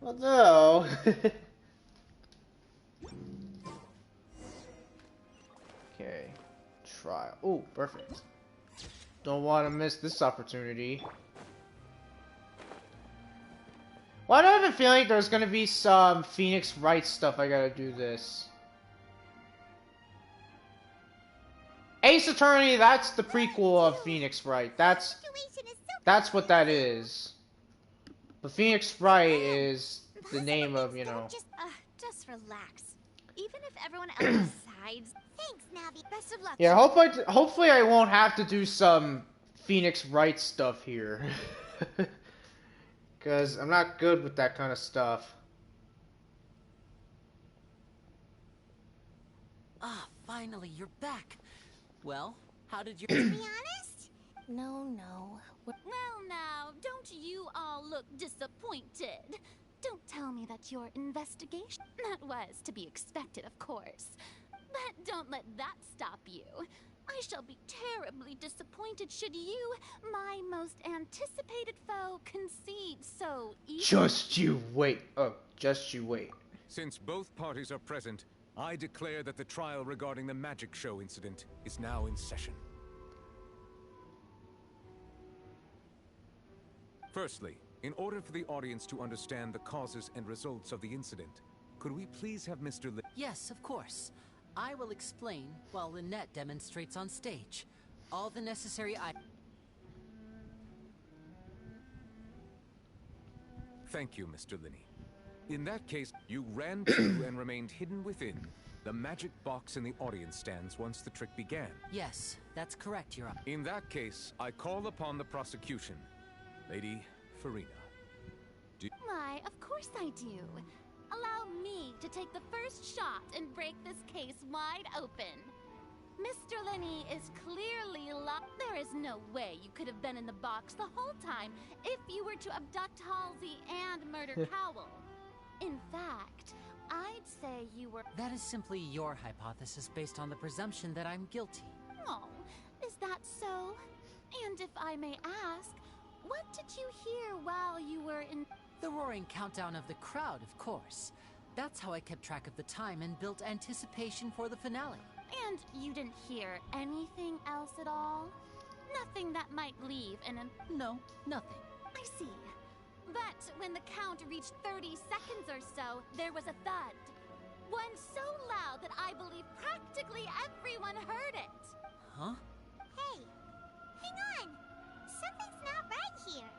Although... Okay. Trial. Oh, perfect. Don't want to miss this opportunity. Why do I have a feeling there's gonna be some Phoenix Wright stuff I gotta do this? Ace Attorney, that's the prequel of Phoenix Wright. That's what that is. But Phoenix Wright is the name of, you know.
Just relax. Even if everyone else decides.
Thanks, Navi.
Best of luck.
Yeah, hopefully I won't have to do some Phoenix Wright stuff here. Because I'm not good with that kind of stuff.
Ah, finally, you're back. Well, how did you...
To be honest?
No.
Well now, don't you all look disappointed? Don't tell me that your investigation... That was to be expected, of course. But don't let that stop you. I shall be terribly disappointed should you, my most anticipated foe, concede so easily.
Just you wait. Oh, just you wait.
Since both parties are present, I declare that the trial regarding the magic show incident is now in session. Firstly, in order for the audience to understand the causes and results of the incident, could we please have Mr.
Yes, of course. I will explain while Lynette demonstrates on stage. All the necessary
Thank you, Mr. Linney. In that case, you ran to and remained hidden within the magic box in the audience stands once the trick began.
Yes, that's correct, Your Honor.
In that case, I call upon the prosecution. Lady Farina.
Why, of course I do. Allow me to take the first shot and break this case wide open. Mr. Linney is clearly locked. There is no way you could have been in the box the whole time if you were to abduct Halsey and murder Cowell. In fact, I'd say you were...
That is simply your hypothesis based on the presumption that I'm guilty.
Oh, is that so? And if I may ask, what did you hear while you were in...
The roaring countdown of the crowd, of course. That's how I kept track of the time and built anticipation for the finale.
And you didn't hear anything else at all? Nothing that might leave in an...
No, nothing.
I see. But when the count reached 30 seconds or so, there was a thud. One so loud that I believe practically everyone heard it.
Huh?
Hey, hang on. Something's not right here.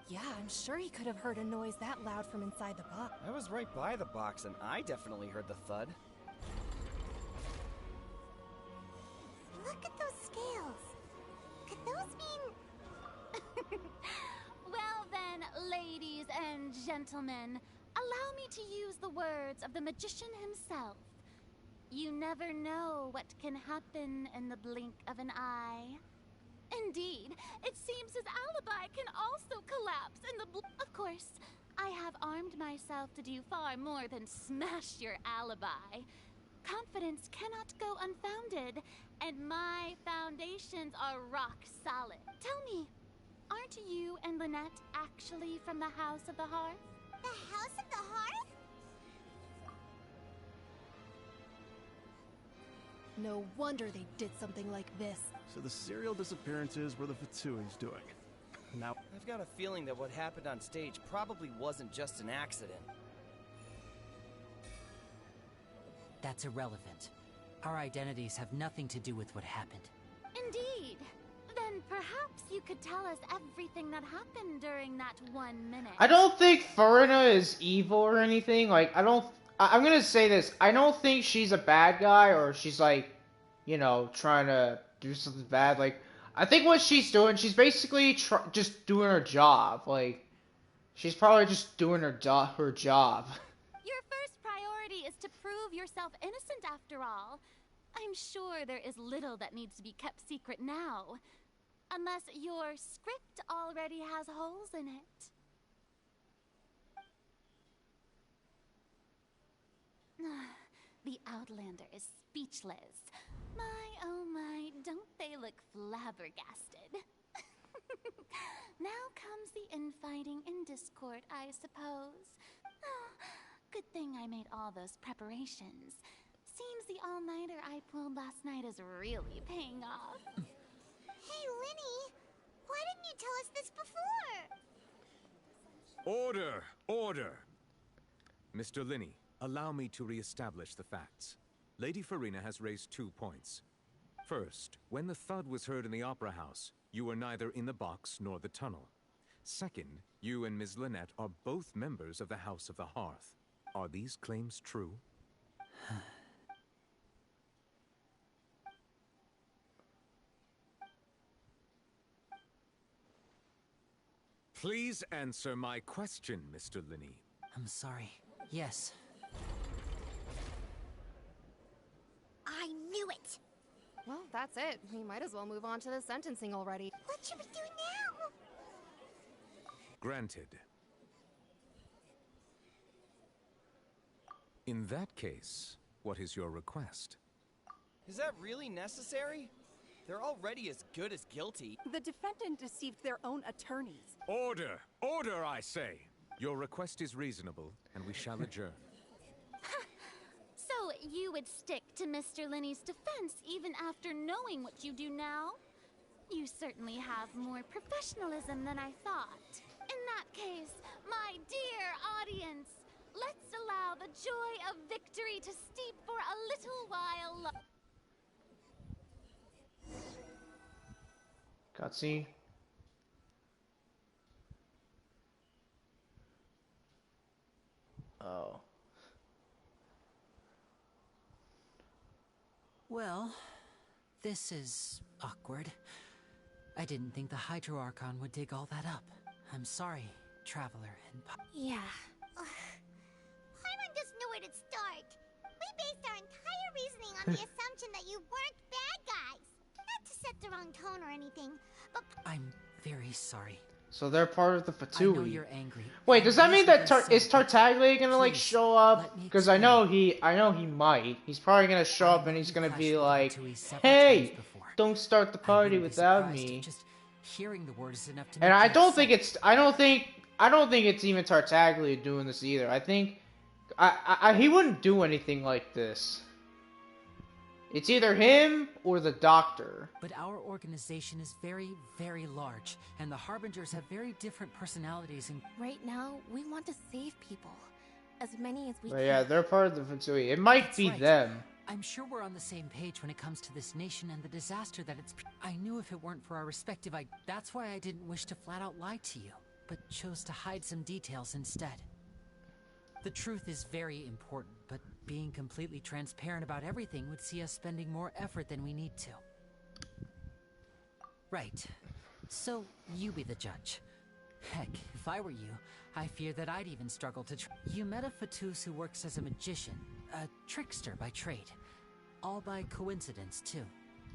Yeah, I'm sure he could have heard a noise that loud from inside the box.
I was right by the box and I definitely heard the thud.
Look at those scales. Could those mean...
Well then, ladies and gentlemen, allow me to use the words of the magician himself. You never know what can happen in the blink of an eye. Indeed, it seems his alibi can also collapse in the Of course, I have armed myself to do far more than smash your alibi. Confidence cannot go unfounded, and my foundations are rock solid. Tell me, aren't you and Lynette actually from the House of the Hearth?
The House of the Hearth?
No wonder they did something like this.
So the serial disappearances were the Fatsui's doing. Now...
I've got a feeling that what happened on stage probably wasn't just an accident.
That's irrelevant. Our identities have nothing to do with what happened.
Indeed. Then perhaps you could tell us everything that happened during that 1 minute.
I don't think Farina is evil or anything. Like, I'm gonna say this. I don't think she's a bad guy or she's like, you know, trying to do something bad. Like, I think what she's doing, she's basically just doing her job. Like, she's probably just doing her job.
Your first priority is to prove yourself innocent after all. I'm sure there is little that needs to be kept secret now. Unless your script already has holes in it. The Outlander is speechless. My, oh my, don't they look flabbergasted? Now comes the infighting and discord, I suppose. Oh, good thing I made all those preparations. Seems the all-nighter I pulled last night is really paying off.
Hey, Linny! Why didn't you tell us this before?
Order! Order! Mr. Linney, allow me to re-establish the facts. Lady Farina has raised 2 points. First, when the thud was heard in the Opera House, you were neither in the box nor the tunnel. Second, you and Ms. Lynette are both members of the House of the Hearth. Are these claims true? Please answer my question, Mr. Linney.
I'm sorry. Yes.
I knew it!
Well, that's it. We might as well move on to the sentencing already.
What should we do now?
Granted. In that case, what is your request?
Is that really necessary? They're already as good as guilty.
The defendant deceived their own attorneys.
Order! Order, I say! Your request is reasonable, and we shall adjourn.
So you would stick to Mr. Linney's defense even after knowing what you do now? You certainly have more professionalism than I thought. In that case, my dear audience, let's allow the joy of victory to steep for a little while.
Cutscene. Oh.
Well, this is awkward. I didn't think the Hydro Archon would dig all that up. I'm sorry, Traveler and
Yeah. Paimon doesn't know where to start. We based our entire reasoning on the assumption that you weren't bad guys. Not to set the wrong tone or anything, but...
I'm very sorry.
So they're part of the Fatui.
I know you're angry.
Wait, does that mean that is Tartaglia gonna like show up? Because I know he might. He's probably gonna show up and he's gonna be like, "Hey, don't start the party without me."
Just hearing the word is enough to.
And I don't think it's even Tartaglia doing this either. I think he wouldn't do anything like this. It's either him or the Doctor.
But our organization is very, very large, and the Harbingers have very different personalities and...
Right now, we want to save people. As many as we
But
can.
yeah, they're part of the Fatui. It might be them.
I'm sure we're on the same page when it comes to this nation and the disaster that it's... I knew if it weren't for our respective... That's why I didn't wish to flat out lie to you, but chose to hide some details instead. The truth is very important, but being completely transparent about everything would see us spending more effort than we need to. Right. So, you be the judge. Heck, if I were you, I fear that I'd even struggle to You met a Fatus who works as a magician, a trickster by trade. All by coincidence, too.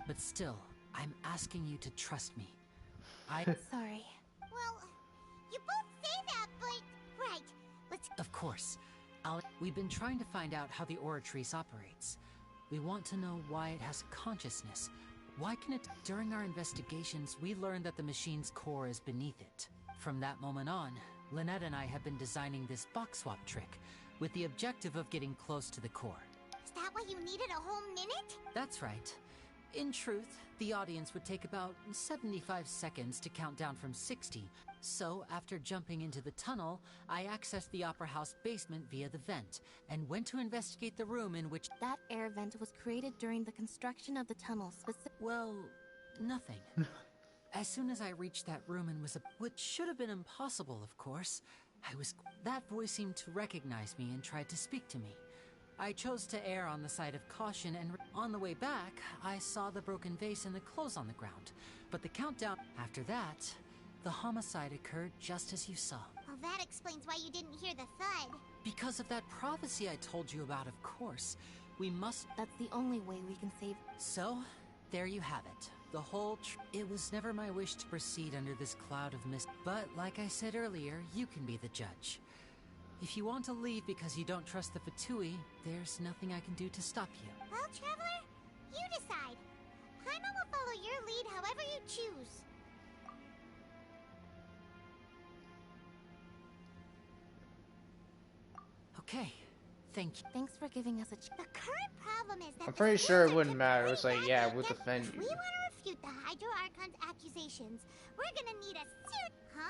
But still, I'm asking you to trust me.
Sorry. Well, you both say that, but... Right. Let's...
Of course. We've been trying to find out how the Oratrice operates. We want to know why it has consciousness. Why can it... During our investigations, we learned that the machine's core is beneath it. From that moment on, Lynette and I have been designing this box swap trick, with the objective of getting close to the core.
Is that why you needed a whole minute?
That's right. In truth, the audience would take about 75 seconds to count down from 60. So, after jumping into the tunnel, I accessed the Opera House basement via the vent, and went to investigate the room in which...
That air vent was created during the construction of the tunnel,
Well, nothing. As soon as I reached that room and was which should have been impossible, of course, that voice seemed to recognize me and tried to speak to me. I chose to err on the side of caution, and on the way back, I saw the broken vase and the clothes on the ground. But the countdown... After that, the homicide occurred just as you saw.
Well, that explains why you didn't hear the thud.
Because of that prophecy I told you about, of course. We must...
That's the only way we can save...
So, there you have it. The whole It was never my wish to proceed under this cloud of mist, but like I said earlier, you can be the judge. If you want to leave because you don't trust the Fatui, there's nothing I can do to stop you.
Well, Traveler, you decide. Paimon will follow your lead however you choose.
Okay, thank you.
Thanks for giving us a
The current problem is that
I'm pretty sure it wouldn't matter. It was like, yeah, we'll defend
we
you.
want to refute the Hydro Archon's accusations. We're gonna need a suit, huh?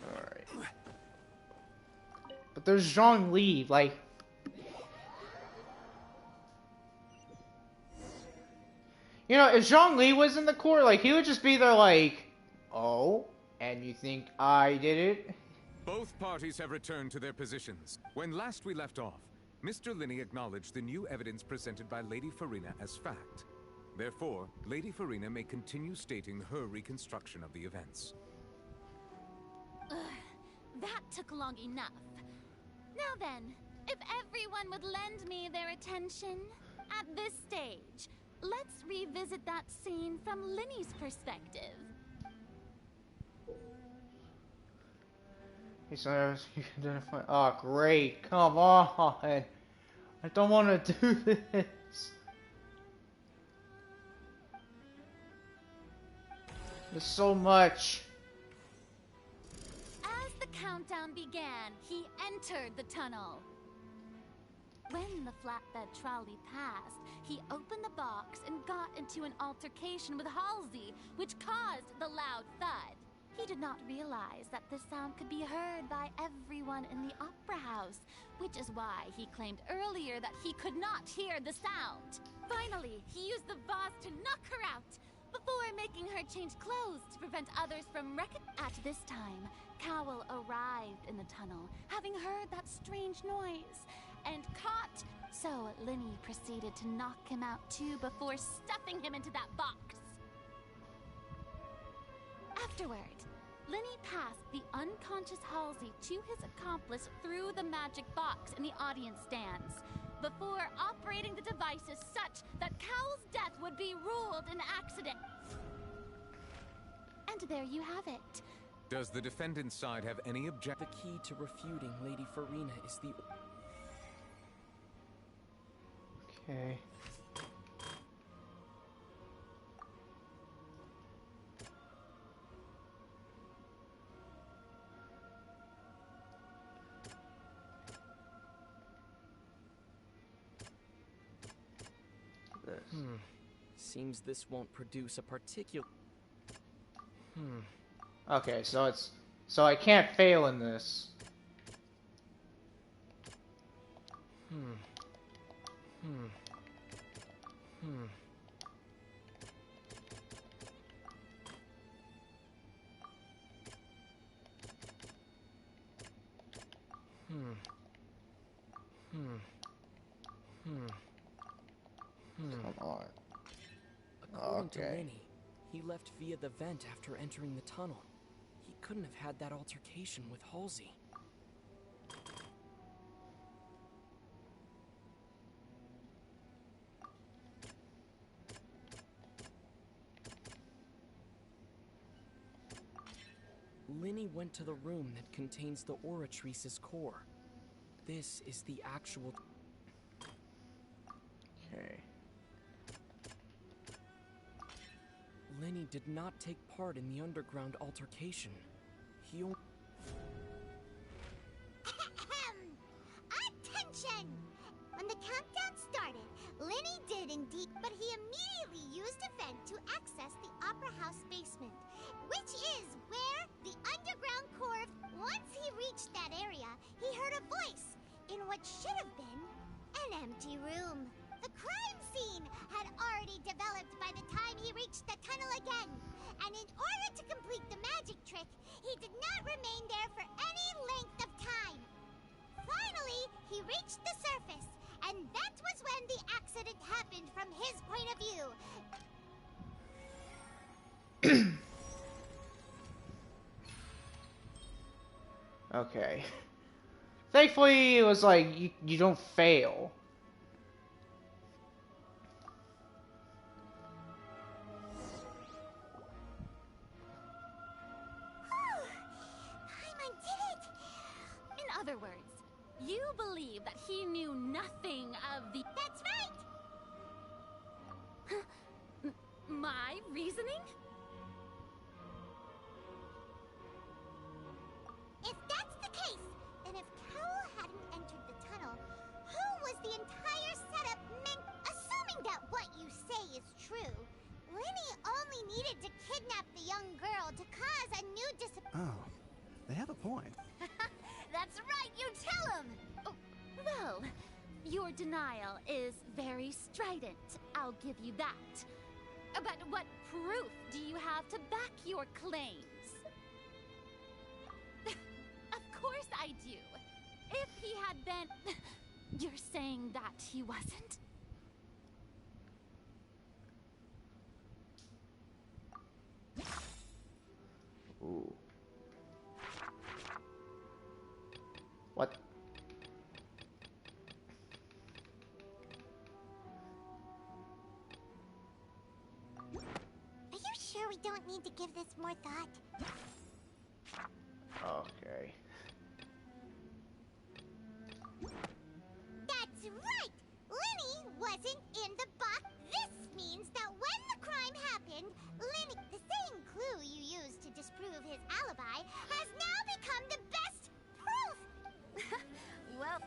Alright. But there's Zhongli, like... You know, if Zhongli was in the court, like, he would just be there like, oh, and you think I did it?
Both parties have returned to their positions. When last we left off, Mr. Linney acknowledged the new evidence presented by Lady Farina as fact. Therefore, Lady Farina may continue stating her reconstruction of the events.
Ugh, that took long enough. Now then, if everyone would lend me their attention, at this stage, let's revisit that scene from Linney's perspective.
He says you can identify. Oh, great! Come on! I don't want to do this. There's so much.
As the countdown began, he entered the tunnel. When the flatbed trolley passed, he opened the box and got into an altercation with Halsey, which caused the loud thud. He did not realize that the sound could be heard by everyone in the opera house, which is why he claimed earlier that he could not hear the sound. Finally, he used the vase to knock her out, before making her change clothes to prevent others from At this time, Cowell arrived in the tunnel, having heard that strange noise, and caught. So Linney proceeded to knock him out too before stuffing him into that box. Afterward, Linney passed the unconscious Halsey to his accomplice through the magic box in the audience stands, before operating the devices such that Cowell's death would be ruled an accident. And there you have it.
Does the defendant's side have any objection?
The key to refuting Lady Farina is the...
Okay.
Seems this won't produce a particular...
Okay, so it's... So I can't fail in this. Come on.
According to Linney, he left via the vent after entering the tunnel. He couldn't have had that altercation with Halsey. Linney went to the room that contains the Oratrice's core. This is the actual...
Okay.
Linney did not take part in the underground altercation. He only...
Attention! When the countdown started, Linney did indeed, but he immediately used a vent to access the Opera House basement, which is where the underground core... Once he reached that area, he heard a voice in what should have been an empty room. The crime scene had already developed by the time he reached the tunnel again, and in order to complete the magic trick, he did not remain there for any length of time. Finally, he reached the surface, and that was when the accident accident happened from his point of view.
Okay. Thankfully, it was like, you don't fail.
Paimon did it!
In other words, you believe that he knew nothing of the...
That's right!
My reasoning?
If that's the case, then if Cowell hadn't entered the tunnel, who was the entire setup meant? Assuming that what you say is true, Lenny only needed to kidnap the young girl to cause a new
Oh, they have a point.
That's right, you tell him! Oh, well, your denial is very strident, I'll give you that. But what proof do you have to back your claims? Of course I do. If he had been... You're saying that he wasn't?
Ooh. What?
Are you sure we don't need to give this more thought?
Okay.
That's right! Lenny wasn't in the box. This means that when the crime happened, Lenny, the same clue you used to disprove his alibi, has now become the best proof!
Well,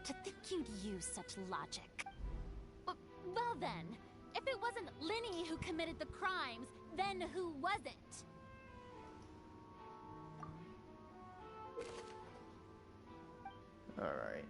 to think you'd use such logic. Well then, if it wasn't Lenny who committed the crimes, then who was it?
Alright.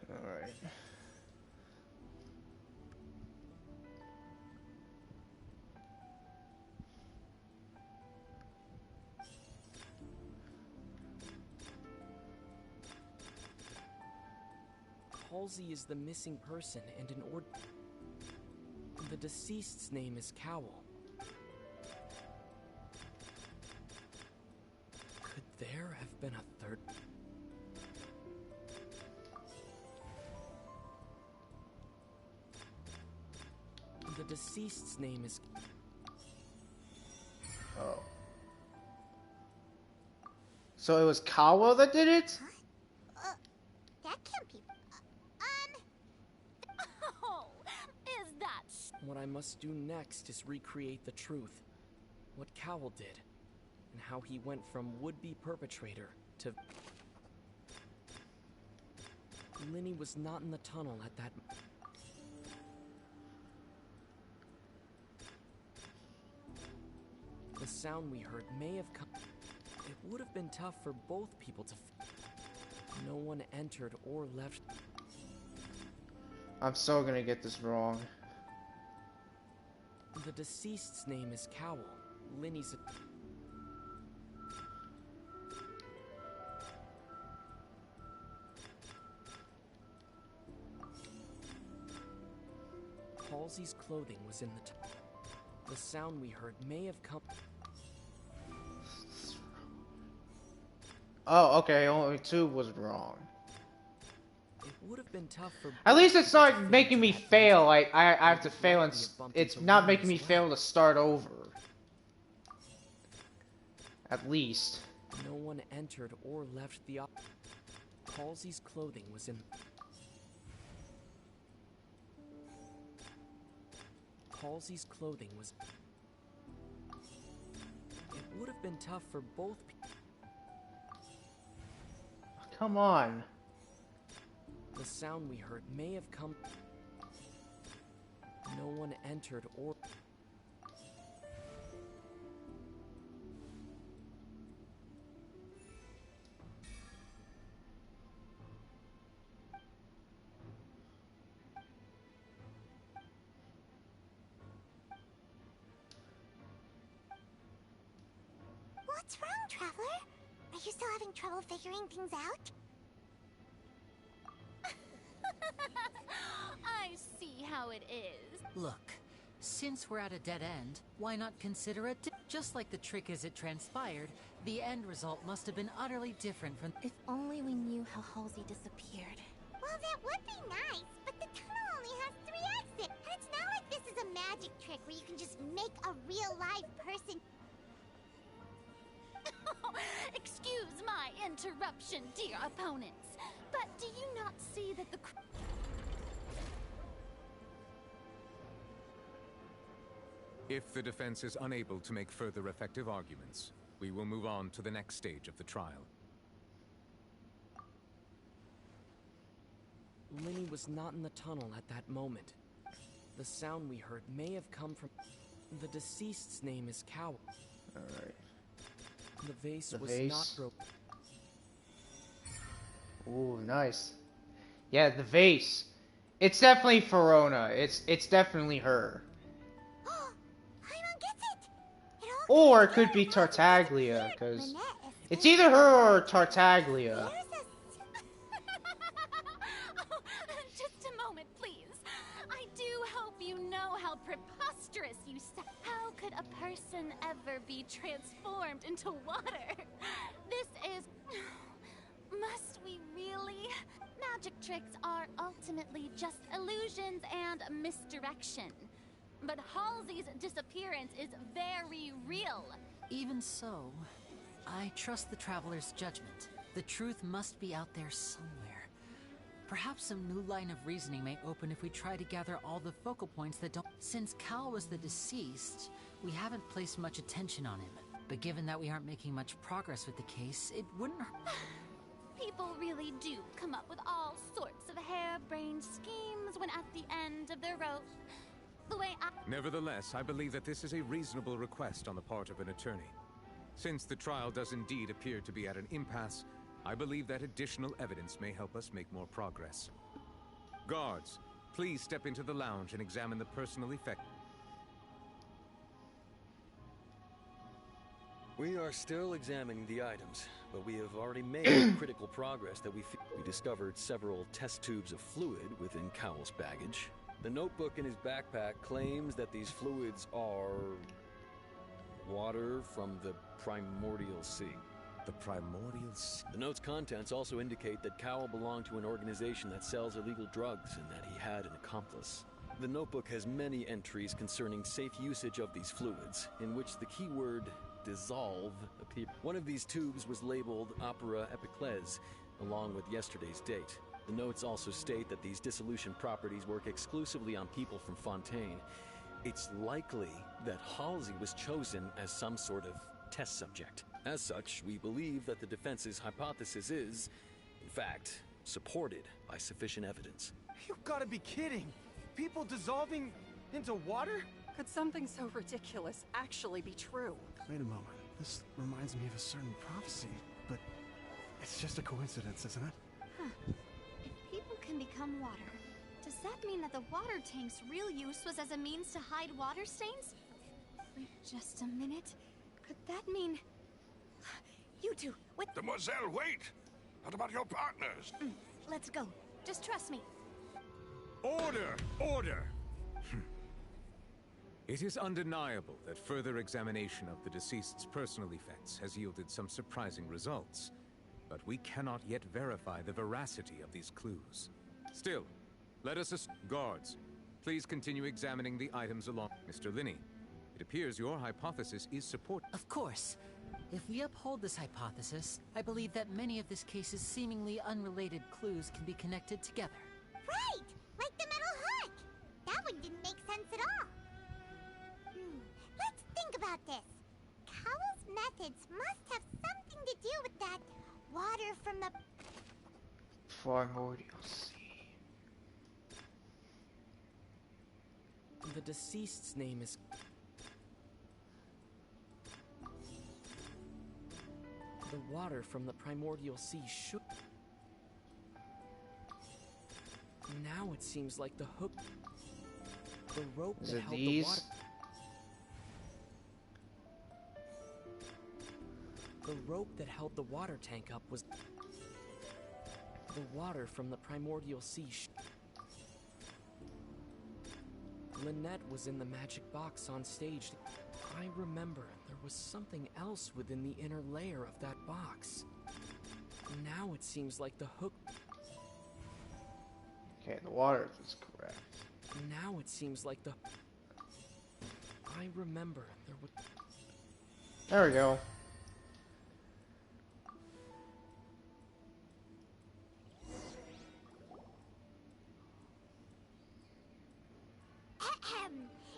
Alright.
Halsey is the missing person and the deceased's name is Cowell. Could there have been a third? The deceased's name is...
Oh. So it was Kawa that did it?
That can't be...
Oh, is that...
What I must do next is recreate the truth. What Cowell did, and how he went from would-be perpetrator to... Lenny was not in the tunnel at that... The sound we heard may have come... It would have been tough for both people to... No one entered or left...
I'm so gonna get this wrong.
The deceased's name is Cowell. Lenny's... Halsey's clothing was in the... The sound we heard may have come...
Oh, okay, only two was wrong.
It would have been tough for...
At least it's not making me fail. Like, I have to fail and... It's not making me fail to start over. At least.
No one entered or left the... Halsey's clothing was in... Halsey's clothing was... It would have been tough for both...
Come on.
The sound we heard may have come... No one entered or...
What's wrong, Traveler? Are you still having trouble figuring things out?
I see how it is.
Look, since we're at a dead end, why not consider it? Just like the trick as it transpired, the end result must have been utterly different from.
If only we knew how Halsey disappeared.
Well, that would be nice, but the tunnel only has 3 exits. And it's not like this is a magic trick where you can just make a real live person.
Excuse my interruption, dear opponents, but do you not see that the...
If the defense is unable to make further effective arguments, we will move on to the next stage of the trial.
Linny was not in the tunnel at that moment. The sound we heard may have come from... The deceased's name is Cow.
Alright.
The vase
The
was
vase.
not broken.
Ooh, nice. Yeah, the vase. It's definitely Verona. It's definitely her. Or it could be Tartaglia, because it's either her or Tartaglia.
Just a moment, please. I do hope you know how preposterous you sound. How could a person ever be transformed into water? This is... Must we really? Magic tricks are ultimately just illusions and misdirection. But Halsey's disappearance is very real.
Even so, I trust the Traveler's judgment. The truth must be out there somewhere. Perhaps some new line of reasoning may open if we try to gather all the focal points that don't... Since Cal was the deceased, we haven't placed much attention on him. But given that we aren't making much progress with the case, it wouldn't hurt...
People really do come up with all sorts of harebrained schemes when at the end of their rope. The way I...
Nevertheless, I believe that this is a reasonable request on the part of an attorney. Since the trial does indeed appear to be at an impasse, I believe that additional evidence may help us make more progress. Guards, please step into the lounge and examine the personal effect.
We are still examining the items, but we have already made critical progress that we discovered several test tubes of fluid within Cowell's baggage. The notebook in his backpack claims that these fluids are... water from the primordial sea.
The primordial sea?
The note's contents also indicate that Cowell belonged to an organization that sells illegal drugs and that he had an accomplice. The notebook has many entries concerning safe usage of these fluids, in which the keyword dissolve appeared. One of these tubes was labeled Opera Epiclese, along with yesterday's date. The notes also state that these dissolution properties work exclusively on people from Fontaine. It's likely that Halsey was chosen as some sort of test subject. As such, we believe that the defense's hypothesis is, in fact, supported by sufficient evidence.
You've got to be kidding! People dissolving into water?
Could something so ridiculous actually be true?
Wait a moment. This reminds me of a certain prophecy, but it's just a coincidence, isn't it?
Huh. If people can become water, does that mean that the water tank's real use was as a means to hide water stains? Wait just a minute. Could that mean... You two, what...
Demoiselle, wait! What about your partners?
Let's go. Just trust me.
Order! Order! It is undeniable that further examination of the deceased's personal effects has yielded some surprising results, but we cannot yet verify the veracity of these clues. Still, let us guards, please continue examining the items along. Mr. Linney, it appears your hypothesis is supported.
Of course. If we uphold this hypothesis, I believe that many of this case's seemingly unrelated clues can be connected together.
Right! Like the metal hook! That one didn't make sense at all. Let's think about this. Cowell's methods must have something to do with that water from the...
Primordial sea.
The deceased's name is... The water from the primordial sea should... Now it seems like the hook... The rope
Is
that
it
held
these?
the water... The rope that held the water tank up was the water from the primordial sea. Lynette was in the magic box on stage. I remember there was something else within the inner layer of that box. Now it seems like the hook...
Okay, the water is correct.
Now it seems like the... I remember there was...
There we go.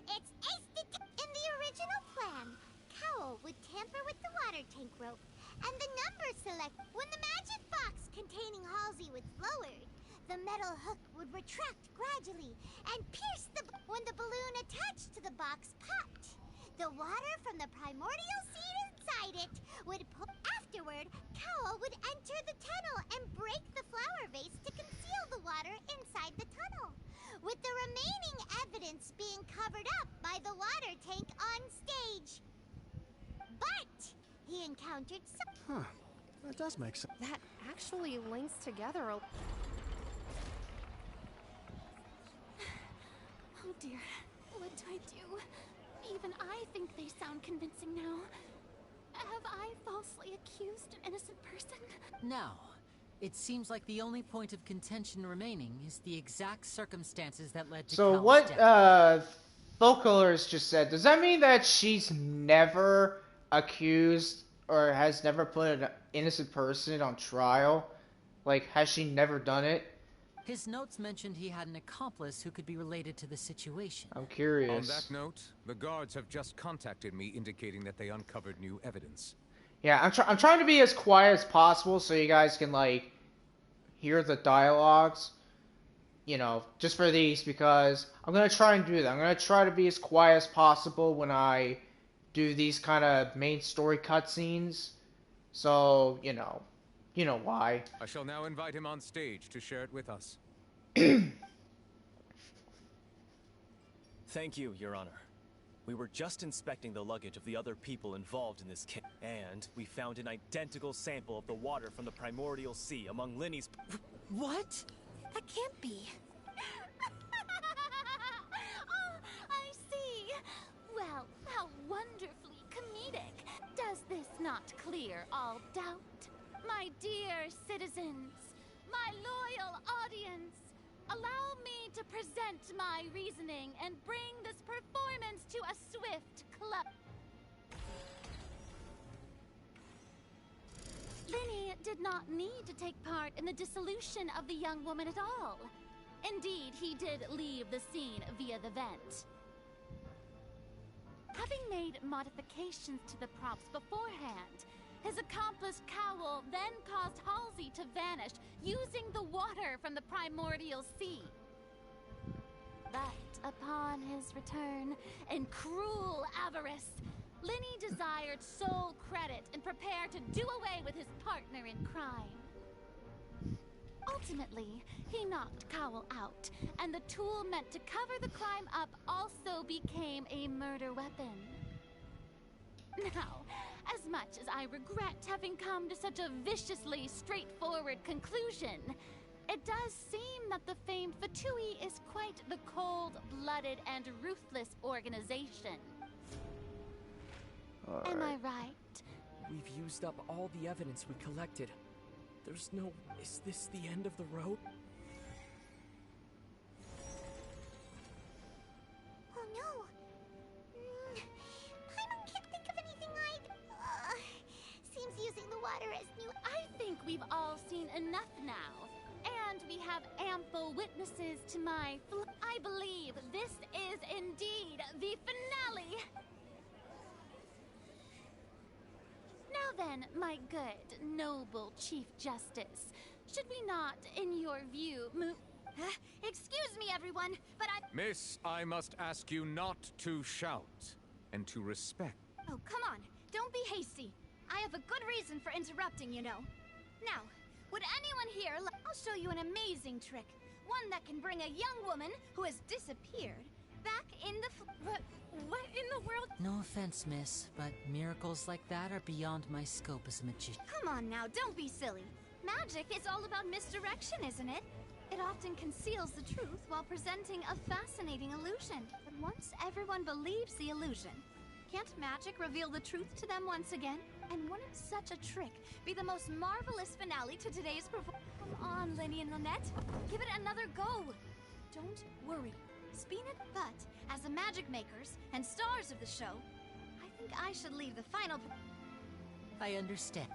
It's in the original plan, Cowell would tamper with the water tank rope, and the number select. When the magic box containing Halsey was lowered, the metal hook would retract gradually and pierce the... When the balloon attached to the box popped, the water from the primordial seed inside it would pull. Afterward, Cowell would enter the tunnel and break the flower vase to conceal the water inside the tunnel, with the remaining evidence being covered up by the water tank on stage. But he encountered some...
Huh. That does make sense.
That actually links together a...
Oh dear, what do I do? Even I think they sound convincing now. Have I falsely accused an innocent person?
Now, it seems like the only point of contention remaining is the exact circumstances that led to
So
Cal's
what
death.
Folklorist just said, does that mean that she's never accused or has never put an innocent person on trial? Like, has she never done it?
His notes mentioned he had an accomplice who could be related to the situation.
I'm curious.
On that note, the guards have just contacted me indicating that they uncovered new evidence.
Yeah, I'm trying to be as quiet as possible so you guys can, like, hear the dialogues. You know, just for these, because I'm going to try and do that. I'm going to try to be as quiet as possible when I do these kind of main story cutscenes. So, you know why.
I shall now invite him on stage to share it with us.
Thank you, Your Honor. We were just inspecting the luggage of the other people involved in this case, and we found an identical sample of the water from the primordial sea among Linny's...
What?
That can't be. Oh, I see. Well, how wonderfully comedic. Does this not clear all doubt? My dear citizens, my loyal audience, allow me to present my reasoning and bring this performance to a swift close. Linny did not need to take part in the dissolution of the young woman at all. Indeed, he did leave the scene via the vent. Having made modifications to the props beforehand, his accomplice Cowell then caused Halsey to vanish using the water from the primordial sea. But upon his return, in cruel avarice, Linny desired sole credit and prepared to do away with his partner in crime. Ultimately, he knocked Cowell out, and the tool meant to cover the crime up also became a murder weapon. Now, as much as I regret having come to such a viciously straightforward conclusion, it does seem that the famed Fatui is quite the cold-blooded and ruthless organization. Am I right?
We've used up all the evidence we collected. There's no... Is this the end of the road?
Oh no. Paimon can't think of anything I'd... seems using the water as new...
I think we've all seen enough now. And we have ample witnesses to my... I believe this is indeed the finale. Now then, my good, noble Chief Justice, should we not, in your view, move...
Excuse me, everyone, but
Miss, I must ask you not to shout, and to respect.
Oh, come on. Don't be hasty. I have a good reason for interrupting, you know. Now, would anyone here... I'll show you an amazing trick. One that can bring a young woman who has disappeared back in the
What in the world?
No offense, miss, but miracles like that are beyond my scope as a magician.
Come on now, don't be silly. Magic is all about misdirection, isn't it? It often conceals the truth while presenting a fascinating illusion. But once everyone believes the illusion, can't magic reveal the truth to them once again? And wouldn't such a trick be the most marvelous finale to today's performance? Come on, Linny and Lynette. Give it another go. Don't worry. Spin it, but as the magic makers and stars of the show, I think I should leave the final...
I understand.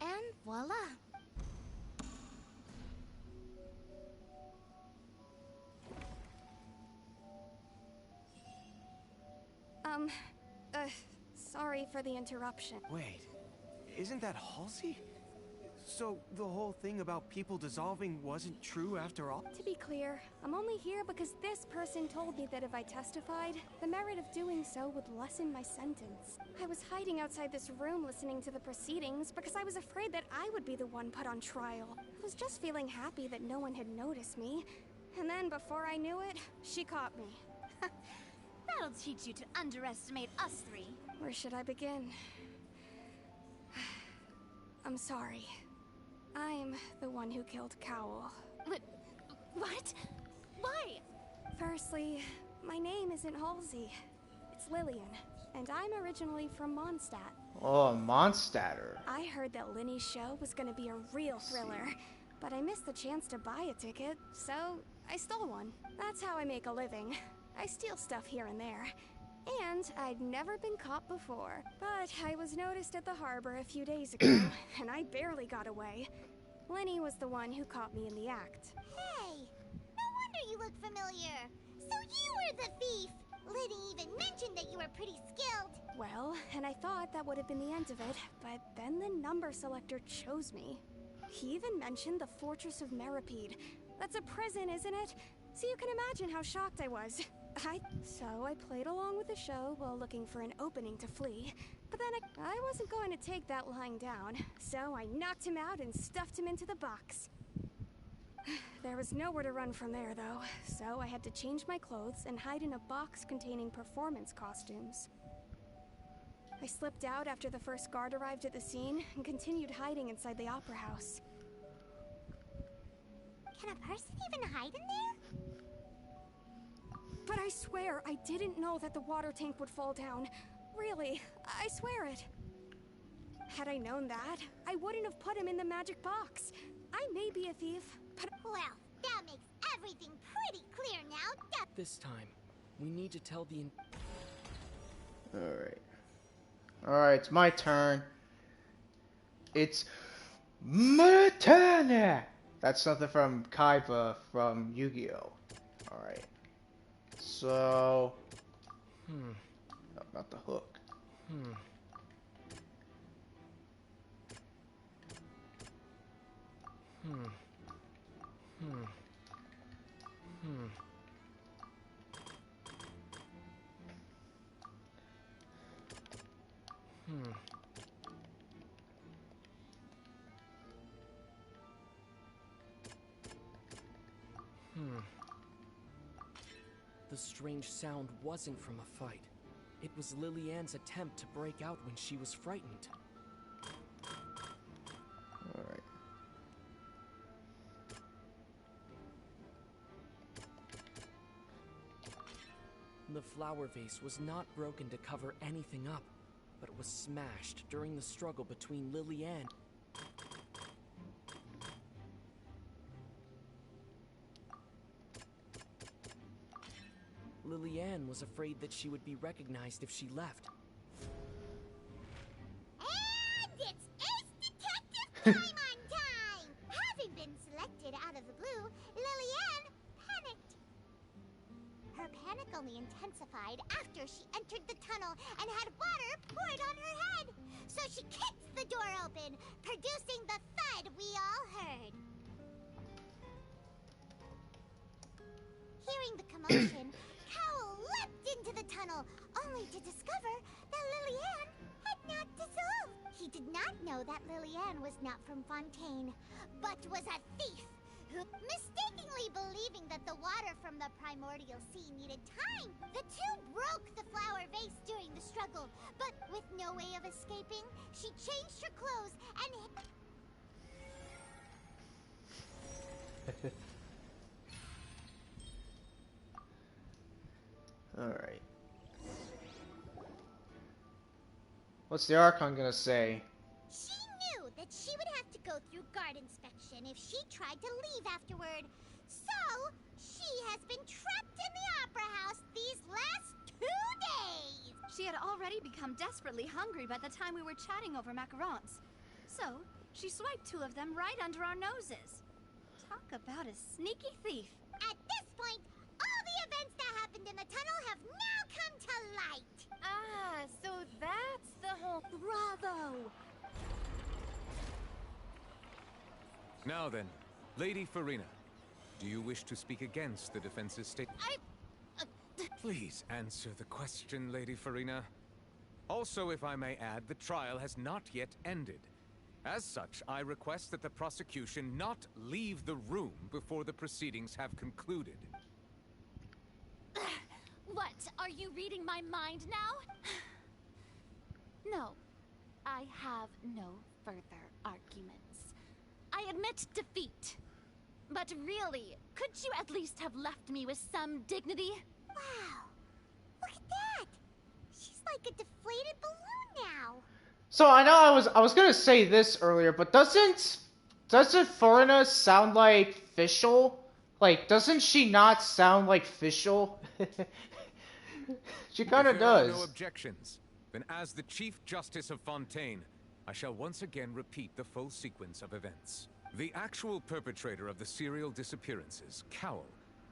And voila.
Sorry for the interruption.
Wait, isn't that Halsey? So the whole thing about people dissolving wasn't true after all?
To be clear, I'm only here because this person told me that if I testified, the merit of doing so would lessen my sentence. I was hiding outside this room listening to the proceedings because I was afraid that I would be the one put on trial. I was just feeling happy that no one had noticed me. And then before I knew it, she caught me.
That'll teach you to underestimate us three.
Where should I begin? I'm sorry. I'm the one who killed Cowl.
What? Why?
Firstly, my name isn't Halsey. It's Lillian, and I'm originally from Mondstadt.
Oh, Mondstadter.
I heard that Linny's show was gonna be a real thriller, but I missed the chance to buy a ticket, so I stole one. That's how I make a living. I steal stuff here and there. And I'd never been caught before. But I was noticed at the harbor a few days ago, and I barely got away. Lenny was the one who caught me in the act.
Hey, no wonder you look familiar. So you were the thief. Liddy even mentioned that you were pretty skilled.
Well, and I thought that would have been the end of it, but then the number selector chose me. He even mentioned the Fortress of Meripede. That's a prison, isn't it? So you can imagine how shocked I was. So I played along with the show while looking for an opening to flee. But then I wasn't going to take that lying down, so I knocked him out and stuffed him into the box. There was nowhere to run from there, though, so I had to change my clothes and hide in a box containing performance costumes. I slipped out after the first guard arrived at the scene and continued hiding inside the opera house.
Can a person even hide in there?
But I swear, I didn't know that the water tank would fall down. Really, I swear it. Had I known that, I wouldn't have put him in the magic box. I may be a thief, but...
Well, that makes everything pretty clear now.
This time, we need to tell the...
Alright. Alright, it's my turn. It's... my turn! That's something from Kaiba from Yu-Gi-Oh! Alright. So... No, not the hook.
The strange sound wasn't from a fight. It was Lily-Ann's attempt to break out when she was frightened.
Alright.
The flower vase was not broken to cover anything up, but it was smashed during the struggle between Lily-Ann. Lily-Ann was afraid that she would be recognized if she left.
And it's Ace Detective time on time! Having been selected out of the blue, Lily-Ann panicked. Her panic only intensified after she entered the tunnel and had water poured on her head. So she kicked the door open, producing the thud we all heard. Hearing the commotion, Cowl leapt into the tunnel, only to discover that Lily-Ann had not dissolved. He did not know that Lily-Ann was not from Fontaine, but was a thief, Mistakenly believing that the water from the primordial sea needed time, the two broke the flower vase during the struggle. But with no way of escaping, she changed her clothes and
Alright. What's the Archon gonna say?
she knew that she would have to go through guard inspection if she tried to leave afterward. So, she has been trapped in the Opera House these last 2 days!
She had already become desperately hungry by the time we were chatting over macarons. So, she swiped 2 of them right under our noses. Talk about a sneaky thief.
At this point, all the events that happened in the tunnel have now come to light!
Ah, so that's the whole...
Bravo!
Now then, Lady Farina, do you wish to speak against the defense's statement? Please answer the question, Lady Farina. Also, if I may add, the trial has not yet ended. As such, I request that the prosecution not leave the room before the proceedings have concluded.
What? Are you reading my mind now? No. I have no further arguments. I admit defeat. But really, could you at least have left me with some dignity?
Wow! Look at that! She's like a deflated balloon now!
So I know I was gonna say this earlier, but doesn't Farina sound like Fischl? Like, doesn't she not sound like Fischl? She kind of does.
If there are no objections, then as the Chief Justice of Fontaine, I shall once again repeat the full sequence of events. The actual perpetrator of the serial disappearances, Cowell,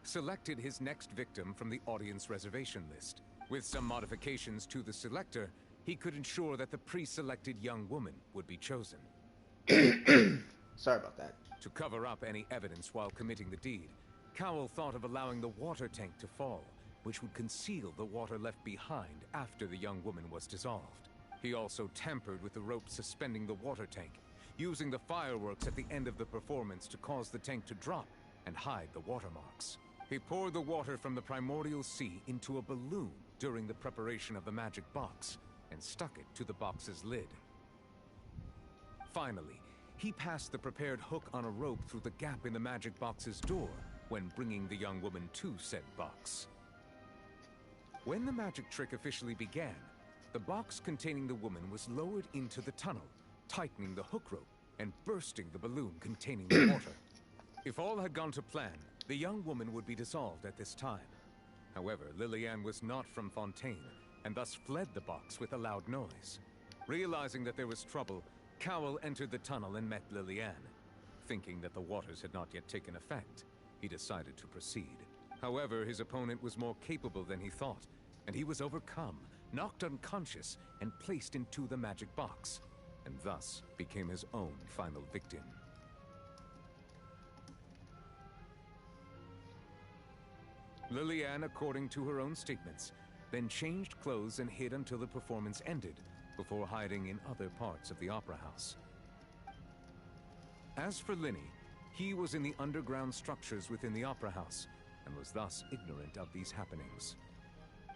selected his next victim from the audience reservation list. With some modifications to the selector, he could ensure that the pre-selected young woman would be chosen.
Sorry about that.
To cover up any evidence while committing the deed, Cowell thought of allowing the water tank to fall, which would conceal the water left behind after the young woman was dissolved. He also tampered with the rope suspending the water tank, using the fireworks at the end of the performance to cause the tank to drop and hide the watermarks. He poured the water from the primordial sea into a balloon during the preparation of the magic box and stuck it to the box's lid. Finally, he passed the prepared hook on a rope through the gap in the magic box's door when bringing the young woman to said box. When the magic trick officially began, the box containing the woman was lowered into the tunnel, tightening the hook rope and bursting the balloon containing the water. If all had gone to plan, the young woman would be dissolved at this time. However, Lillian was not from Fontaine, and thus fled the box with a loud noise. Realizing that there was trouble, Cowell entered the tunnel and met Lillian. Thinking that the waters had not yet taken effect, he decided to proceed. However, his opponent was more capable than he thought, and he was overcome, knocked unconscious, and placed into the magic box, and thus became his own final victim. Lillian, according to her own statements, then changed clothes and hid until the performance ended, before hiding in other parts of the opera house. As for Linny, he was in the underground structures within the opera house, and was thus ignorant of these happenings.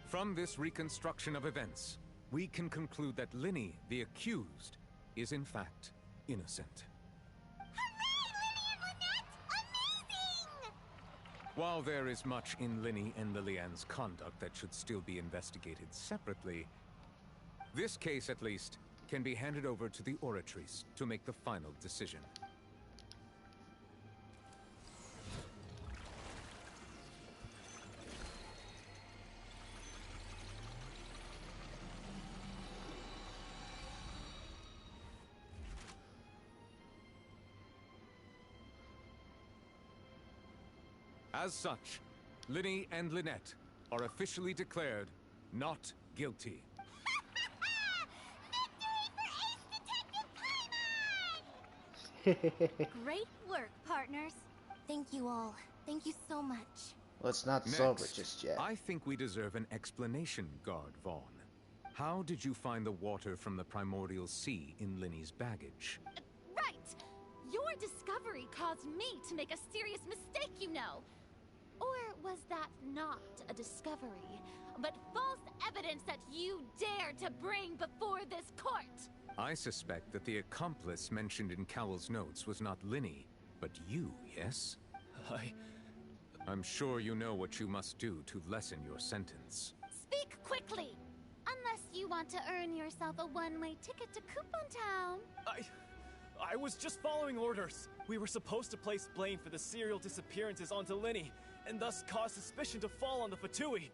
From this reconstruction of events, we can conclude that Linny, the accused, is in fact innocent. While there is much in Linny and Lillian's conduct that should still be investigated separately, this case, at least, can be handed over to the Oratrice to make the final decision. As such, Linny and Lynette are officially declared not guilty.
Great work, partners.
Thank you all. Thank you so much.
Let's not solve it just yet.
I think we deserve an explanation, Guard Vaughn. How did you find the water from the primordial sea in Linny's baggage?
Right! Your discovery caused me to make a serious mistake, you know. Or was that not a discovery, but false evidence that you dare to bring before this court?
I suspect that the accomplice mentioned in Cowell's notes was not Linny, but you, yes? I'm sure you know what you must do to lessen your sentence.
Speak quickly! Unless you want to earn yourself a one-way ticket to Coupon Town.
I was just following orders. We were supposed to place blame for the serial disappearances onto Linny, and thus cause suspicion to fall on the Fatui.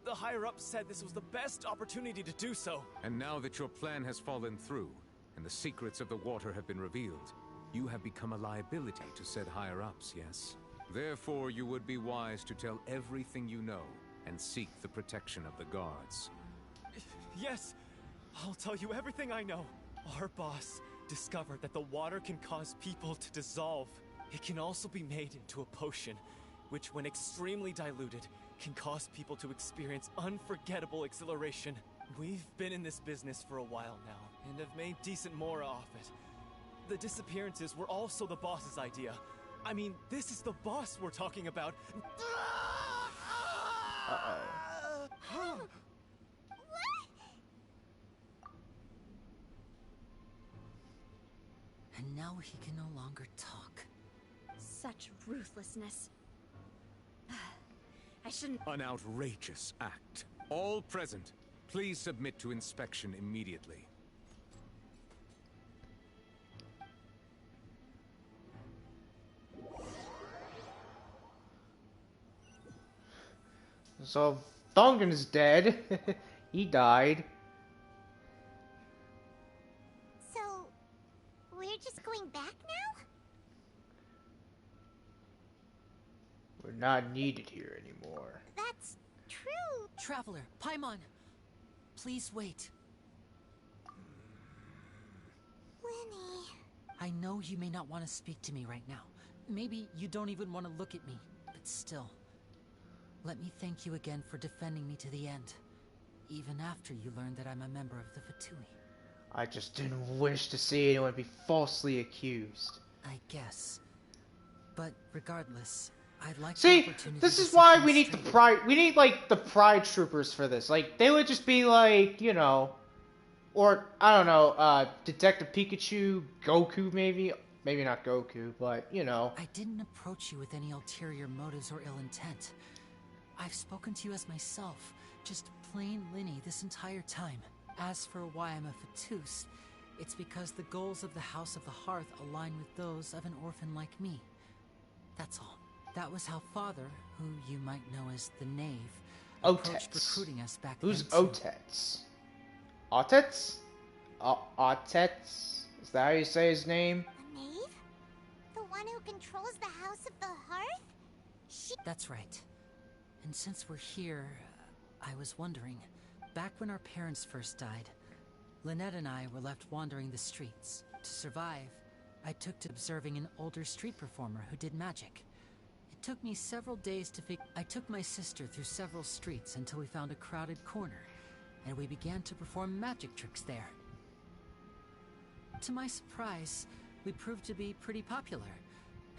The higher-ups said this was the best opportunity to do so.
And now that your plan has fallen through, and the secrets of the water have been revealed, you have become a liability to said higher-ups, yes? Therefore, you would be wise to tell everything you know, and seek the protection of the guards.
Yes, I'll tell you everything I know. Our boss discovered that the water can cause people to dissolve. It can also be made into a potion, which when extremely diluted, can cause people to experience unforgettable exhilaration. We've been in this business for a while now, and have made decent more off it. The disappearances were also the boss's idea. I mean, this is the boss we're talking about.
And now he can no longer talk.
Such ruthlessness. I shouldn't.
An outrageous act. All present, please submit to inspection immediately.
So, Thongen's dead. He died.
So, we're just going back now?
We're not needed here anymore.
That's true.
Traveler, Paimon, please wait.
Lenny.
I know you may not want to speak to me right now. Maybe you don't even want to look at me, but still. Let me thank you again for defending me to the end, even after you learned that I'm a member of the Fatui.
I just didn't wish to see anyone be falsely accused.
I guess. But regardless, I'd like
See,
the opportunity
this
to
is
set
why
things
we need the
straight.
pride. We need like the pride troopers for this. Like they would just be like, you know, or I don't know, Detective Pikachu, Goku maybe not Goku, but you know.
I didn't approach you with any ulterior motives or ill intent. I've spoken to you as myself, just plain Linny this entire time. As for why I'm a Fatus, it's because the goals of the House of the Hearth align with those of an orphan like me. That's all. That was how Father, who you might know as the Knave, approached
Otets.
recruiting us back
Who's
then too.
Otets? Otets? Otets? Is that how you say his name?
The knave? The one who controls the House of the Hearth?
That's right. And since we're here, I was wondering, back when our parents first died, Lynette and I were left wandering the streets. To survive, I took to observing an older street performer who did magic. It took me several days to figure. I took my sister through several streets until we found a crowded corner, and we began to perform magic tricks there. To my surprise, we proved to be pretty popular,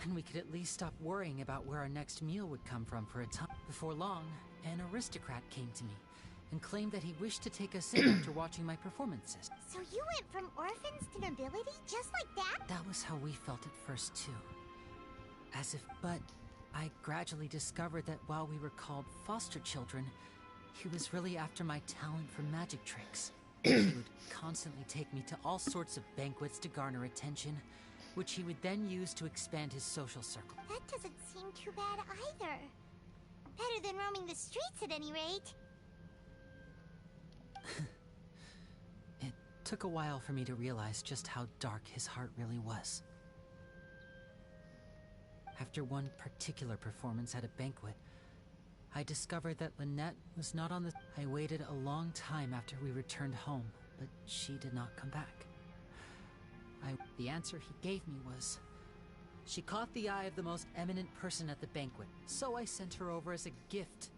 and we could at least stop worrying about where our next meal would come from for a time. Before long, an aristocrat came to me and claimed that he wished to take us in after watching my performances.
So you went from orphans to nobility just like that?
That was how we felt at first, too. But I gradually discovered that while we were called foster children, he was really after my talent for magic tricks. He would constantly take me to all sorts of banquets to garner attention, which he would then use to expand his social circle.
That doesn't seem too bad either. Better than roaming the streets at any rate.
It took a while for me to realize just how dark his heart really was. After one particular performance at a banquet, I discovered that Lynette was not on the... I waited a long time after we returned home, but she did not come back. The answer he gave me was, she caught the eye of the most eminent person at the banquet, so I sent her over as a gift.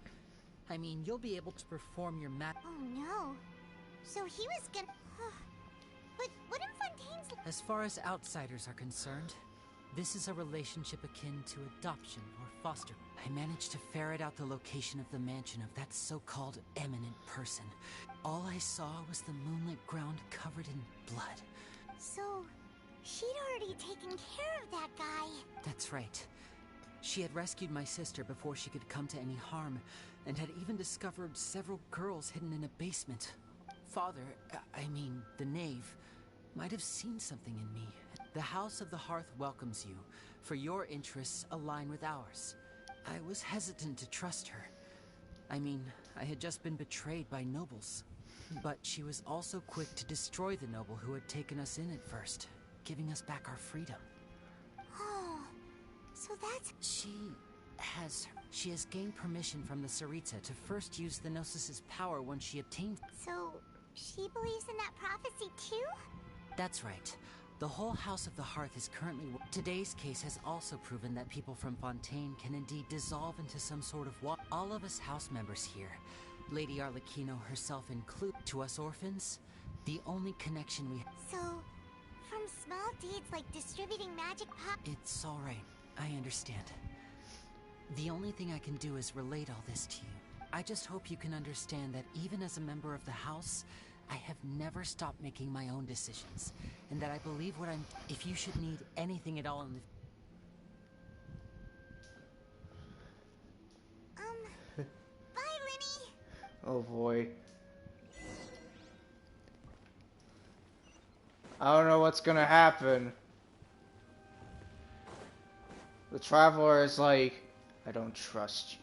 I mean, you'll be able to perform your
Oh no. So he was gonna... But wouldn't Fontaine's...
As far as outsiders are concerned, this is a relationship akin to adoption or foster. I managed to ferret out the location of the mansion of that so-called eminent person. All I saw was the moonlit ground covered in blood.
So, she'd already taken care of that guy.
That's right. She had rescued my sister before she could come to any harm, and had even discovered several girls hidden in a basement. Father, I mean, the knave, might have seen something in me. The House of the Hearth welcomes you, for your interests align with ours. I was hesitant to trust her. I mean, I had just been betrayed by nobles. But she was also quick to destroy the noble who had taken us in at first, giving us back our freedom.
Oh, so that's...
She has gained permission from the Tsaritsa to first use the Gnosis' power when she obtained...
So, she believes in that prophecy too?
That's right. The whole House of the Hearth is currently... Today's case has also proven that people from Fontaine can indeed dissolve into some sort of water. All of us house members here, Lady Arlecchino herself included, to us orphans, the only connection we have...
So, from small deeds like distributing magic pop...
It's alright. I understand. The only thing I can do is relate all this to you. I just hope you can understand that even as a member of the House, I have never stopped making my own decisions, and that I believe what I'm... If you should need anything at all in the...
Bye, Linny!
Oh boy. I don't know what's gonna happen. The Traveler is like, I don't trust you.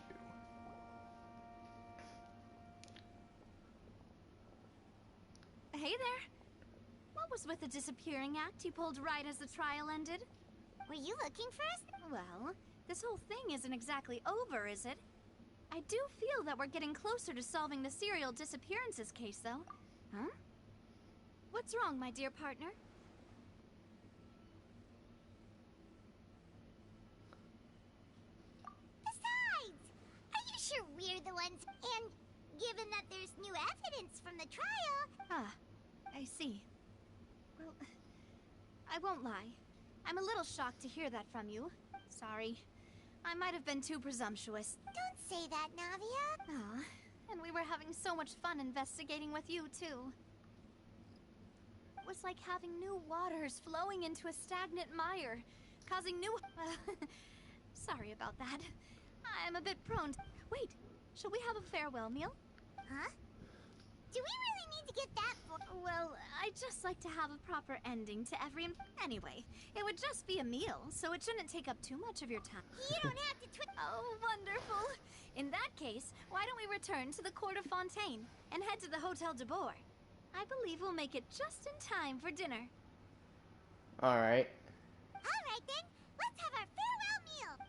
Hey there. What was with the disappearing act you pulled right as the trial ended?
Were you looking for us?
Well, this whole thing isn't exactly over, is it? I do feel that we're getting closer to solving the serial disappearances case, though. Huh? What's wrong, my dear partner?
Besides, are you sure we're the ones? And given that there's new evidence from the trial...
Ah, I see. Well, I won't lie. I'm a little shocked to hear that from you. Sorry. I might have been too presumptuous.
Don't say that, Navia.
Ah, and we were having so much fun investigating with you, too. It was like having new waters flowing into a stagnant mire, causing new... sorry about that. I'm a bit prone to... Wait, shall we have a farewell meal?
Huh? Do we really need to get that for...
Well, I'd just like to have a proper ending to every... Anyway, it would just be a meal, so it shouldn't take up too much of your time.
You don't have to
Oh, wonderful! In that case, why don't we return to the court of Fontaine and head to the Hotel de Boer? I believe we'll make it just in time for dinner.
Alright.
Alright then, let's have our farewell meal.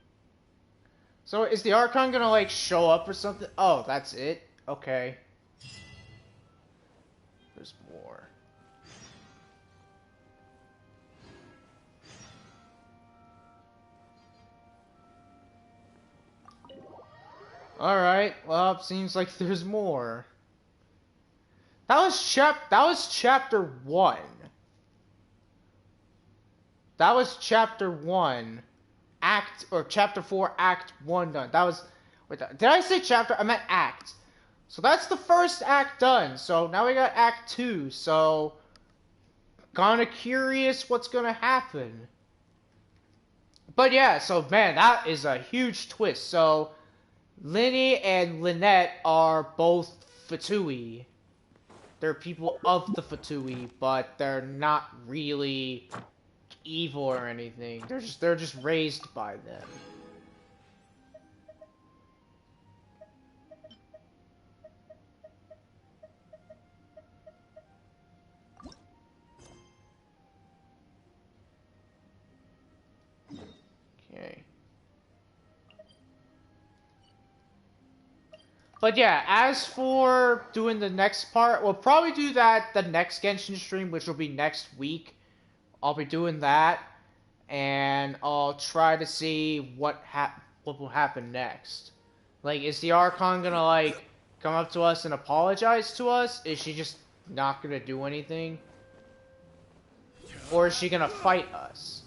So is the Archon gonna like show up or something? Oh, that's it? Okay. There's more. Alright, well, it seems like there's more. That was chapter 1. That was chapter 1. Chapter 4, act 1 done. That was... Wait, did I say chapter? I meant act. So that's the first act done. So now we got act 2. So... Kinda curious what's gonna happen. But yeah, so man, that is a huge twist. So... Linny and Lynette are both Fatui. They're people of the Fatui, but they're not really evil or anything. They're just raised by them. Okay. But yeah, as for doing the next part, we'll probably do that the next Genshin stream, which will be next week. I'll be doing that, and I'll try to see what will happen next. Like, is the Archon gonna, like, come up to us and apologize to us? Is she just not gonna do anything? Or is she gonna fight us?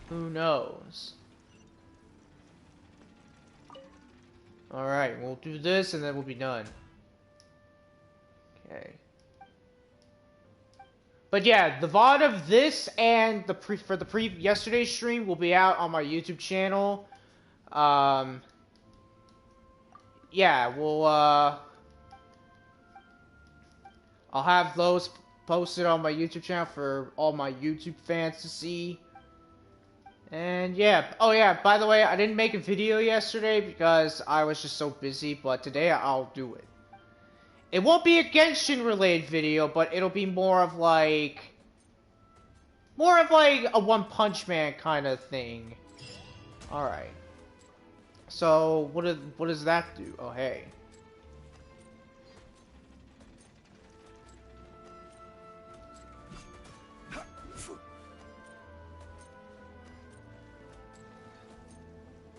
Who knows? Alright, we'll do this and then we'll be done. Okay. But yeah, the VOD of this and the yesterday's stream will be out on my YouTube channel. Yeah, I'll have those posted on my YouTube channel for all my YouTube fans to see. And yeah, oh yeah, by the way, I didn't make a video yesterday because I was just so busy, but today I'll do it. It won't be a Genshin related video, but it'll be more of like a One Punch Man kind of thing. Alright. So, what does that do? Oh, hey.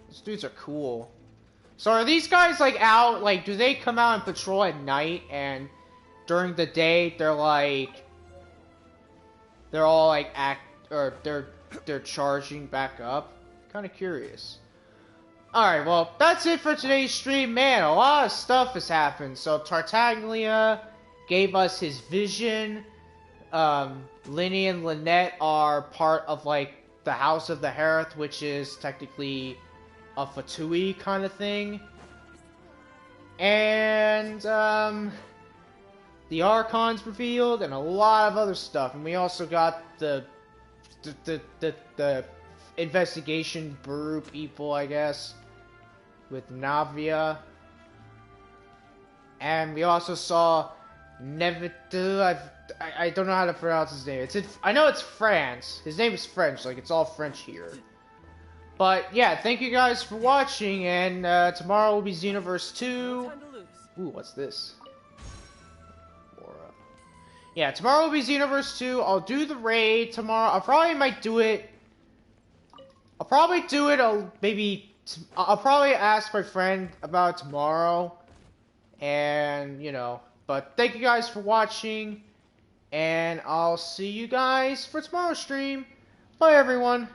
These dudes are cool. So are these guys like out, like, do they come out and patrol at night and during the day they're all like they're charging back up? Kind of curious. Alright, well, that's it for today's stream. Man, a lot of stuff has happened. So Tartaglia gave us his vision. Linny and Lynette are part of like the House of the Hereth, which is technically a Fatui kind of thing. And the Archon's revealed and a lot of other stuff. And we also got the investigation bureau people, I guess, with Navia. And we also saw Nevitu. I don't know how to pronounce his name. I know it's France. His name is French, like it's all French here. But yeah, thank you guys for watching, and tomorrow will be Xenoverse 2. Ooh, what's this? Yeah, tomorrow will be Xenoverse 2. I'll do the raid tomorrow. I probably might do it. I'll probably do it. I'll probably ask my friend about it tomorrow. And, you know. But thank you guys for watching. And I'll see you guys for tomorrow's stream. Bye, everyone.